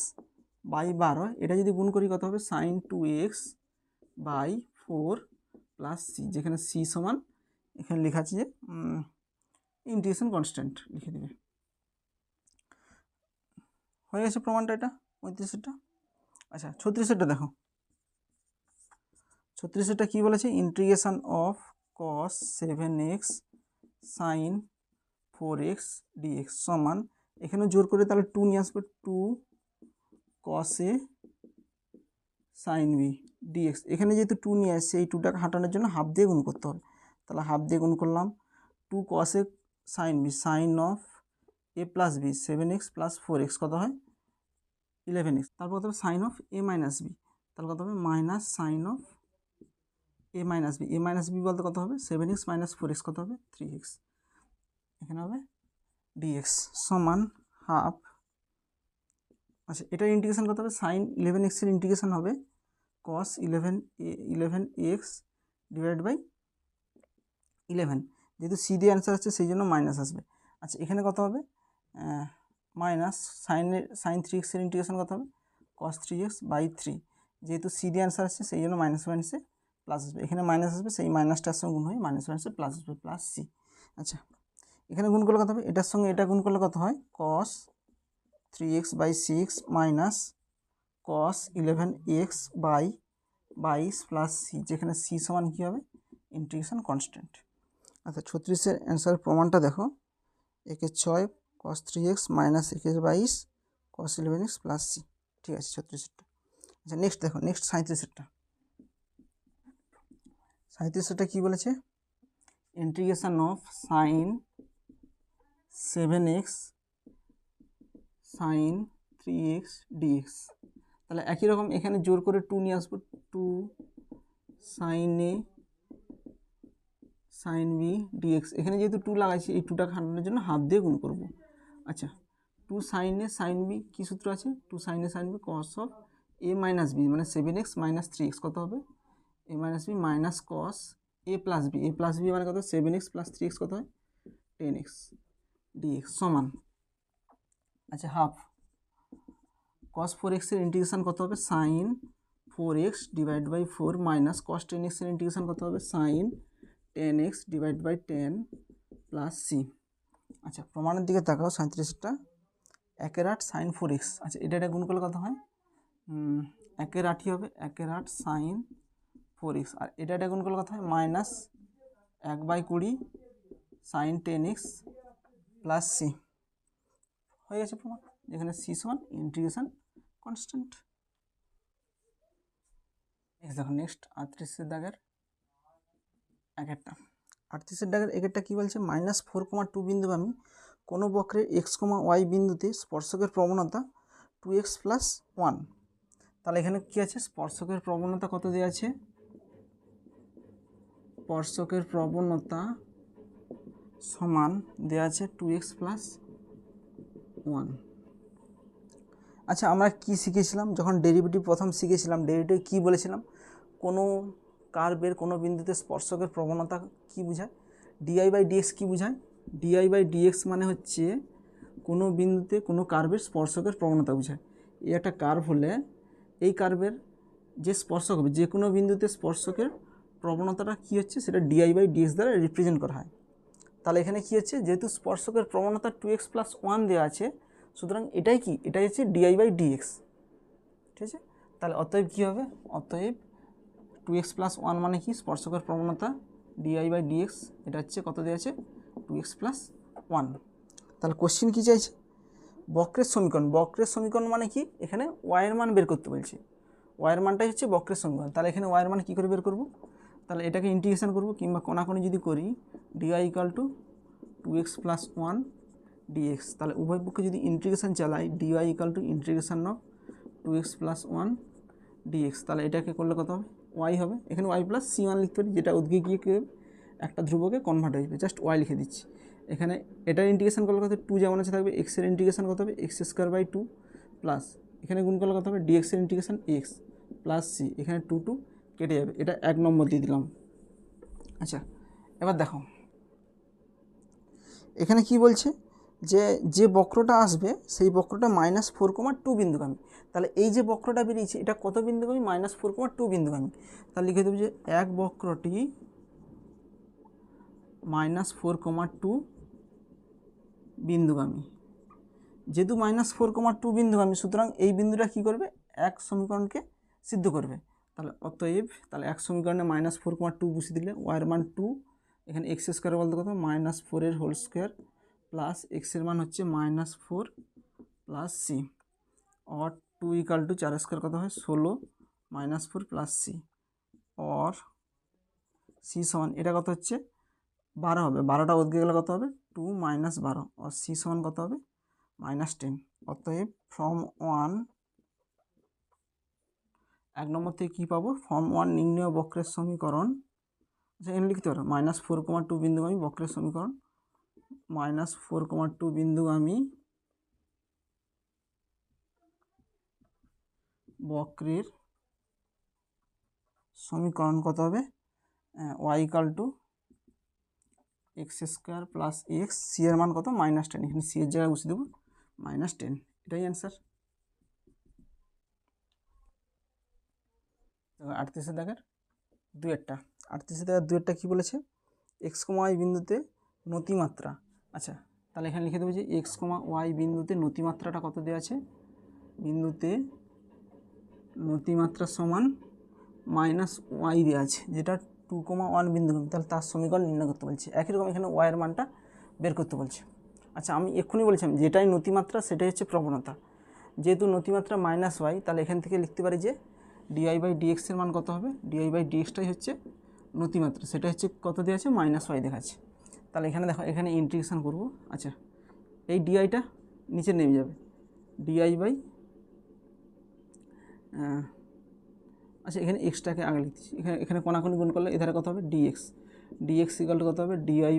বাই 12, এটা যদি গুণ করি কত হবে sin 2x by 4 plus C, যেখানে সি সমান এখানে লেখা আছে যে ইন্টিগ্রেশন কনস্ট্যান্ট লিখে দেবে। হয়ে গেছে প্রমাণটা এটা 35-এটা। আচ্ছা 36-এটা দেখো, 36-এটা কী বলেছে integration of cos 7x sin 4x dx সমান, এখানে জোর করে তাহলে 2 নিয়ে আসবে, 2 cos a sin b dx, এখানে যেহেতু 2 নিয়ে আসছে এই 2টাকে হাঁটানোর জন্য হাফ দিয়ে গুণ করতে হবে, তাহলে হাফ দিয়ে গুণ করলাম 2 cos a sin b sin of a plus b 7x plus 4x কত হয় 11x, তারপর কত হবে sine of a minus b, তাহলে কত হবে minus sine of a minus b, a minus b বলতে কত হবে 7x মাইনাস 4x কত হবে 3x, এখানে হবে dx সমান হাফ। আচ্ছা এটার ইন্টিগ্রেশন কত হবে সাইন 11x এর ইন্টিগ্রেশন হবে cos 11x ডিভাইড বাই 11, যেহেতু সি দিয়ে অ্যান্সার আসছে সেই জন্য মাইনাস আসবে। আচ্ছা এখানে কত হবে মাইনাস সাইন 3x এর ইন্টিগ্রেশন কত হবে cos 3x বাই 3, যেহেতু সি দিয়ে অ্যান্সার আসছে সেই জন্য মাইনাস মাইনাসে প্লাস আসবে, এখানে মাইনাস আসবে সেই মাইনাসটার সঙ্গে গুণ হয়ে মাইনাস মাইনাসে প্লাস আসবে প্লাস সি। আচ্ছা এখানে গুণ করলে কত হবে এটার সঙ্গে এটা গুণ করলে কত হয় cos 3x by 6 minus cos 11x by 22 plus C, যেখানে সি সমান কী হবে ইন্টিগ্রেশন কনস্ট্যান্ট। আচ্ছা 36-এর অ্যান্সারের প্রমাণটা দেখো, একে 6 cos 3x মাইনাস একে 22 cos 11x প্লাস সি, ঠিক আছে 36-এরটা। আচ্ছা নেক্সট দেখো, নেক্সট 37-এরটা। 37-এরটা কী বলেছে integration of sine 7x sine 3x dx, তাহলে একই রকম এখানে জোর করে 2 নিয়ে আসবো, 2 sine a sine B dx, এখানে যেহেতু 2 লাগাইছি এই 2টা খাটানোর জন্য হাফ দিয়ে গুণ করব। আচ্ছা 2 সাইন এ সাইন বি কী সূত্র আছে 2 sine a sine b cos of a minus b মানে 7x মাইনাস 3x কত হবে a minus b minus cos a plus b, a plus b মানে কত 7x প্লাস 3x কত হয় 10x ডিএক্স সমান, আচ্ছা হাফ cos 4x এর ইন্টিগ্রেশন কত হবে sine 4x divide by 4 minus cos 10x এর ইন্টিগ্রেশন কত হবে sine 10x divide by 10 plus c. আচ্ছা প্রমাণের দিকে তাকাও 37টা, 1/8 সাইন 4x, আচ্ছা এটা গুণ করলে কত হয় 1/8ই হবে 1/8 সাইন 4x, আর এটা গুণ করলে কত হয় minus 1/20 sign 10x plus C, হয়ে গেছে প্রমাণ, যেখানে সি সমান ইন্টিগ্রেশন কনস্ট্যান্ট। দেখো নেক্সট 38-এর দাগের 1/8টা, 38-এর দাগের 1/8টা কী বলছে -4,2 বিন্দুগামী কোনো বক্রের x, y বিন্দুতে স্পর্শকের প্রবণতা 2x + 1, তাহলে এখানে কী আছে স্পর্শকের প্রবণতা কত দেওয়া আছে স্পর্শকের প্রবণতা সমান দেওয়া আছে 2x + 1। আচ্ছা আমরা কি শিখেছিলাম যখন ডেরিভেটিভ প্রথম শিখেছিলাম, ডেরিভেটিভ কী বলেছিলাম কোনো কার্ভের কোনো বিন্দুতে স্পর্শকের প্রবণতা কি বোঝায় dy/dx কি বোঝায় dy/dx মানে হচ্ছে কোনো বিন্দুতে কোনো কার্ভের স্পর্শকের প্রবণতা বোঝায়। এই একটা কার্ভ হলে এই কার্ভের যে স্পর্শক হবে যে কোনো বিন্দুতে স্পর্শকের প্রবণতাটা কি হচ্ছে সেটা dy/dx দ্বারা রিপ্রেজেন্ট করা হয়। তাহলে এখানে কি হচ্ছে যেহেতু স্পর্শকের প্রবণতা 2x + 1 দেওয়া আছে সুতরাং এটাই কি এটাই হচ্ছে dy/dx, ঠিক আছে। তাহলে অতএব কী হবে অতএব 2x + 1 মানে কি স্পর্শকের প্রবণতা dy/dx, এটা হচ্ছে কত দেওয়া আছে 2x + 1। তাহলে কোশ্চেন কী চাইছে বক্রের সমীকরণ, বক্রের সমীকরণ মানে কি এখানে y এর মান বের করতে বলছে, y এর মানটাই হচ্ছে বক্রের সমীকরণ। তাহলে এখানে y এর মান কী করে বের করব, তাহলে এটাকে ইন্টিগ্রেশন করব কিংবা কোনাকুনি যদি করি dy = 2x + 1 dx, তাহলে উভয় পক্ষে যদি ইন্টিগ্রেশন চালাই dy = integration of 2x + 1 dx, তাহলে এটাকে করলে কত হবে y হবে, এখানে y + c1 লিখতে পারি যেটা ওদিকে গিয়ে একটা ধ্রুবকে কনভার্ট হয়ে যাবে, জাস্ট y লিখে দিচ্ছি। এখানে এটার ইন্টিগ্রেশন করলে কত 2 যেমন আছে থাকবে, x এর ইন্টিগ্রেশন কত হবে x² / 2 প্লাস এখানে গুণ করলে কত হবে dx এর ইন্টিগ্রেশন x প্লাস c, এখানে 2 কেটে যাবে, এটা 1 নম্বর দিয়ে দিলাম। আচ্ছা এবার দেখো এখানে কি বলছে যে বক্রটা আসবে সেই বক্রটা -4,2 বিন্দুগামী, তাহলে এই যে বক্রটা বেরিয়েছে এটা কত বিন্দুগামী -4,2 বিন্দুগামী, তাহলে লিখে দেবো যে এক বক্রটি -4,2 বিন্দুগামী, যেহেতু -4,2 বিন্দুগামী সুতরাং এই বিন্দুটা কি করবে এক সমীকরণকে সিদ্ধ করবে, তাহলে অতএব তাহলে এক সমীকরণে -4,2 বসিয়ে দিলে y এর মান 2, এখানে x² বলতে কত -4 এর হোল স্কোয়ার প্লাস x এর মান হচ্ছে -4 প্লাস c, और 2 = 4² কত হয় 16 -4 প্লাস c, और c সমান এটা কত হচ্ছে 12 হবে, 12টা ওদিকে গেলে কত হবে 2 - 12, और c সমান কত হবে -10। অতএব ফ্রম 1 1 নম্বর থেকে কী পাবো, ফর্ম 1 নির্ণয় বক্রের সমীকরণ। আচ্ছা এখানে লিখতে পারো -4,2 বিন্দুগামী বক্রের সমীকরণ, -4,2 বিন্দুগামী বক্রের সমীকরণ কত হবে, y = x² + x, c এর মান কত -10, এখানে c এর জায়গায় বসিয়ে দেবো -10, এটাই অ্যান্সার। 38 দাগের 2-টা, 38 দাগের 2-টা কী বলেছে, x, y বিন্দুতে নতিমাত্রা। আচ্ছা তাহলে এখানে লিখে দেবো যে x, y বিন্দুতে নতিমাত্রাটা কত দেওয়া আছে, বিন্দুতে নতিমাত্রা সমান -y দেওয়া আছে, যেটা 2,1 বিন্দু, তাহলে তার সমীকরণ নির্ণয় করতে বলছে। একই রকম এখানে y এর মানটা বের করতে বলছে। আচ্ছা আমি এক্ষুনি বলছিলাম যেটাই নতিমাত্রা সেটাই হচ্ছে প্রবণতা, যেহেতু নতিমাত্রা -y, তাহলে এখান থেকে লিখতে পারি যে dy/dx এর মান কত হবে, dy/dxটাই হচ্ছে নতিমাত্রা, সেটা হচ্ছে কত দেওয়া আছে -y দেখাচ্ছে। তাহলে এখানে দেখো এখানে ইন্টিগ্রেশন করব। আচ্ছা এই ডিআইটা নিচে নেমে যাবে, di/, আচ্ছা এখানে এক্সটাকে আগে লিখছি, এখানে কোনাকুনি গুণ করলে এধারে কত হবে dx = কত হবে di/y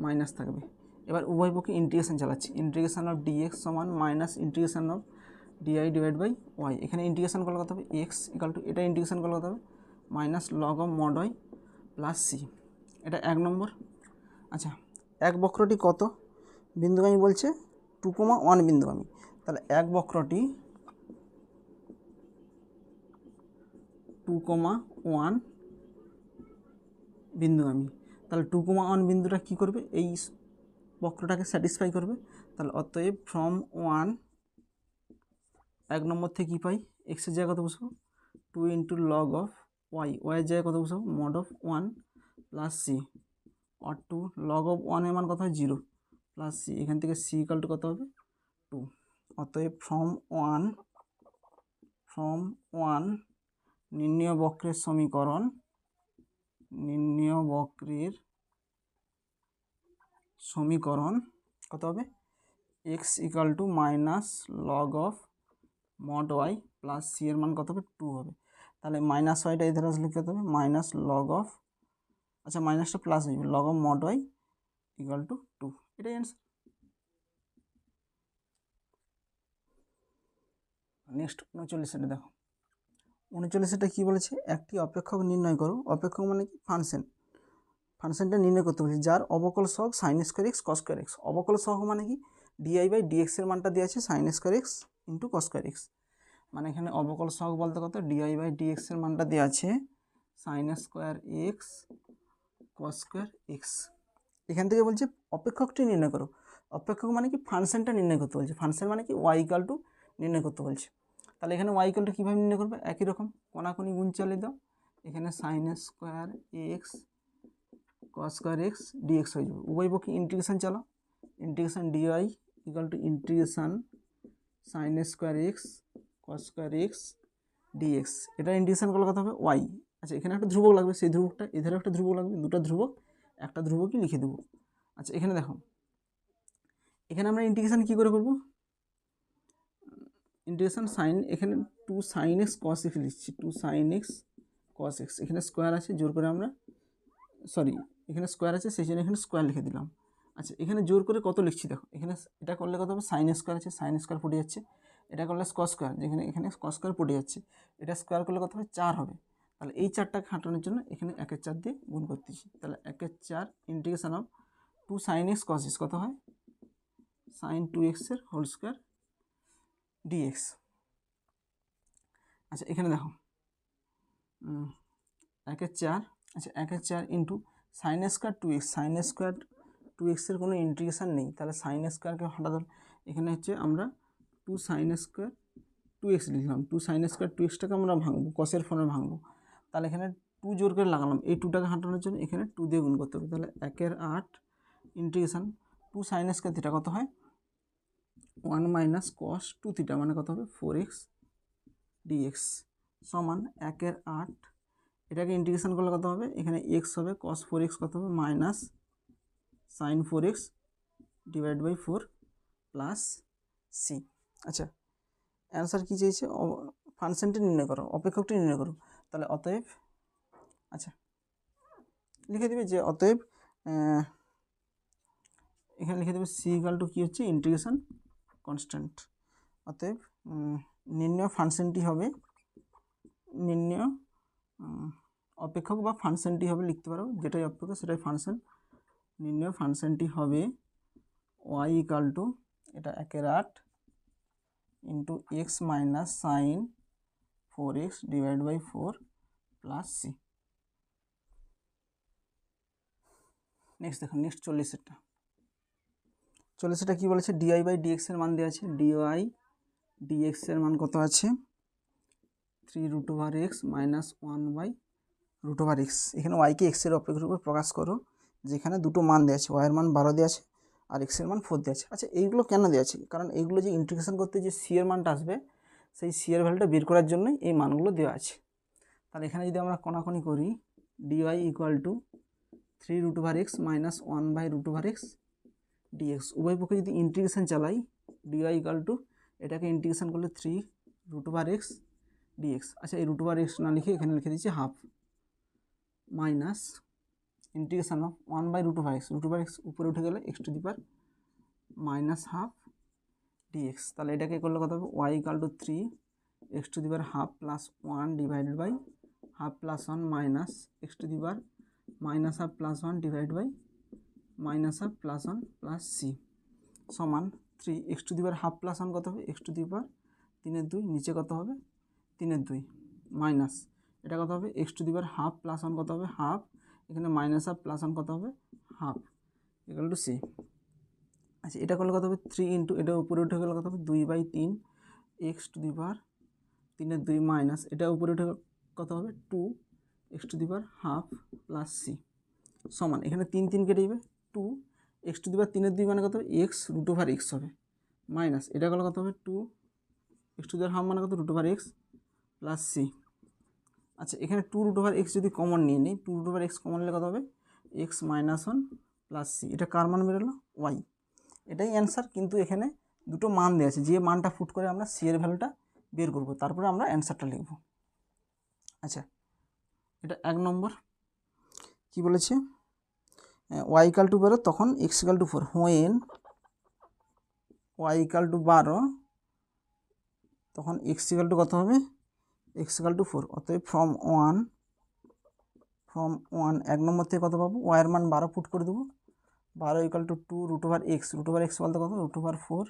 মাইনাস থাকবে। এবার উভয় পক্ষে ইন্টিগ্রেশন চালাচ্ছি, ইন্টিগ্রেশন অফ dx সমান মাইনাস ইন্টিগ্রেশন অফ di/y, এখানে ইন্টিগ্রেশন করলে কত হবে x = এটা ইন্টিগ্রেশন করলে কত হবে -log of mod y plus c, এটা 1 নম্বর। আচ্ছা এক বক্রটি কত বিন্দুগামী বলছে, 2,1 বিন্দুগামী, তাহলে এক বক্রটি 2,1 বিন্দুগামী, তাহলে 2,1 বিন্দুটা কী করবে, এই বক্রটাকে স্যাটিসফাই করবে। তাহলে অতএব ফ্রম 1, 1 নম্বর থেকে কী পাই, এক্সের জায়গায় কত বসবো 2 × log of y, এর জায়গায় কত বসবো mod of 1 plus c, or 2 log of 1 এর মান কত হয় 0 প্লাস c, এখান থেকে c = কত হবে 2। অতএব ফ্রম 1 নির্ণয় বক্রের সমীকরণ, কত হবে, x = -log of mod y plus c এর মান কত হবে 2 হবে। তাহলে -yটা এধার আসলে কত হবে -log of, আচ্ছা মাইনাসটা প্লাস হয়ে যাবে, log of mod y = 2, এটাই অ্যান্সার। নেক্সট 39 দেখো, 39টা কী বলেছে, একটি অপেক্ষক নির্ণয় করো। অপেক্ষক মানে কি, ফাংশনটা নির্ণয় করতে বলেছে যার অবকল সহগ sin² x cos² x। অবকল সহগ মানে কি, di/dx এর মানটা দেওয়া আছে sin² x × cos² x, মানে এখানে অবকল সহগ বলতে কত, di/dx এর মানটা দেওয়া আছে sin² x cos² x। এখান থেকে বলছে অপেক্ষকটি নির্ণয় করো। অপেক্ষক মানে কি, ফাংশনটা নির্ণয় করতে বলছে। ফাংশন মানে কি, y = নির্ণয় করতে বলছে। তাহলে এখানে y = কীভাবে নির্ণয় করবে, একই রকম কোনাকুনি গুণ চালিয়ে দাও, এখানে sin² x cos² x dx হয়ে যাবে। উভয় পক্ষে ইন্টিগ্রেশন চালাও, integration dy = integration sin² x cos² x dx, এটা ইন্টিগ্রেশন করলে কত হবে y। আচ্ছা এখানে একটা ধ্রুবক লাগবে, সেই ধ্রুবকটা এধারে একটা ধ্রুবক লাগবে, দুটো ধ্রুবক একটা ধ্রুবকই লিখে দেবো। আচ্ছা এখানে দেখো, এখানে আমরা ইন্টিগ্রেশন কী করে করব, ইন্টিগ্রেশন সাইন, এখানে 2 sin x cos x লিখছি, 2 sin x cos x, এখানে স্কোয়ার আছে জোর করে আমরা, সরি এখানে স্কোয়ার আছে সেই জন্য এখানে স্কোয়ার লিখে দিলাম। আচ্ছা এখানে জোর করে কত লিখছি দেখো, এখানে এটা করলে কত হবে sin² আছে, sin² পড়ে যাচ্ছে, এটা করলে cos², যেখানে এখানে cos² পড়ে যাচ্ছে, এটা স্কোয়ার করলে কত হবে 4 হবে। তাহলে এই 4টাকে হাঁটানোর জন্য এখানে 1/4 দিয়ে গুণ করতেছি, তাহলে 1/4 integration of 2 sin x cos x কত হয় sin 2x এর হোল স্কোয়ার dx। আচ্ছা এখানে দেখো 1/4, আচ্ছা 1/4 into sin² 2x, sin² 2x এর কোনো ইন্টিগ্রেশন নেই, তাহলে sin²কে হঠাৎ এখানে হচ্ছে আমরা 2 sin² 2x লিখলাম, 2 sin² 2xটাকে আমরা ভাঙবো, কসের ফর্মে ভাঙবো, তাহলে এখানে 2 জোর করে লাগালাম, এই 2টাকে হাঁটানোর জন্য এখানে 2 দিয়ে গুণ করতে হবে, তাহলে 1/8 ইন্টিগ্রেশন 2 sin² থিটা কত হয় 1 - cos 2 থিটা, মানে কত হবে 4x dx সমান 1/8, এটাকে ইন্টিগ্রেশন করলে কত হবে, এখানে x হবে cos 4x কত হবে minus sin 4x / 4 plus c। আচ্ছা অ্যান্সার কী চেয়েছে, ফাংশনটি নির্ণয় করো, অপেক্ষকটি নির্ণয় করো। তাহলে অতএব আচ্ছা লিখে দিবে যে অতএব এখানে লিখে দেবে সি ইকুয়াল টু কী হচ্ছে ইন্টিগ্রেশন কনস্ট্যান্ট। অতএব নির্ণয় ফাংশনটি হবে নির্ণয় অপেক্ষক বা ফাংশনটি হবে লিখতে পারো, যেটাই অপেক্ষক সেটাই ফাংশন। নির্ণয় ফাংশনটি হবে ওয়াই ইকুয়াল টু এটা 1/8 into x minus sine 4x divide by 4 plus c. Next দেখুন নেক্সট 40 কী বলেছে, ডিআই বাই ডিএক্সের মান দেওয়া আছে। ডিওয়াই ডিএক্সের মান কত আছে 3√x মাইনাস 1/√x। এখানে ওয়াইকে এক্সের অপেক্ষক রূপে প্রকাশ করো, যেখানে দুটো মান দেওয়া আছে, ওয়াইয়ের মান 12 দেওয়া আছে আর এক্সের মান 4 দেওয়া আছে। আচ্ছা এইগুলো কেন দেওয়া আছে, কারণ এইগুলো যে ইন্টিগ্রেশন করতে যে সি এর মানটা আসবে সেই সি এর ভ্যালুটা বের করার জন্যই এই মানগুলো দেওয়া আছে। তাহলে এখানে যদি আমরা কোনাকুনি করি ডিওয়াই ইকুয়াল টু 3√x মাইনাস 1/√x ডিএক্স, উভয় পক্ষে যদি ইন্টিগ্রেশন চালাই ডিওয়াই ইকুয়াল টু এটাকে ইন্টিগ্রেশন করলে 3√x ডিএক্স। আচ্ছা এই √x না লিখে এখানে লিখে দিচ্ছি half minus integration of 1/√x, √x উপরে উঠে গেলে x to the power minus half dx. তাহলে এটাকে করলে কত হবে y equal to 3 x to the power half plus 1 divided by half plus 1 minus x to the power minus half plus 1 divide by minus half plus 1 plus c সমান 3 x to the power half plus 1 কত হবে x to the power 3/2, নিচে কত হবে 3/2 minus এটা কত হবে x to the power half plus 1 কত হবে হাফ, এখানে মাইনাস হাফ প্লাস 1 কত হবে হাফ ইকুয়াল টু সি। আচ্ছা এটা করলে কত হবে 3 ইন্টু এটা উপরে উঠে গেলে কত হবে 2/3 x to the power 3/2 minus এটা উপরে উঠে কত হবে 2 x to the power half plus c সমান এখানে 3 কেটে যাবে 2 x টু দি পাওয়ার 3/2 মানে কত হবে x√x হবে মাইনাস এটা করলে কত হবে 2 x to the power half মানে কত √x প্লাস সি। আচ্ছা এখানে 2√x যদি কমন নিয়ে নিই 2√x কমন নিলে কত হবে x মাইনাস 1 প্লাস সি। এটা কার মান বেরোলো ওয়াই, এটাই অ্যান্সার। কিন্তু এখানে দুটো মান দেওয়া আছে, যে মানটা ফুট করে আমরা সি এর ভ্যালুটা বের করব, তারপরে আমরা অ্যান্সারটা লিখব। আচ্ছা এটা 1 নম্বর কি বলেছে ওয়াই ইকাল টু 12 তখন x equal to 4, when y equal to 12 তখন এক্স ইকাল টু কত হবে এক্স ইকাল টু 4। অতএব ফ্রম 1 1 নম্বর থেকে কত পাবো ওয়াইয়ের মান 12 পুট করে দেবো, 12 ইকাল টু 2√x, √x বলতে কত √4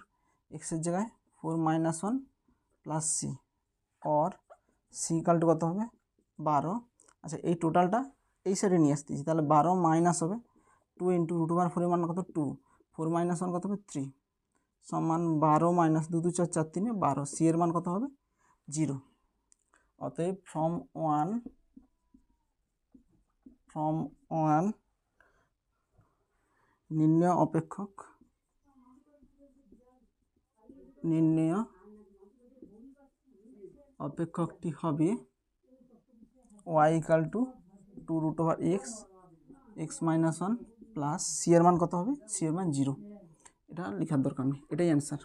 এক্সের জায়গায় 4 minus 1 plus c or c equal to কত হবে 12। আচ্ছা এই টোটালটা এই সাইডে নিয়ে আসতেছি, তাহলে 12 মাইনাস হবে 2 ইন্টু √4 এর মান কত 2, 4 মাইনাস 1 কত হবে 3 সমান 12 মাইনাস 2 2 4 4 3 12, সি এর মান কত হবে 0। অতএব ফ্রম 1 নির্ণয় অপেক্ষকটি হবে y equal to 2√x x minus 1 plus c এর মান কত হবে সি এর মান 0। এটা লেখার দরকার নেই, এটাই অ্যান্সার।